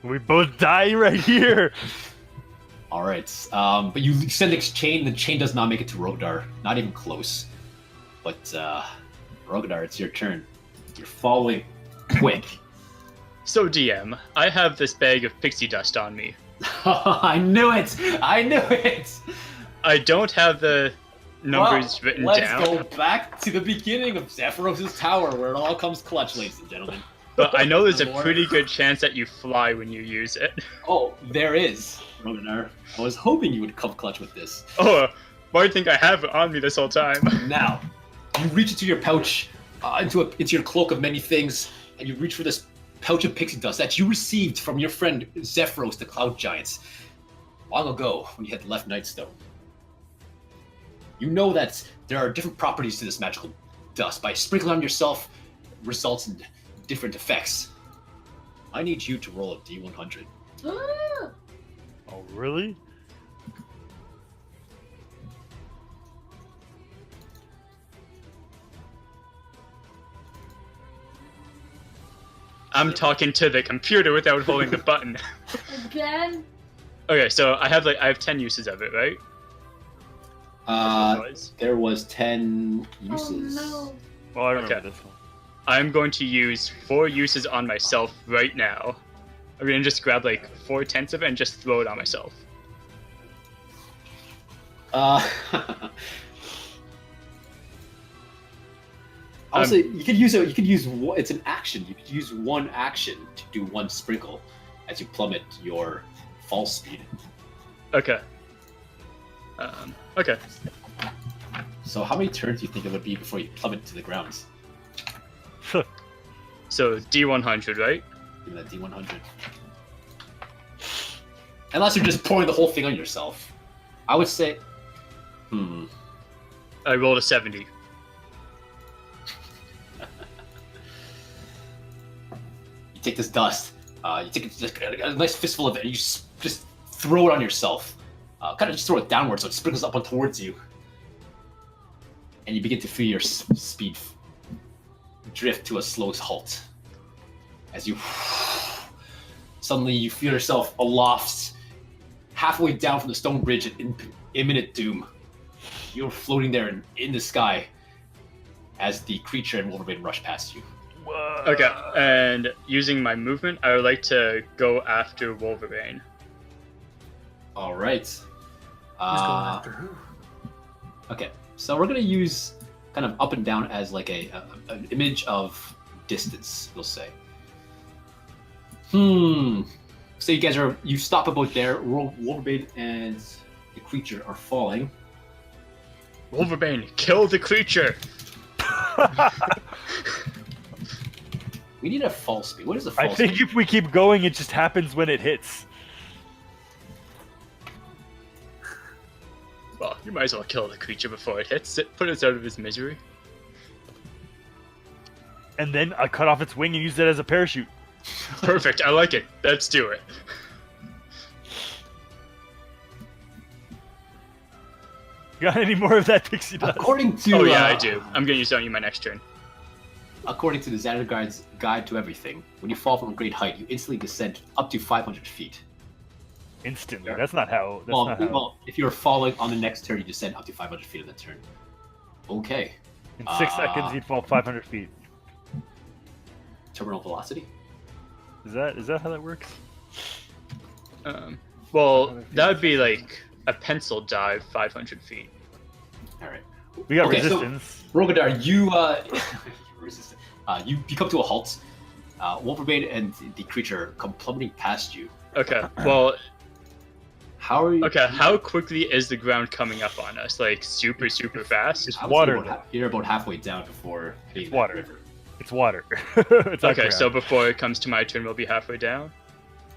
We both die right here. All right. But you send the chain does not make it to Rogadar. Not even close. But Rogadar, it's your turn. You're falling quick. So DM, I have this bag of pixie dust on me. I knew it! I don't have the numbers written down. Let's go back to the beginning of Zephyros' tower, where it all comes clutch, ladies and gentlemen. But I know there's a pretty good chance that you fly when you use it. Oh, there is, Rogadar. I was hoping you would come clutch with this. Oh, why do you think I have it on me this whole time? Now, you reach into your pouch, into your cloak of many things, and you reach for this pouch of pixie dust that you received from your friend Zephyros, the Cloud Giant, long ago when you had left Nightstone. You know that there are different properties to this magical dust. By sprinkling on yourself, results in different effects. I need you to roll a D100. Oh, really? I'm talking to the computer without holding the button. Again? Okay, so I have 10 uses of it, right? That's what it was. There was 10 uses. Oh Well, I remember Okay. this one. I'm going to use 4 uses on myself right now. I'm gonna just grab like 4/10 of it and just throw it on myself. Honestly, you could use it. You could use it's an action. You could use one action to do one sprinkle as you plummet your fall speed. Okay. Okay. So how many turns do you think it would be before you plummet to the ground? So D100, right? Give me that D100. Unless you're just pouring the whole thing on yourself. I would say... I rolled a 70. You take this dust, you take a nice fistful of it, and you just throw it on yourself. Kind of just throw it downwards so it sprinkles up on towards you. And you begin to feel your speed drift to a slow halt. As you... Suddenly you feel yourself aloft, halfway down from the stone bridge in imminent doom. You're floating there in the sky as the creature and Wolverine rush past you. Okay, and using my movement, I would like to go after Wolverine. All right. Who's going after who? Okay, so we're gonna use kind of up and down as like an image of distance, we'll say. So you stop about there. Wolverine and the creature are falling. Wolverine, kill the creature! We need a fall speed. What is a fall I think speed? if we keep going, it just happens when it hits. Well, you might as well kill the creature before it hits it. Put it out of his misery. And then I cut off its wing and use it as a parachute. Perfect, I like it. Let's do it. Got any more of that pixie dust? According to Oh yeah, I do. I'm gonna use that on you my next turn. According to the Xanderguard's Guide to Everything, when you fall from a great height, you instantly descend up to 500 feet. Instantly. That's not how. That's not how. Well, if you're falling on the next turn, you descend up to 500 feet on that turn. Okay. In 6 seconds, you'd fall 500 feet. Terminal velocity? Is that how that works? Well, that would be like a pencil dive 500 feet. Alright. We got Okay, so- resistance. Rogadar, you resistant. You come to a halt. Wolverine and the creature come plummeting past you. Okay, well, How are you? okay, how quickly is the ground coming up on us? Like, super, super fast? It's I would say water. You're about halfway down before hitting that water. river. It's water. It's not Okay, so ground. before it comes to my turn, we'll be halfway down?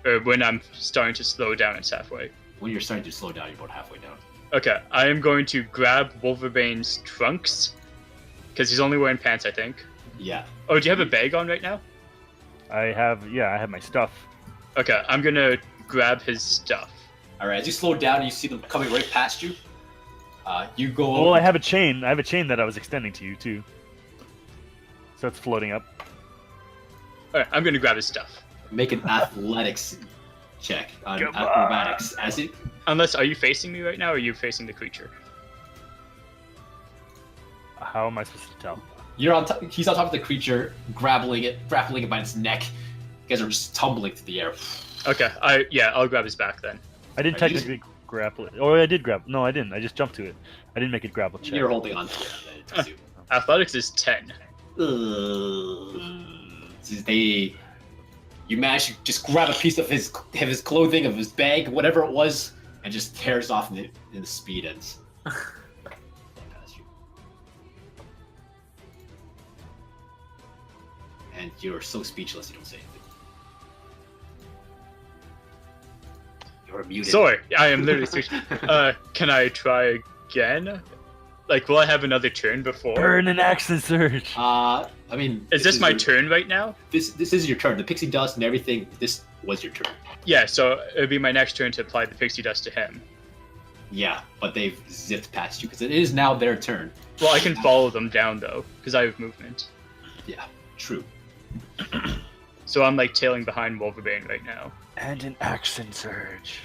Or when I'm starting to slow down, it's halfway. When you're starting to slow down, you're about halfway down. Okay, I am going to grab Wolverine's trunks, because he's only wearing pants, I think. Yeah. Oh, do you have a bag on right now? I have my stuff. Okay, I'm gonna grab his stuff. Alright, as you slow down, you see them coming right past you. You go Well, I have a chain. I have a chain that I was extending to you too. So it's floating up. Alright, I'm gonna grab his stuff. make an athletics check on Come on. acrobatics. As it Unless, are you facing me right now, or are you facing the creature? How am I supposed to tell? You're on top, he's on top of the creature, grappling it by its neck. You guys are just tumbling through the air. Okay, I'll grab his back then. I didn't Are you technically grapple it. Oh, I did grab. No, I didn't. I just jumped to it. I didn't make it grapple check. You're holding on to it. Athletics is 10. You manage to just grab a piece of his clothing, of his bag, whatever it was, and just tears off in the speed ends. And you're so speechless you don't say anything. You're muted. Sorry, I am literally speechless. Can I try again? Like, will I have another turn before? Burn an accent surge. I mean, Is this my your- turn right now? This is your turn. The pixie dust and everything. This was your turn. Yeah, so it would be my next turn to apply the pixie dust to him. Yeah, but they've zipped past you because it is now their turn. Well, I can follow them down though, because I have movement. Yeah, true. So I'm like tailing behind Wolverine right now. And an action surge.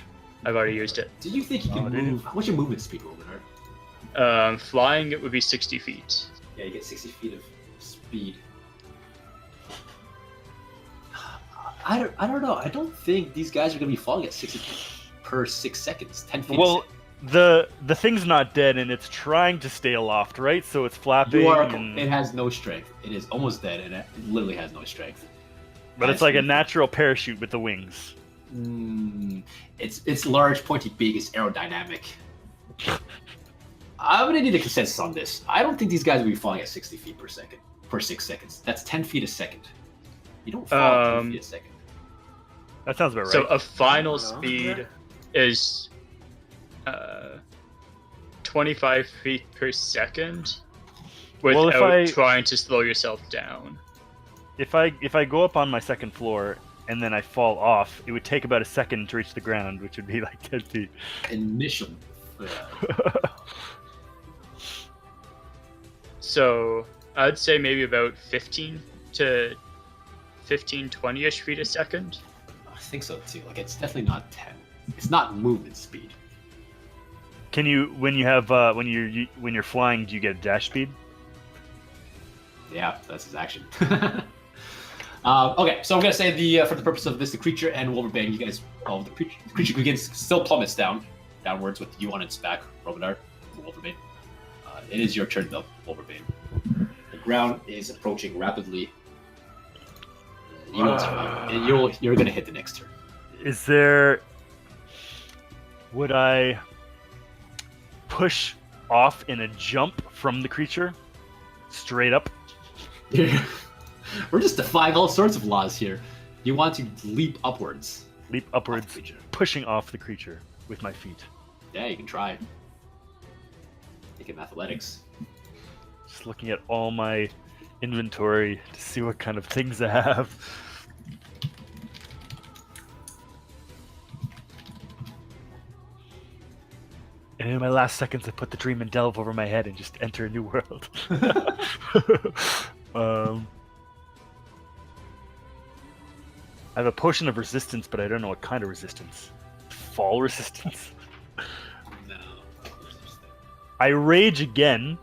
I've already used it. Do you think you can did you? move? What's your movement speed, Robinard? Flying, it would be 60 feet. Yeah, you get 60 feet of speed. I don't know. I don't think these guys are going to be falling at 60 per 6 seconds. 10 feet. Well, the thing's not dead and it's trying to stay aloft, right? So it's flapping. It has no strength. It is almost dead and it literally has no strength. But it's like a natural parachute with the wings. Its large, pointy beak is aerodynamic. I'm gonna need a consensus on this. I don't think these guys will be falling at 60 feet per second per 6 seconds. That's 10 feet a second. You don't fall at 10 feet a second. That sounds about right. So a final speed is 25 feet per second without trying to slow yourself down. If I go up on my second floor and then I fall off, it would take about a second to reach the ground, which would be like 10 feet. Initial. So I'd say maybe about 15 to 20-ish feet a second. I think so too. Like it's definitely not 10. It's not movement speed. Can you when you're flying, do you get dash speed? Yeah, that's his action. Okay, so I'm gonna say for the purpose of this, the creature and Wolverbane, you guys, the creature begins still plummets downwards with you on its back, Robinard, Wolverbane. It is your turn though, Wolverbane. The ground is approaching rapidly. You're gonna hit the next turn. Would I push off in a jump from the creature, straight up? We're just defying all sorts of laws here. You want to leap upwards. Leap upwards, pushing off the creature with my feet. Yeah, you can try. Take an athletics. Just looking at all my inventory to see what kind of things I have. And in my last seconds, I put the dream and delve over my head and just enter a new world. I have a potion of resistance, but I don't know what kind of resistance. Fall resistance? No. I rage again.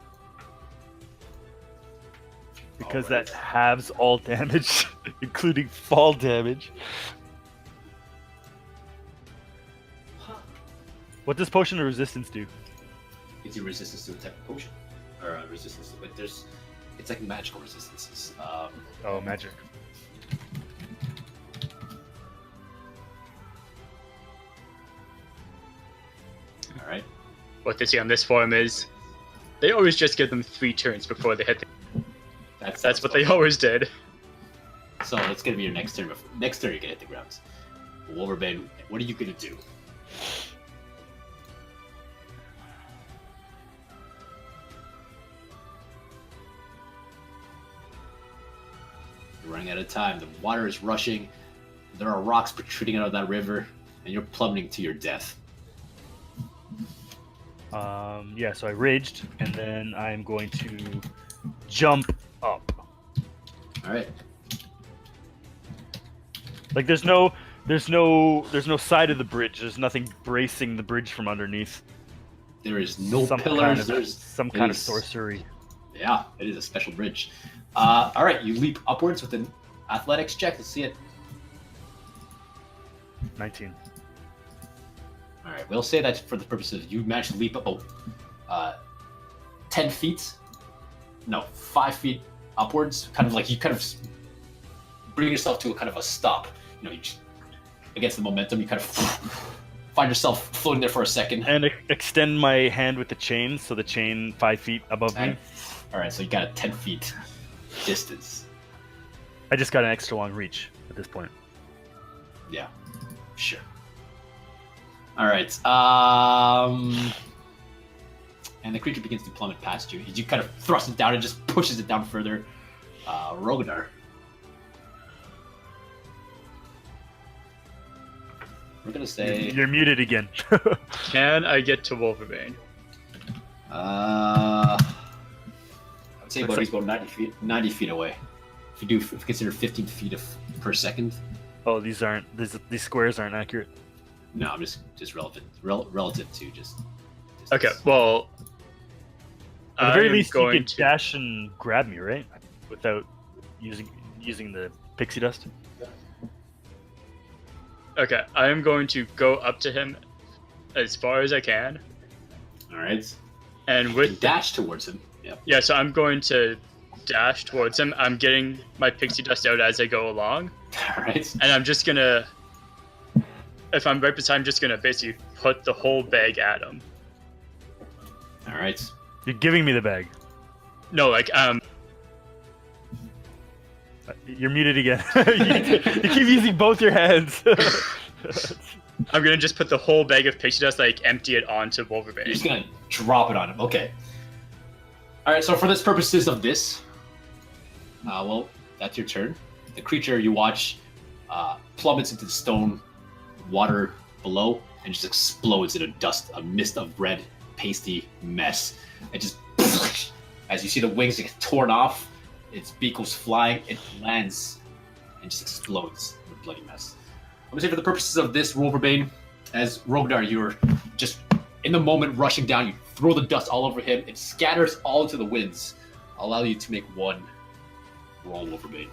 Because that halves all damage, including fall damage. What does potion of resistance do? Gives you resistance to a type of potion. Or resistance, but it's like magical resistances. Magic. Alright. What they see on this form is they always just give them 3 turns before they hit the... That's what they always did. So it's gonna be your next turn. Next turn you're gonna hit the ground. Wolverbane, what are you gonna do? You're running out of time. The water is rushing. There are rocks protruding out of that river, and you're plummeting to your death. So I raged, and then I'm going to jump up. All right. Like there's no side of the bridge. There's nothing bracing the bridge from underneath. There is no pillars. There's some kind of sorcery. Yeah, it is a special bridge. All right, you leap upwards with an athletics check. Let's see it. 19. All right, we'll say that for the purposes, you managed to leap up 10 feet. No, 5 feet upwards. Kind of like you kind of bring yourself to a kind of a stop. You know, you just, against the momentum, you kind of find yourself floating there for a second. And extend my hand with the chain, so the chain 5 feet above me. All right, so you got a 10 feet distance. I just got an extra long reach at this point. Yeah, sure. All right. And the creature begins to plummet past you. You kind of thrust it down and just pushes it down further. Rogadar. We're gonna say you're muted again. Can I get to Wolverbane? I would say he's about 90 feet away. If you consider 15 feet per second. Oh, these squares aren't accurate. No, I'm just relative to just. Okay, distance. well, At the very I'm least, you going could to. dash and grab me, right? Without using the pixie dust. Okay, I am going to go up to him as far as I can, All right. and You with dash towards him. Yep. yeah, so I'm going to dash towards him. I'm getting my pixie dust out as I go along, All right. and I'm just gonna, if I'm right beside him, just gonna basically put the whole bag at him. All right. You're giving me the bag. No, like You're muted again. you keep using both your hands. I'm gonna just put the whole bag of pixie dust, like empty it onto Wolverine. You're just gonna drop it on him. Okay. All right. So for the purposes of this, well, that's your turn. The creature you watch plummets into the stone water below and just explodes in a mist of red, pasty mess. It just, as you see the wings get torn off, its beak goes flying, it lands and just explodes in a bloody mess. I'm gonna say for the purposes of this, Wolverbane, as Rognar, you're just in the moment rushing down, you throw the dust all over him, it scatters all into the winds. I'll allow you to make one roll, Wolverbane.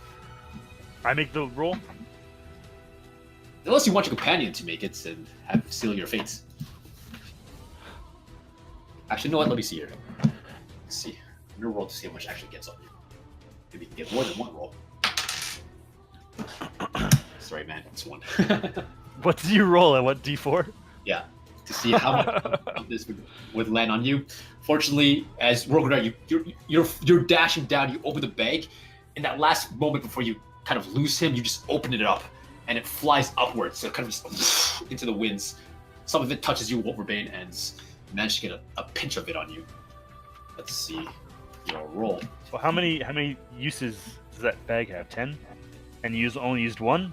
I make the roll. Unless you want your companion to make it and have seal your fate. Actually, you know what? Let me see here. Let's see. I'm gonna roll to see how much actually gets on you. Maybe you can get more than one roll. Sorry, man. It's one. What did you roll at? What, D4? Yeah. To see how much of this would land on you. Fortunately, as Rognar, you're dashing down. You open the bag. In that last moment before you kind of lose him, you just open it up, and it flies upwards. So it kind of just into the winds. Some of it touches you, Wolverbane, and you manage to get a pinch of it on you. Let's see your roll. Well, how many uses does that bag have? 10? And you only used one?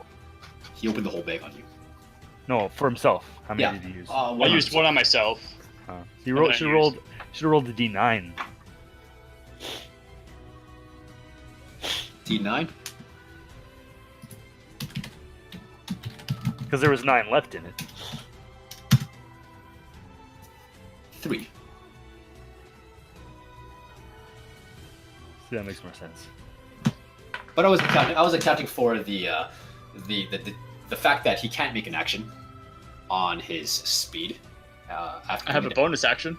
He opened the whole bag on you. No, for himself. How many Yeah. did he use? I used one on myself. He and I should have rolled the D9. D9. Because there was 9 left in it. 3. See, that makes more sense. But I was accounting for the fact that he can't make an action on his speed. After I have a bonus action.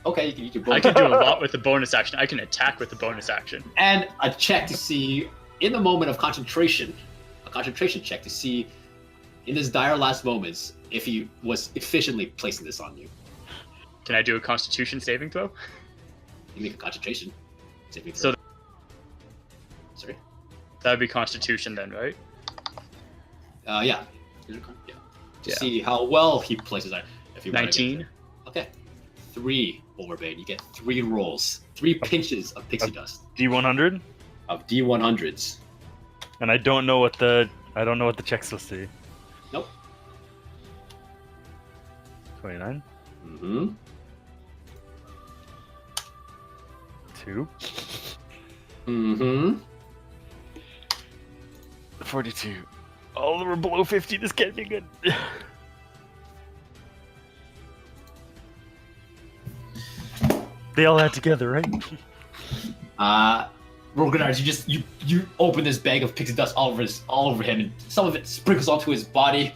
Okay, you can I can do a lot with the bonus action. I can attack with the bonus action. and a check to see in the moment of concentration, a concentration check to see in his dire last moments if he was efficiently placing this on you. Can I do a Constitution saving throw? You make a concentration saving So throw. Sorry. that would be Constitution then, right? Yeah. To Yeah. see how well he places that. If you wanna get 19. there. Okay. 3 Wolverbane. You get 3 rolls, 3 pinches of pixie dust D100? of D100s. And I don't know what the check's supposed to be. Nope. 29? Mm-hmm. 2? Mm-hmm. 42. All of them are below 50. This can't be good. They all add together, right? Rognar, you open this bag of pixie dust all over him, and some of it sprinkles onto his body.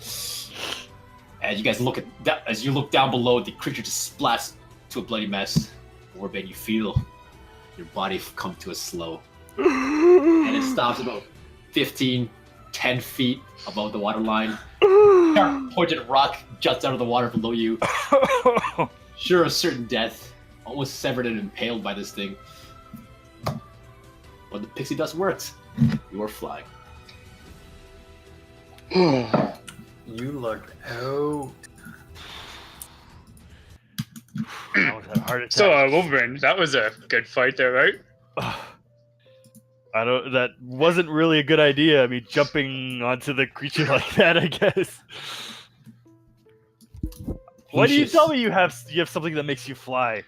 And you guys look at that as you look down below, the creature just splats to a bloody mess. Wolverine, you feel your body come to a slow, and it stops about 10 feet above the water line. Sharp pointed rock juts out of the water below you. Sure of certain death, almost severed and impaled by this thing. But the pixie dust worked. You are flying. You look out. I almost had a heart attack. So, Wolverine, that was a good fight there, right? That wasn't really a good idea. I mean, jumping onto the creature like that, I guess. Why do you tell me you have something that makes you fly?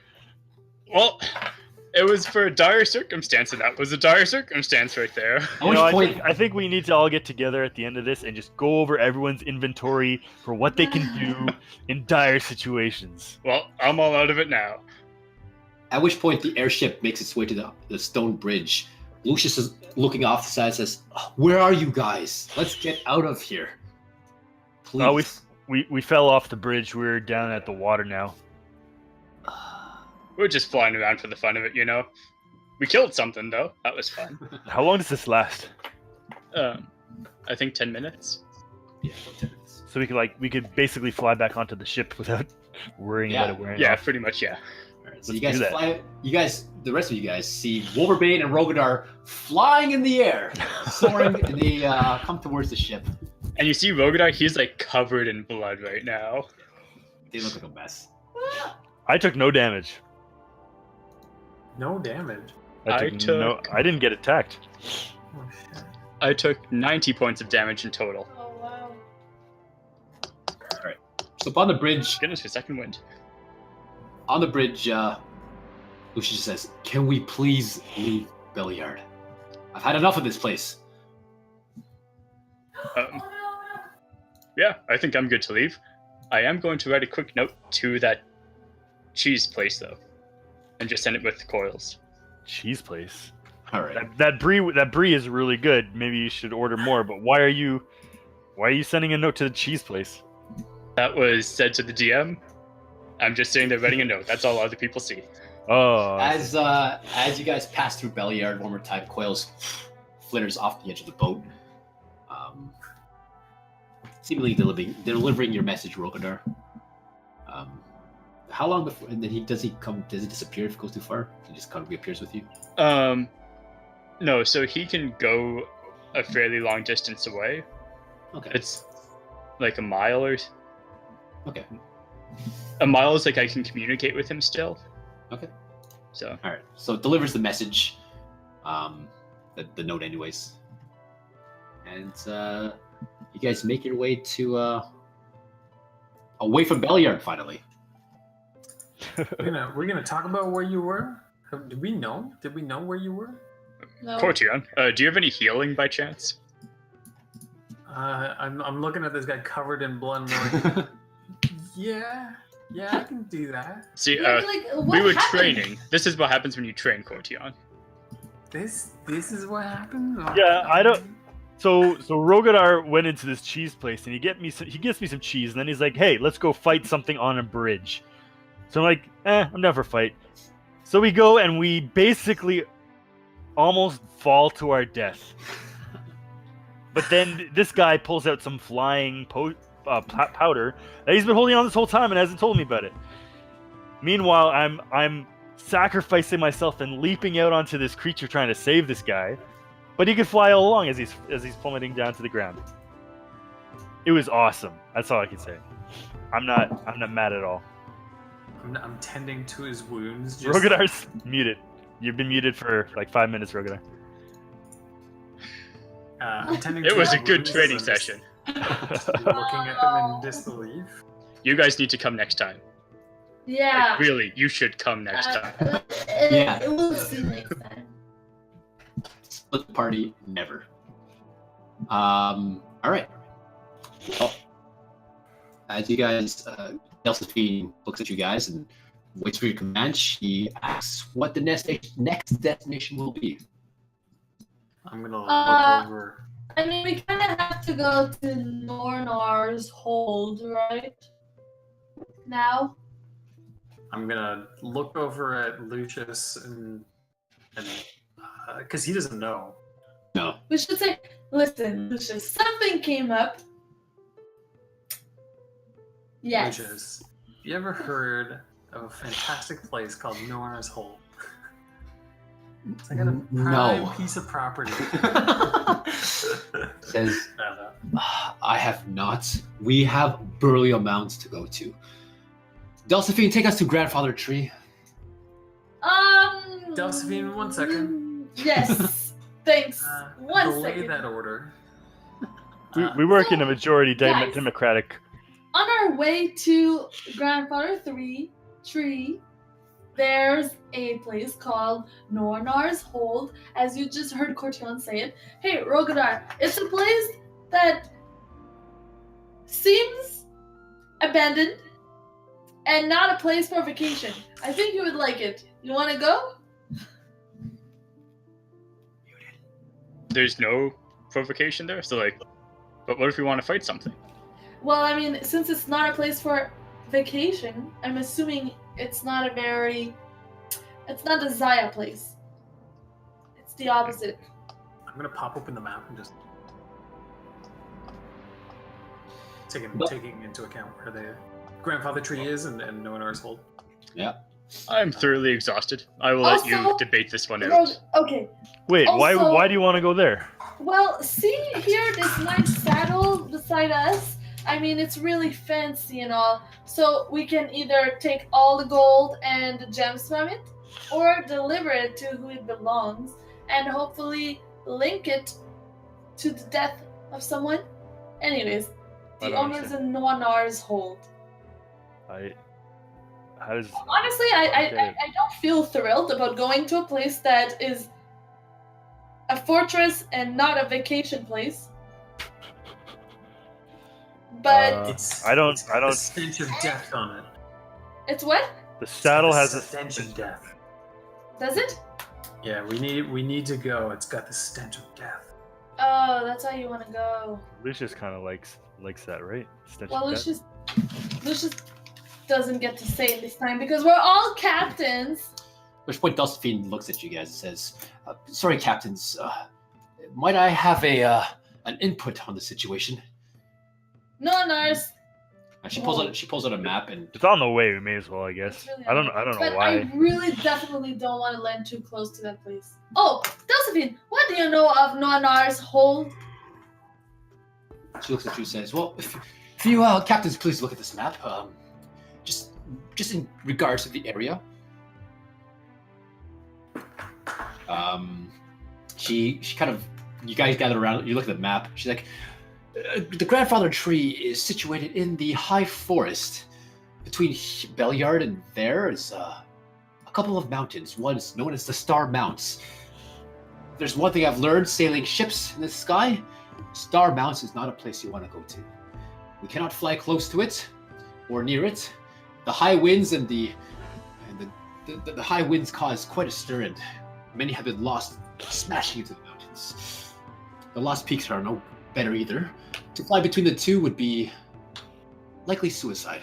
Well, It was for a dire circumstance, and that was a dire circumstance right there. At You which know, point, I think we need to all get together at the end of this and just go over everyone's inventory for what they can do in dire situations. Well, I'm all out of it now. the airship makes its way to the stone bridge. Lucius is looking off the side and says, "Where are you guys? Let's get out of here. Please." We fell off the bridge. We're down at the water now. We're just flying around for the fun of it, you know. We killed something though. That was fun. How long does this last? I think 10 minutes. Yeah, about 10 minutes. So we could basically fly back onto the ship without worrying about it wearing Yeah, off. pretty much. Yeah. All right, so Let's you guys do that. fly. The rest of you guys see Wolverbane and Rogadar flying in the air, soaring, and they come towards the ship. And you see Rogadar, he's like covered in blood right now. They look like a mess. I took no damage. No damage. I didn't get attacked. Oh shit. I took 90 points of damage in total. Oh wow. So up on the bridge, Goodness, for second wind. Lucius says, "Can we please leave Beliard? I've had enough of this place." Yeah, I think I'm good to leave. I am going to write a quick note to that cheese place though, and just send it with the coils. Cheese place. All right. That brie is really good. Maybe you should order more. But why are you sending a note to the cheese place? That was said to the DM. I'm just sitting there writing a note. That's all other people see. Oh, As you guys pass through Beliard one more time, Coils flitters off the edge of the boat, seemingly delivering your message, Rogadar. How long before? And then does he disappear if it goes too far? He just kind of reappears with you. No. So he can go a fairly long distance away. Okay. It's like a mile or. Okay. A mile is like I can communicate with him still. Okay. So. All right. So it delivers the message, the note, anyways, and you guys make your way to away from Beliard finally. We're gonna talk about where you were. Did we know? Did we know where you were? No. Cortionn, do you have any healing by chance? I'm looking at this guy covered in blood. And I'm like, yeah, I can do that. See, Like, we what were happened? training. This is what happens when you train, Cortionn. This is what happened. Oh, Yeah, I don't- So Rogadar went into this cheese place and he gets me some cheese and then he's like, "Hey, let's go fight something on a bridge." So I'm like, I'm down for a fight. So we go and we basically almost fall to our death. But then this guy pulls out some flying powder that he's been holding on this whole time and hasn't told me about it. Meanwhile, I'm sacrificing myself and leaping out onto this creature trying to save this guy. But he could fly all along as he's plummeting down to the ground. It was awesome. That's all I can say. I'm not mad at all. I'm tending to his wounds. Rogadar's muted. You've been muted for like 5 minutes, Rogadar. I'm tending It to was his a good wounds training and just session. Looking at them in disbelief. You guys need to come next time. Yeah. Like, really, you should come next time. Yeah. We'll see next time. Split the party, never. All right. Well, as you guys, Delphine looks at you guys and waits for your command. She asks what the next destination will be. I'm gonna look over. I mean, we kind of have to go to Nornar's hold, right? Now? I'm gonna look over at Lucius and because he doesn't know. No. We should say, listen, Lucius, something came up. Yes. Lucius, you ever heard of a fantastic place called Norna's Hole? It's like a prime No. piece of property. Says, I have not. We have burial mounds to go to. Delphine, take us to Grandfather Tree. Delphine, 1 second. Yes. Thanks. One Delay second. that order. We work in a majority guys. democratic. On our way to Grandfather Tree, there's a place called Nornar's Hold, as you just heard Cortionn say it. Hey, Rogadar, it's a place that seems abandoned and not a place for vacation. I think you would like it. You want to go? There's no provocation there, so like, but what if we want to fight something? Well, I mean, since it's not a place for vacation, I'm assuming it's not a Zaya place. It's the opposite. I'm gonna pop open the map and just taking into account where the grandfather tree is and Nornar's Hold. Yeah. I'm thoroughly exhausted. I will let you debate this one out. Okay. Wait, Also- why do you want to go there? Well, see here, this nice saddle beside us. I mean, it's really fancy and all. So we can either take all the gold and the gems from it, or deliver it to who it belongs, and hopefully link it to the death of someone. Anyways, I the don't owner's in Nornar's Hold. How does Honestly, I don't feel thrilled about going to a place that is a fortress and not a vacation place. But I don't. The stench of death on it. it's what? The saddle It's got has the a stench of death. Does it? Yeah, we need to go. It's got the stench of death. Oh, that's how you want to go. Lucius kind of likes that, right? Stench Well, of death. Lucius doesn't get to say it this time because we're all captains. At which point Delphine looks at you guys and says, "Sorry, captains. Might I have an input on the situation?" No, nurse. And she pulls out a map and It's on the way. We may as well, I guess. It's really I don't know But why. I really definitely don't want to land too close to that place. Oh, Delphine, what do you know of Nornar's Hold? she looks at you and says, "Well, if you captains, please look at this map. Just in regards to the area." She kind of, you guys gather around. You look at the map. She's like, "The grandfather tree is situated in the high forest between Beliard and there is a couple of mountains. One is known as the Star Mounts. There's one thing I've learned sailing ships in the sky: Star Mounts is not a place you want to go to. We cannot fly close to it or near it. The high winds and the high winds cause quite a stir, and many have been lost smashing into the mountains. The Lost Peaks are no better either. To fly between the two would be likely suicide.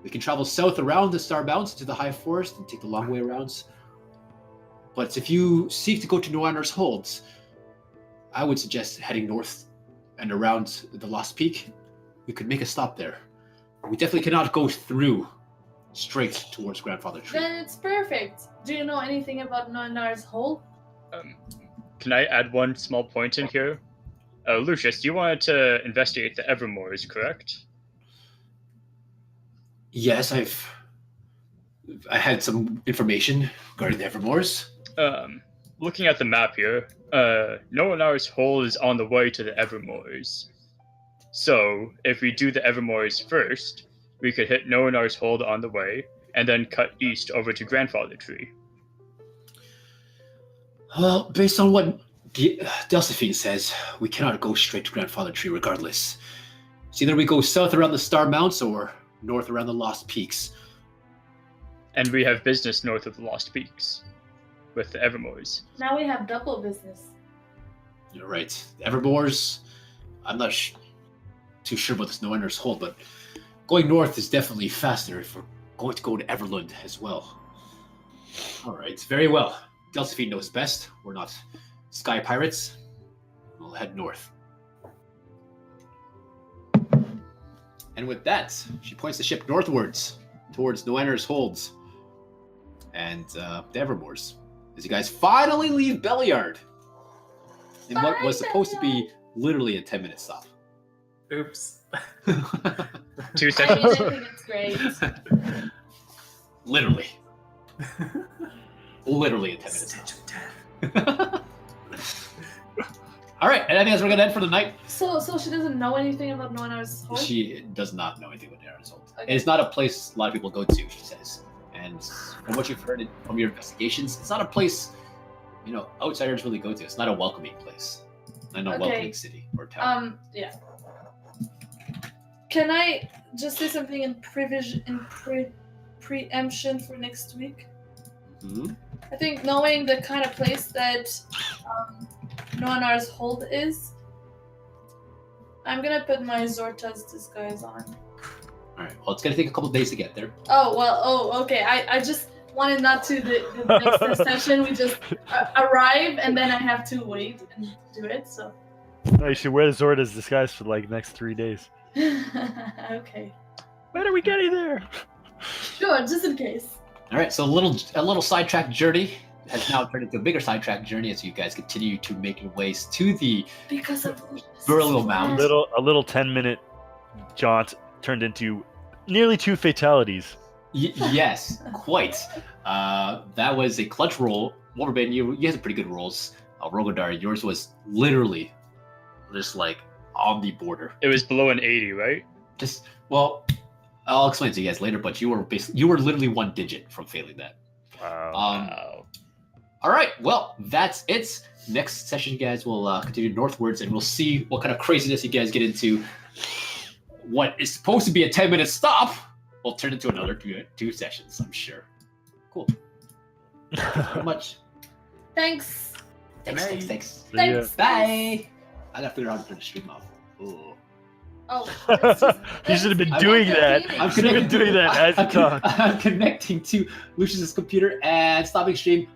We can travel south around the Star Mounts to the high forest and take the long way around. But if you seek to go to Nornar's Holds, I would suggest heading north and around the Lost Peak. We could make a stop there. We definitely cannot go through straight towards Grandfather Tree." Then it's perfect. Do you know anything about Nornar's Hold? Can I add one small point in here? Lucius, you wanted to investigate the Evermoors, correct? Yes, I had some information regarding the Evermoors. Looking at the map here, Nornar's Hold is on the way to the Evermoors. So, if we do the Evermoors first, we could hit Nornar's Hold on the way, and then cut east over to Grandfather Tree. Well, based on what Delphine says, we cannot go straight to Grandfather Tree regardless. It's either we go south around the Star Mounts or north around the Lost Peaks. And we have business north of the Lost Peaks, with the Evermoors. Now we have double business. You're right. The Evermoors, I'm not too sure about this Nornar's Hold, but going north is definitely faster if we're going to go to Everlund as well. All right, very well. Delphine knows best. We're not sky pirates. We'll head north. And with that, she points the ship northwards towards Nornar's Holds and the Evermoors. As you guys finally leave Beliard in what was supposed to be literally a 10-minute stop. Oops. 2 I seconds. mean, I think it's great. Literally. Literally a 10-minute Stench stop. of death. All right, and I think that's where we're going to end for the night. So she doesn't know anything about Nornar's Hold? She does not know anything about Nornar's Hold. Okay. And it's not a place a lot of people go to, she says. And from what you've heard from your investigations, it's not a place, outsiders really go to. It's not a welcoming place. Not a welcoming city or town. Yeah. Can I just say something in preemption for next week? Mm-hmm. I think knowing the kind of place that Noanar's hold is, I'm gonna put my Zorta's disguise on. Alright, well, it's gonna take a couple days to get there. Okay. I just wanted not to the next session. We just arrive and then I have to wait and do it, so. No, you should wear Zorda's disguise for like the next 3 days. Okay. When are we getting there? Sure, just in case. Alright, so a little sidetrack journey has now turned into a bigger sidetrack journey as you guys continue to make your ways to the Because of Burial Mound. A little 10-minute jaunt turned into nearly 2 fatalities. Yes, quite. That was a clutch roll. Wolverine, you had some pretty good rolls. Rogodar, yours was literally just like on the border. It was below an 80, right? I'll explain to you guys later, but you were literally 1 digit from failing that. Wow. All right, well, that's it. Next session, you guys will continue northwards, and we'll see what kind of craziness you guys get into. What is supposed to be a 10-minute stop will turn into another 2 sessions, I'm sure. Cool. Thank you very much. Thanks. Thanks. Thanks. Bye. I gotta figure out how to turn the stream off. Ooh. Oh. You should have been doing that. I'm doing that as you talk. I'm connecting to Lucius's computer and stopping stream.